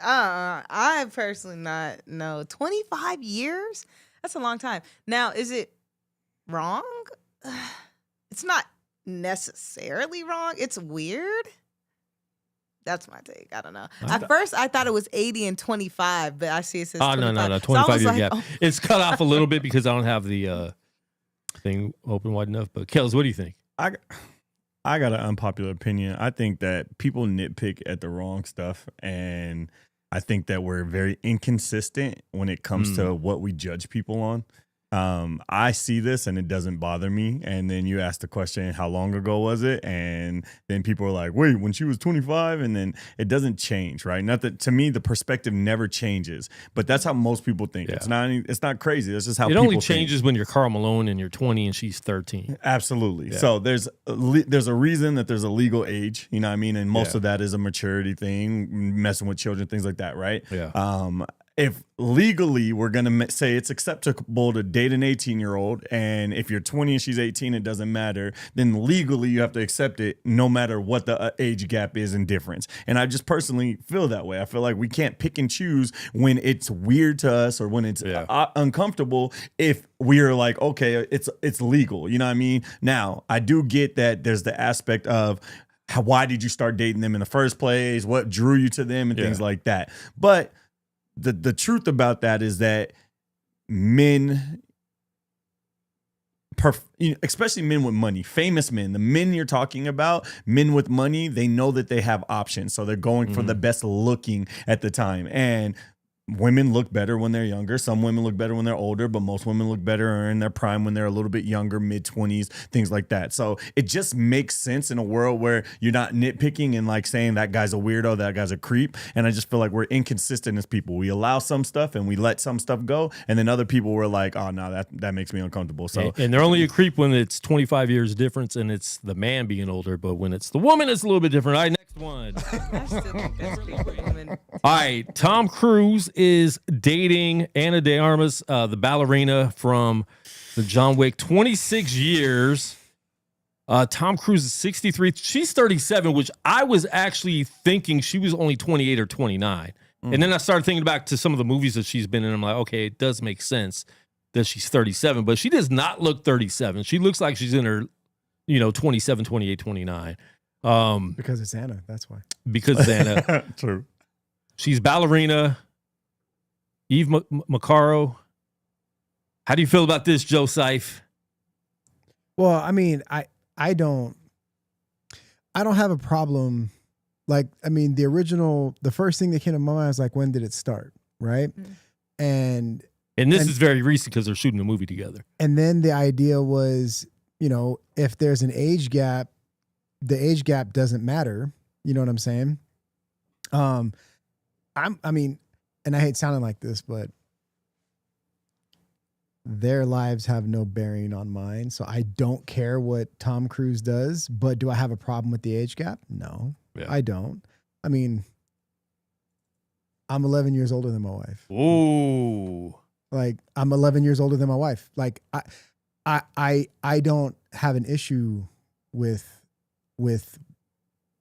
I personally not know. 25 years? That's a long time. Now, is it wrong? It's not necessarily wrong. It's weird. That's my take. I don't know. At first, I thought it was 80 and 25, but I see it says 25. No. 25-year gap. Oh. It's cut off a little bit because I don't have the thing open wide enough. But Kels, what do you think? I got an unpopular opinion. I think that people nitpick at the wrong stuff, and I think that we're very inconsistent when it comes to what we judge people on. I see this and it doesn't bother me. And then you ask the question, how long ago was it? And then people are like, wait, when she was 25, and then it doesn't change, right? Not that, to me, the perspective never changes, but that's how most people think. Yeah. It's not crazy. That's just how people think. It only changes when you're Karl Malone and you're 20 and she's 13. Absolutely. Yeah. So there's a reason that there's a legal age, you know what I mean? And most of that is a maturity thing, messing with children, things like that, right? Yeah. if legally we're going to say it's acceptable to date an 18-year-old, and if you're 20 and she's 18, it doesn't matter, then legally you have to accept it no matter what the age gap is and difference. And I just personally feel that way. I feel like we can't pick and choose when it's weird to us or when it's uncomfortable if we're like, okay, it's legal. You know what I mean? Now, I do get that there's the aspect of why did you start dating them in the first place? What drew you to them and things like that. But the truth about that is that men, especially men with money, famous men, the men you're talking about, men with money, they know that they have options. So they're going for the best looking at the time. And women look better when they're younger. Some women look better when they're older, but most women look better in their prime when they're a little bit younger, mid-20s, things like that. So it just makes sense in a world where you're not nitpicking and like saying that guy's a weirdo, that guy's a creep. And I just feel like we're inconsistent as people. We allow some stuff and we let some stuff go. And then other people were like, oh, no, that makes me uncomfortable. So and they're only a creep when it's 25 years difference and it's the man being older. But when it's the woman, it's a little bit different. All right, next one. I still think that's pretty women. All right, Tom Cruise is dating Ana de Armas, the ballerina from the John Wick. 26 years. Tom Cruise is 63. She's 37, which I was actually thinking she was only 28 or 29. And then I started thinking back to some of the movies that she's been in. I'm like, okay, it does make sense that she's 37, but she does not look 37. She looks like she's in her, 27, 28, 29. Because it's Anna, that's why. Because it's Anna. True. She's ballerina. Eve Macaro. How do you feel about this, Joe Seif? Well, I mean, I don't have a problem. Like, I mean, the first thing that came to my mind was like, when did it start? Right. And this is very recent because they're shooting a movie together. And then the idea was, if there's an age gap, the age gap doesn't matter. You know what I'm saying? And I hate sounding like this, but their lives have no bearing on mine. So I don't care what Tom Cruise does, but do I have a problem with the age gap? No, I don't. I mean, I'm 11 years older than my wife. Ooh. Like, I'm 11 years older than my wife. Like, I don't have an issue with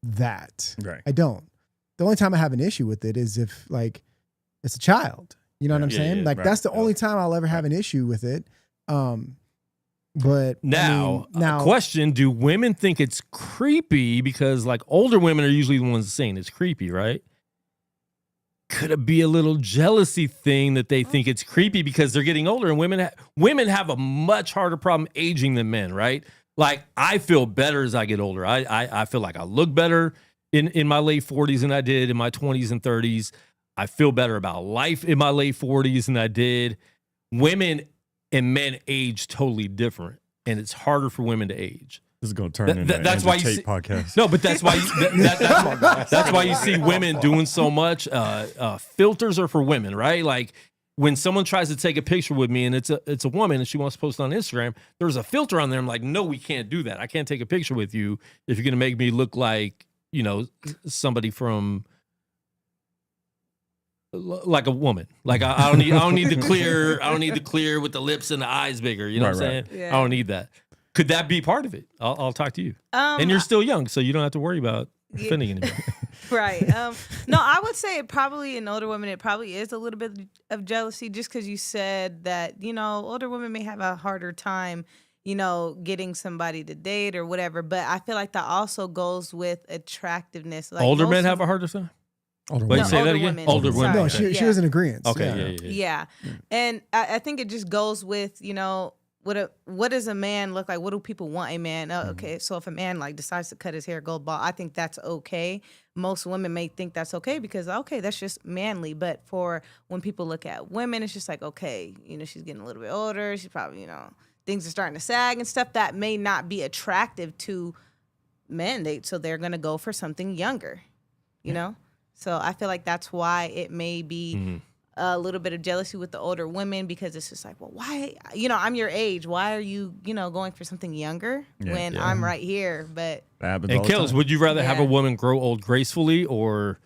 that. Right. I don't. The only time I have an issue with it is if, like, it's a child. You know what I'm saying? Like, that's the only time I'll ever have an issue with it. But now, question: do women think it's creepy because, like, older women are usually the ones saying it's creepy, right? Could it be a little jealousy thing that they think it's creepy because they're getting older, and women have a much harder problem aging than men, right? Like, I feel better as I get older. I feel like I look better in my late 40s than I did in my 20s and 30s. I feel better about life in my late 40s than I did. Women and men age totally different, and it's harder for women to age. This is going to turn into that's why you Tate see, podcast. No, but that's why that's why you see women doing so much. Filters are for women, right? Like, when someone tries to take a picture with me and it's a woman and she wants to post it on Instagram, there's a filter on there. I'm like, no, we can't do that. I can't take a picture with you if you're going to make me look like, somebody from, like a woman. Like, I don't need the clear with the lips and the eyes bigger. You know what I'm saying? Yeah. I don't need that. Could that be part of it? I'll talk to you. And you're still young, so you don't have to worry about offending anybody. Right. No, I would say probably in older women, it probably is a little bit of jealousy just because you said that, older women may have a harder time, getting somebody to date or whatever. But I feel like that also goes with attractiveness. Like, older men have a harder time? Older Wait, women. say that again? Women. Older women. No, Okay. she was in agreement. Okay, Yeah. And I think it just goes with, what does a man look like? What do people want a man? Oh, okay, so if a man like decides to cut his hair gold bald, I think that's okay. Most women may think that's okay because, okay, that's just manly. But for when people look at women, it's just like, okay, she's getting a little bit older. She's probably, things are starting to sag and stuff that may not be attractive to men. So they're going to go for something younger, you know? So I feel like that's why it may be a little bit of jealousy with the older women because it's just like, well, why? I'm your age. Why are you, going for something younger when I'm right here? But That happens and all the Kels, time. would you rather have a woman grow old gracefully or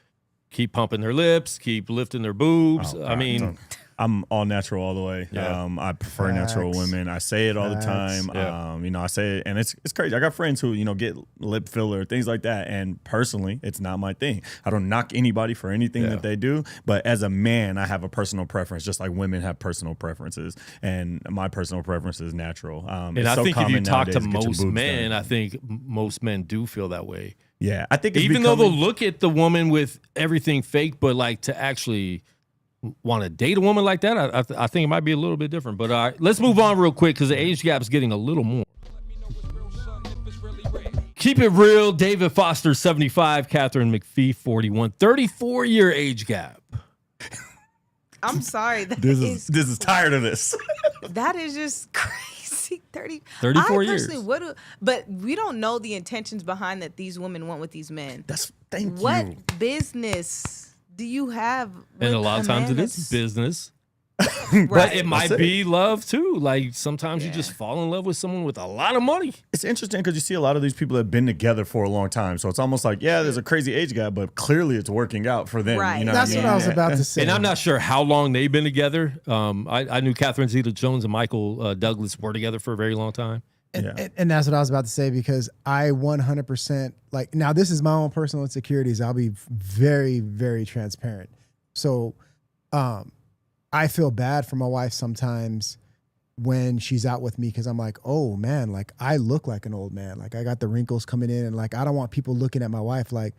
keep pumping their lips, keep lifting their boobs. Oh, I mean, God. I'm all natural all the way. Yeah. I prefer natural women. I say it all the time. Yeah. You know, I say it, and it's crazy. I got friends who, you know, get lip filler, things like that. And personally, it's not my thing. I don't knock anybody for anything that they do. But as a man, I have a personal preference, just like women have personal preferences. And my personal preference is natural. and I think if you talk to most men, I think most men do feel that way. Yeah. I think it's even though they'll look at the woman with everything fake, but like to actually want to date a woman like that, I think it might be a little bit different. But all right, let's move on real quick because the age gap is getting a little more. Keep it real. David Foster, 75. Catherine McPhee, 41. 34-year age gap. I'm sorry. This is tired of this. That is just crazy. 34 years. But we don't know the intentions behind that these women want with these men. Thank you. What business do you have? And a lot of times it is business. Right. But it might be love too. Like sometimes you just fall in love with someone with a lot of money. It's interesting because you see a lot of these people that have been together for a long time. So it's almost like, yeah, there's a crazy age gap, but clearly it's working out for them. Right. You know That's what I was about to say. And I'm not sure how long they've been together. I knew Catherine Zeta-Jones and Michael Douglas were together for a very long time. And that's what I was about to say, because I 100% like, now this is my own personal insecurities. I'll be very, very transparent. So I feel bad for my wife sometimes when she's out with me, because I'm like, oh man, like I look like an old man. Like I got the wrinkles coming in, and like I don't want people looking at my wife like,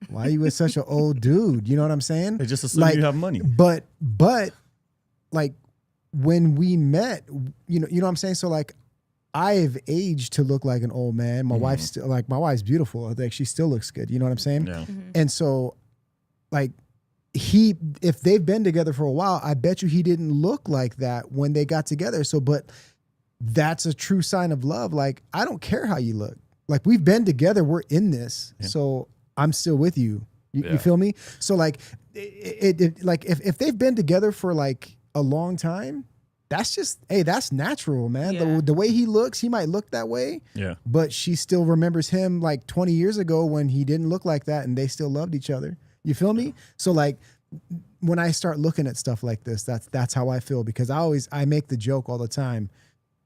why are you with such an old dude? You know what I'm saying? They just assume like, you have money. But like when we met, you know what I'm saying? So like I've aged to look like an old man. My wife's still, like, my wife's beautiful. I think she still looks good. You know what I'm saying? Yeah. And so like if they've been together for a while, I bet you he didn't look like that when they got together. So, but that's a true sign of love. Like, I don't care how you look. Like, we've been together. We're in this. Yeah. So I'm still with you. You feel me? So like, like if they've been together for like a long time, that's just, hey, that's natural, man. Yeah. The way he looks, he might look that way. Yeah. But she still remembers him like 20 years ago when he didn't look like that, and they still loved each other. You feel me? So like when I start looking at stuff like this, that's how I feel, because I make the joke all the time.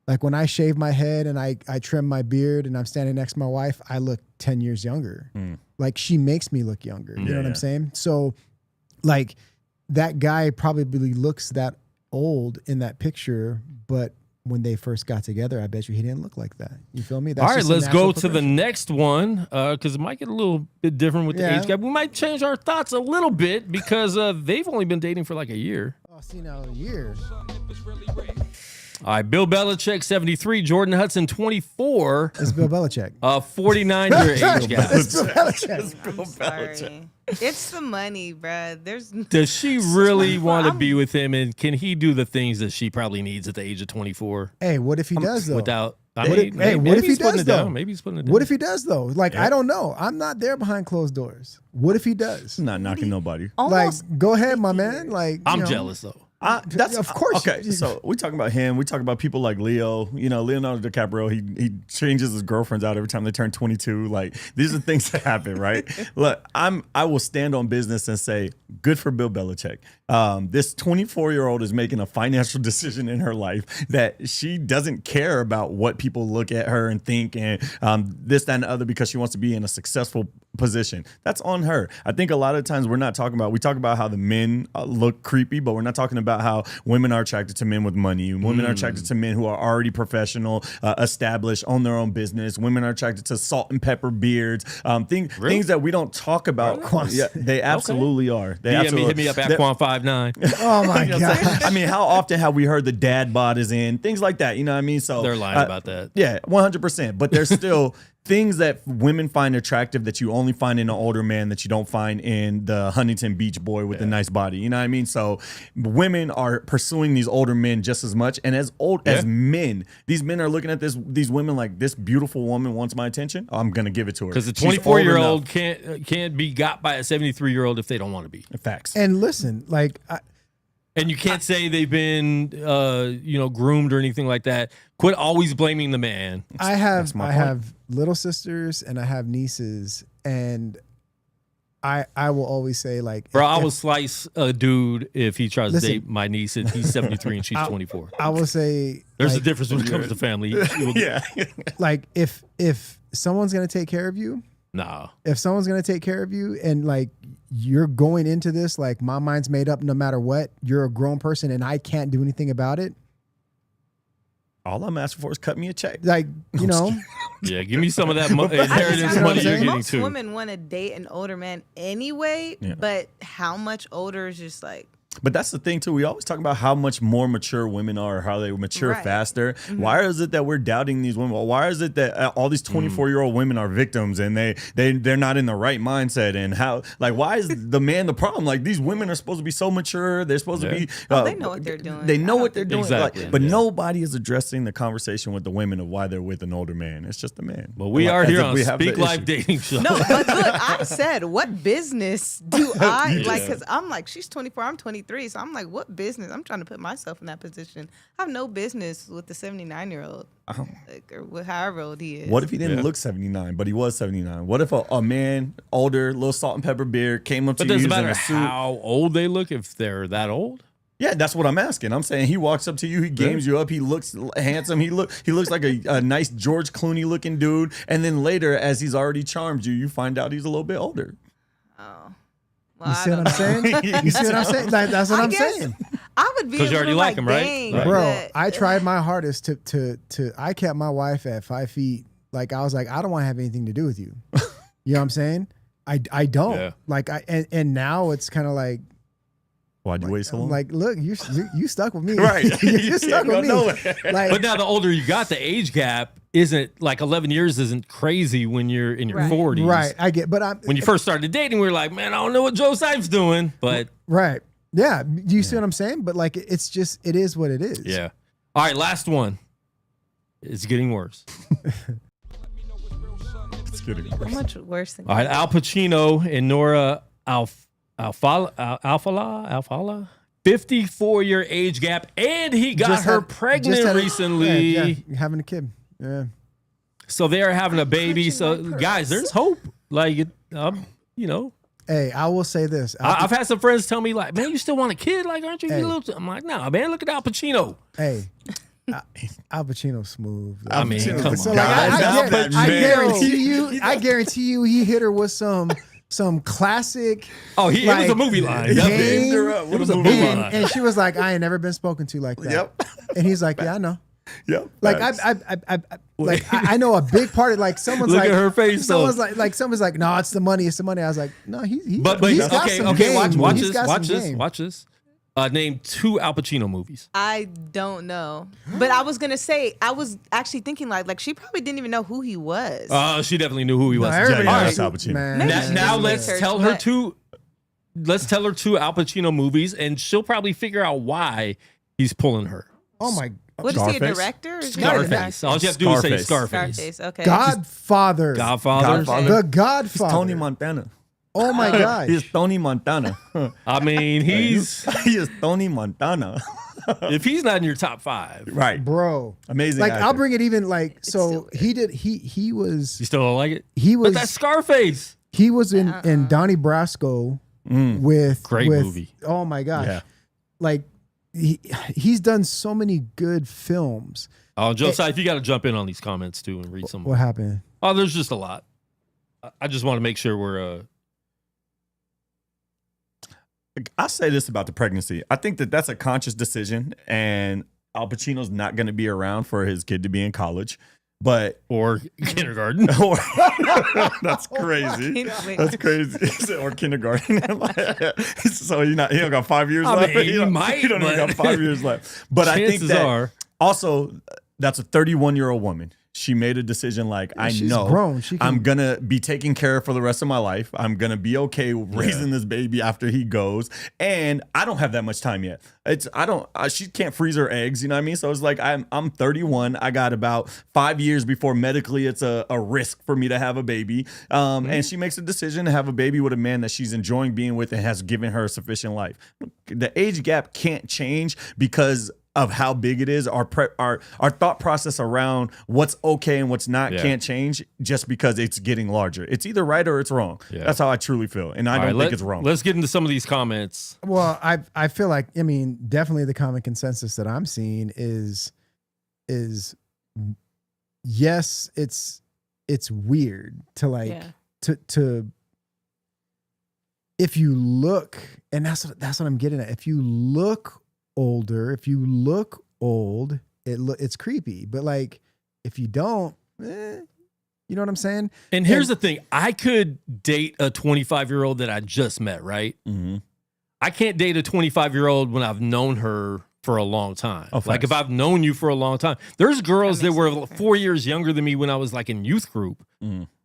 Like when I shave my head and I trim my beard and I'm standing next to my wife, I look 10 years younger. Like she makes me look younger. You know what I'm saying? So like that guy probably looks that old in that picture, but when they first got together, I bet you he didn't look like that. You feel me? That's all right, let's go to the next one, because it might get a little bit different with the age gap. We might change our thoughts a little bit because they've only been dating for like a year. Oh, see, now a year. All right, Bill Belichick, 73. Jordan Hudson, 24. It's Bill Belichick. 49-year age gap. It's Bill Belichick. I'm sorry. It's the money, bruh. Does she really want to be with him, and can he do the things that she probably needs at the age of 24? Hey, what if he does though? Without, what if he does though? Maybe he's putting it down. What if he does though? Like I don't know. I'm not there behind closed doors. What if he does? I'm not knocking nobody. Almost Like, go ahead, my man. Like, I'm jealous though. That's of course. Okay, so we talking about him. We talk about people like Leo. You know, Leonardo DiCaprio. He changes his girlfriends out every time they turn 22. Like, these are things that happen, right? Look, I will stand on business and say, good for Bill Belichick. This 24-year-old is making a financial decision in her life that she doesn't care about what people look at her and think, and this, that, and the other, because she wants to be in a successful position. That's on her. I think a lot of times we talk about how the men look creepy, but we're not talking about how women are attracted to men with money. Women are attracted to men who are already professional, established, own their own business. Women are attracted to salt and pepper beards. Things that we don't talk about. Yeah, they absolutely are. They absolutely hit me up at Quan59. Oh my god! I mean, how often have we heard the dad bod is in? Things like that. You know what I mean? So they're lying about that. Yeah, 100%. But there's still things that women find attractive that you only find in an older man that you don't find in the Huntington Beach boy with the nice body. You know what I mean? So women are pursuing these older men just as much. And as men, these men are looking at these women like, this beautiful woman wants my attention. I'm going to give it to her. Because the 24-year-old can't be got by a 73-year-old if they don't want to be. Facts. And listen, like, and you can't say they've been, groomed or anything like that. Quit always blaming the man. I have little sisters and I have nieces, and I will always say like, Bro, I will slice a dude if he tries Listen. to date my niece and he's 73 and she's 24. I will say There's like, a difference when it comes to family. Yeah. like if someone's gonna take care of you, Nah. if someone's gonna take care of you, and like you're going into this like my mind's made up no matter what, you're a grown person and I can't do anything about it. All I'm asking for is cut me a check. Like, you know, Yeah, give me some of that inheritance You know what money I'm you're saying? getting Most too. women want to date an older man anyway, Yeah. but how much older is just like. But that's the thing too. We always talk about how much more mature women are, how they mature Right. faster. Why is it that we're doubting these women? Why is it that all these 24-year-old women are victims and they're not in the right mindset? And how, like, why is the man the problem? Like, these women are supposed to be so mature. They're supposed to be. They know what they're doing. They know I what don't they're doing. Exactly. Like, but Yeah. nobody is addressing the conversation with the women of why they're with an older man. It's just the man. But we Like, are as here if on we have the Speak Life issue. Dating Show. No, but look, I said, what business do I like? Because I'm like, she's 24, I'm 23, so I'm like, what business? I'm trying to put myself in that position. I have no business with the 79-year-old, like, or however old he is. What if he didn't look 79, but he was 79? What if a man, older, little salt and pepper beard, came up But to you doesn't using matter a suit? how old they look if they're that old. Yeah, that's what I'm asking. I'm saying he walks up to you, he games you up, he looks handsome, he looks like a nice George Clooney looking dude, and then later, as he's already charmed you, you find out he's a little bit older. Oh. Well, you see what I'm saying? You see what I'm saying? Like, that's what I'm saying. I would be 'Cause you already like him, right? dang, Right. Bro, but- I tried my hardest to I kept my wife at 5 feet. Like, I was like, I don't want to have anything to do with you. You know what I'm saying? I don't. Yeah. Like, and now it's kind of like, Why'd you wait so I'm long? like, look, you stuck with me. Right. You stuck with me. Like, But now the older you got, the age gap isn't like 11 years isn't crazy when you're in your Right. 40s. right, I get, but I'm When you first started dating, we were like, man, I don't know what Joe Sipes doing. But right. Yeah. Do you see what I'm saying? But like, it's just, it is what it is. yeah. All right, last one. It's getting worse. It's getting How worse. much worse than All right, Al Pacino and Nora Alfala, 54-year age gap, and he got Just her had- pregnant just had a- recently. Yeah, having a kid. Yeah. So they are having a baby. clutching So my pearls. guys, there's hope. Like, you know, Hey, I will say this. I've had some friends tell me like, man, you still want a kid? Like, aren't you? Hey. A little I'm like, nah, man, look at Al Pacino. Hey, Al Pacino's smooth. I mean, Pacino's come a So on. like, guy. I That guarantee you, he hit her with some classic. Oh, it was like, a movie line. game. Definitely. Named her up. It was a What movie And, line. and she was like, I ain't never been spoken to like that. Yep. And he's like, yeah, I know. Yep. Like Facts. I know a big part of like someone's Look like at her face, Someone's though. like someone's like, no, it's the money. I was like, no, he's But he's got okay, some okay, game. watch He's this, got watch some this, game. watch this. Name 2 Al Pacino movies. I don't know, but I was gonna say I was actually thinking like she probably didn't even know who he was. She definitely knew who he No, was. everybody Yeah, knows that's Al Pacino. man. Maybe Now, she now did let's research, tell her but- 2. Let's tell her 2 Al Pacino movies, and she'll probably figure out why he's pulling her. Oh my What is he, a Scarface? director? Or is he an actor? Scarface. All you have to do is say Scarface. Scarface. Scarface. Okay. Godfather. Godfather. The He's Godfather. Tony Montana. Oh my gosh. He's Tony Montana. I mean, he is Tony Montana. if he's not in your top 5, Right. Bro. Amazing. Like actor. I'll bring it even like still so he was you still don't like it? he was But that's Scarface. he was in Donnie Brasco with Great with, movie. Oh my gosh. Yeah. Like he's done so many good films. Oh, Josiah, you got to jump in on these comments too and read some. What happened? Oh, there's just a lot. I just want to make sure we're. I say this about the pregnancy. I think that that's a conscious decision, and Al Pacino's not going to be around for his kid to be in college. But Or kindergarten. that's crazy. Wait. That's crazy. Or kindergarten. So he don't got 5 years I left. mean, He he don't might, even but- got 5 years left. But I think Chances that are. also that's a 31-year-old woman. She made a decision like, I she's know grown. She can- I'm going to be taken care of for the rest of my life. I'm going to be okay raising this baby after he goes. And I don't have that much time yet. She can't freeze her eggs. You know what I mean? So it's like, I'm 31. I got about 5 years before medically it's a risk for me to have a baby. And she makes a decision to have a baby with a man that she's enjoying being with and has given her a sufficient life. The age gap can't change because of how big it is, our thought process around what's okay and what's not can't change just because it's getting larger. It's either right or it's wrong. Yeah. That's how I truly feel, and I don't think it's wrong. Let's get into some of these comments. Well, I feel like, I mean, definitely the common consensus that I'm seeing is yes, it's weird to like to if you look, and that's what I'm getting at. If you look older, if you look old, it's creepy. But like if you don't, you know what I'm saying? And here's the thing: I could date a 25-year-old that I just met, right? Mm-hmm. I can't date a 25-year-old when I've known her for a long time. Oh, like if I've known you for a long time. There's girls that were 4 years younger than me when I was like in youth group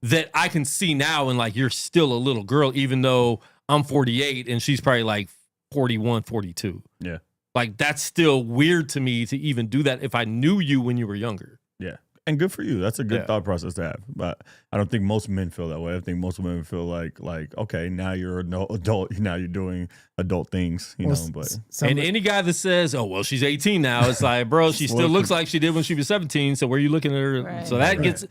that I can see now, and like you're still a little girl, even though I'm 48 and she's probably like 41, 42. Yeah. Like that's still weird to me to even do that if I knew you when you were younger. Yeah. And good for you. That's a good thought process to have. But I don't think most men feel that way. I think most women feel like, okay, now you're an adult. Now you're doing adult things, you know. But and any guy that says, "Oh, well, she's 18 now," it's like, bro, she still looks like she did when she was 17. So where are you looking at her? Right. So that gets,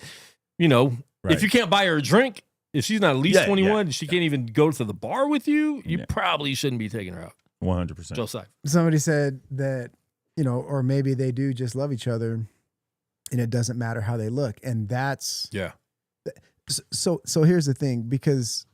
you know, if you can't buy her a drink, if she's not at least 21, she can't even go to the bar with you. You probably shouldn't be taking her out. 100%. Josiah. Somebody said that, you know, or maybe they do just love each other. And it doesn't matter how they look. And that's, so here's the thing, because,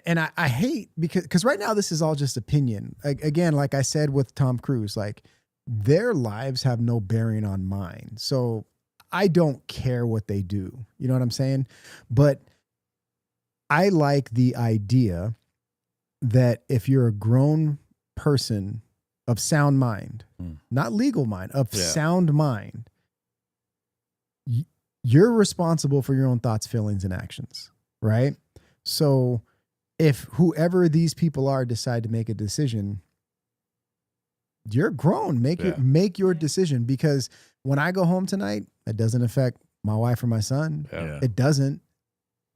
and I hate, because right now this is all just opinion. Again, like I said with Tom Cruise, like their lives have no bearing on mine. So I don't care what they do. You know what I'm saying? But I like the idea that if you're a grown person of sound mind, not legal mind, of sound mind, you're responsible for your own thoughts, feelings, and actions, right? So if whoever these people are decide to make a decision, you're grown. Make your decision, because when I go home tonight, it doesn't affect my wife or my son. Yeah. It doesn't.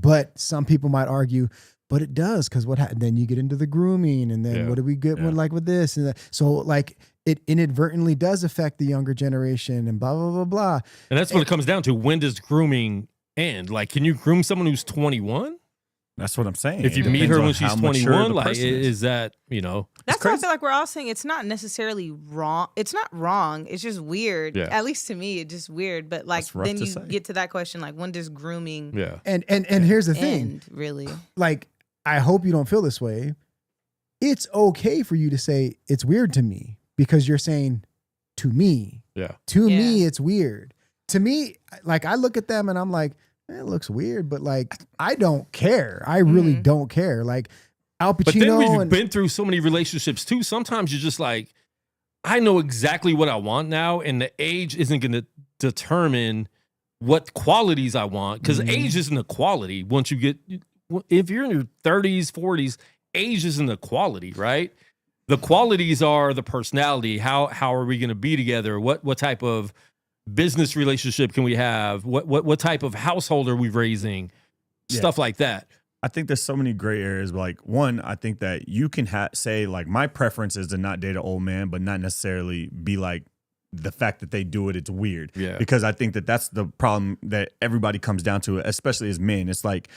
But some people might argue, but it does, because then you get into the grooming, and then what do we get with this and that? So like it inadvertently does affect the younger generation, and blah blah blah blah. And that's what it comes down to. When does grooming end? Like, can you groom someone who's 21? That's what I'm saying. If you meet her when she's 21, like, is that, you know? That's why I feel like we're all saying it's not necessarily wrong. It's not wrong. It's just weird. Yeah. At least to me, it's just weird. But like, then you get to that question, like, when does grooming And here's the thing. Really? Like, I hope you don't feel this way. It's okay for you to say it's weird to me, because you're saying to me. Yeah. To me, it's weird. To me, like, I look at them and I'm like, it looks weird, but like, I don't care. I really don't care. Like Al Pacino. But then when you've been through so many relationships too, sometimes you're just like, I know exactly what I want now, and the age isn't going to determine what qualities I want, because age isn't a quality. Once you get, if you're in your 30s, 40s, age isn't a quality, right? The qualities are the personality. How are we going to be together? What type of business relationship can we have? What type of household are we raising? Stuff like that. I think there's so many gray areas. Like, one, I think that you can say like, my preference is to not date an old man, but not necessarily be like, the fact that they do it, it's weird. Yeah. Because I think that that's the problem that everybody comes down to, especially as men. It's like,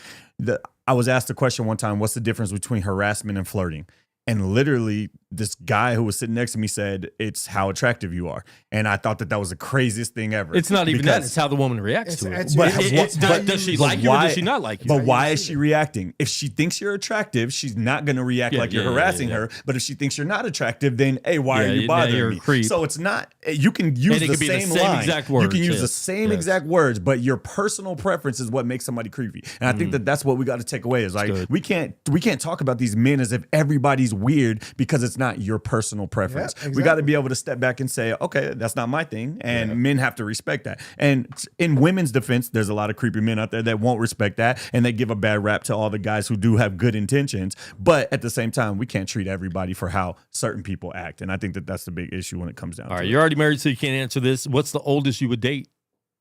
I was asked a question one time, what's the difference between harassment and flirting? And literally, this guy who was sitting next to me said, it's how attractive you are. And I thought that was the craziest thing ever. It's not even that. It's how the woman reacts to it. But does she like you, or does she not like you? But why is she reacting? If she thinks you're attractive, she's not going to react like you're harassing her. But if she thinks you're not attractive, then, hey, why are you bothering me? So it's not, you can use the same line. Exact words, you can use the same exact words, but your personal preference is what makes somebody creepy. And I think that that's what we got to take away, is like, we can't talk about these men as if everybody's weird because it's not your personal preference. Yep, exactly. We got to be able to step back and say, okay, that's not my thing. And men have to respect that. And in women's defense, there's a lot of creepy men out there that won't respect that. And they give a bad rap to all the guys who do have good intentions. But at the same time, we can't treat everybody for how certain people act. And I think that that's the big issue when it comes down to it. All right, you're already married, so you can't answer this. What's the oldest you would date?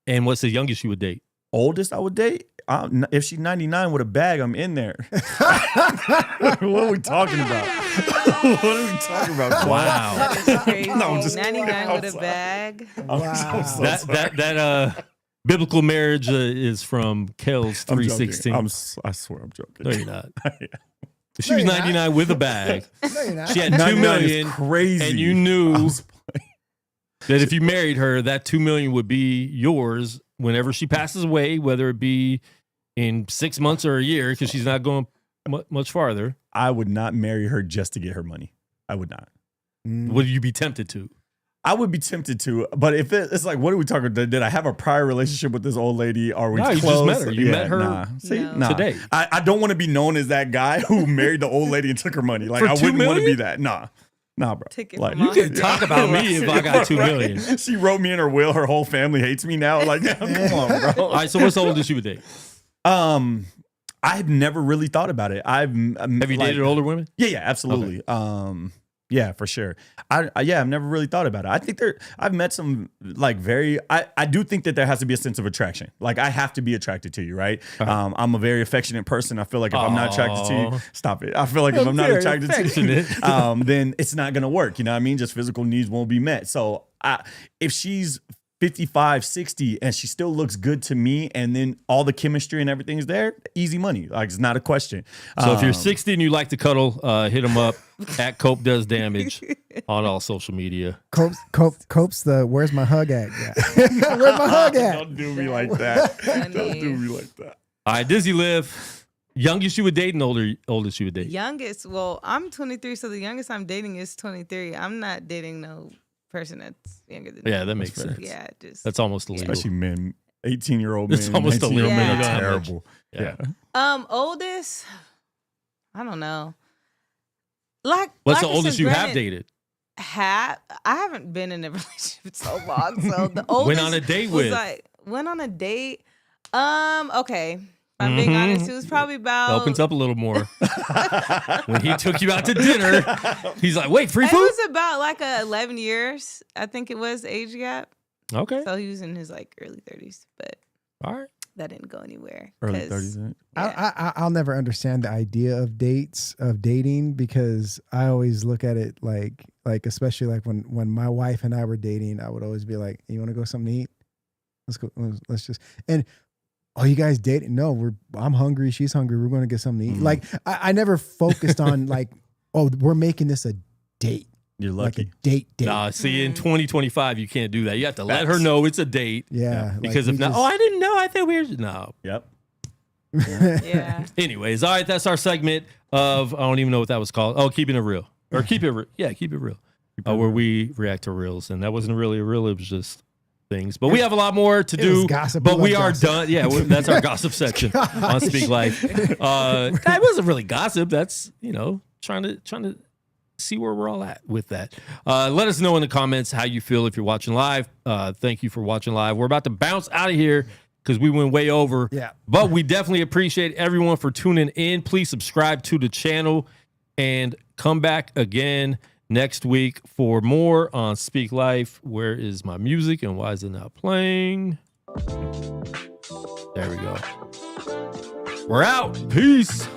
And what's the youngest you would date? Oldest I would date? if she's 99 with a bag, I'm in there. What are we talking about? What are we talking about? Wow. That is crazy. No, I'm just- 99 with a bag. Wow. That biblical marriage is from Kel's I'm joking. 3:16. I swear I'm joking. No, you're not. Yeah. If she was No, you're not. 99 with a bag, No, you're not. she had $2 99 is million, crazy. and you I knew was- that if you married her, that $2 million would be yours whenever she passes away, whether it be in 6 months or a year, because she's not going much farther. I would not marry her just to get her money. I would not. Would you be tempted to? I would be tempted to, but if it's like, what are we talking about? Did I have a prior relationship with this old lady? Are we No, you close? just met her. You met her Nah. See, No. nah. today. I don't want to be known as that guy who married the old lady and took her money. Like For I $2 wouldn't want to million? be that. Nah, bro. Took it Like, from You us. can talk about me if I got $2 million. She wrote me in her will. Her whole family hates me now. Like, come on, bro. All right, so what's the oldest you would date? I've never really thought about it. Have you dated older women? Yeah, absolutely. Yeah, for sure. I've never really thought about it. I think I've met some like I do think that there has to be a sense of attraction. Like I have to be attracted to you, right? I'm a very affectionate person. I feel like if I'm not attracted to you, stop it. I feel like if I'm not Very attracted to you, then it's not gonna work. You know what I mean? Just physical needs won't be met. So if she's 55, 60, and she still looks good to me, and then all the chemistry and everything is there, easy money. Like it's not a question. So if you're 60 and you like to cuddle, hit him up at Cope Does Damage on all social media. Cope's the where's my hug at? Yeah. Where's my hug at? Don't do me like that. Funny. Don't do me like that. All right, Dizzy Liv, youngest you would date and oldest you would date. Youngest, well, I'm 23, so the youngest I'm dating is 23. I'm not dating no person that's younger than me. Yeah, that makes fair. sense. Yeah, just That's almost illegal. Especially men, 18-year-old men. It's almost 19-year-old men illegal. are Yeah. terrible. Yeah. oldest. I don't know. Like, What's like the I oldest said, you have granted, dated? I haven't been in a relationship so long, so the oldest Went on a date was with. like went on a date. Okay. If I'm being honest, it was probably about Opens up a little more. When he took you out to dinner, he's like, wait, free It food? was about like 11 years. I think it was the age gap. Okay. So he was in his like early 30s, but All right. that didn't go anywhere. Early 'cause- 30s. Yeah. I'll never understand the idea of dating because I always look at it like especially like when my wife and I were dating, I would always be like, you want to go something to eat? Let's go. Let's just, and oh, you guys dating? No, I'm hungry. She's hungry. We're going to get something to eat. Like I never focused on like, oh, we're making this a date. You're Like lucky. a date. Nah, see, in 2025, you can't do that. You have to let her Facts. know it's a date. Yeah. like, Because we if not, just- oh, I didn't know. I thought we were. No. Yep. Yeah. Anyways, all right, that's our segment of, I don't even know what that was called. Oh, Keeping It Real. Or Keep It Real. Yeah, Keep It Real. Where we react to reels. And that wasn't really a reel. It was just things. But we have a lot more to It was do. gossip. But We we love are gossip. done. Yeah, that's our gossip section on Speak Life. That wasn't really gossip. That's, trying to see where we're all at with that. Let us know in the comments how you feel if you're watching live. Thank you for watching live. We're about to bounce out of here because we went way over. Yeah. But we definitely appreciate everyone for tuning in. Please subscribe to the channel and come back again next week for more on Speak Life. Where is my music and why is it not playing? There we go. We're out. Peace.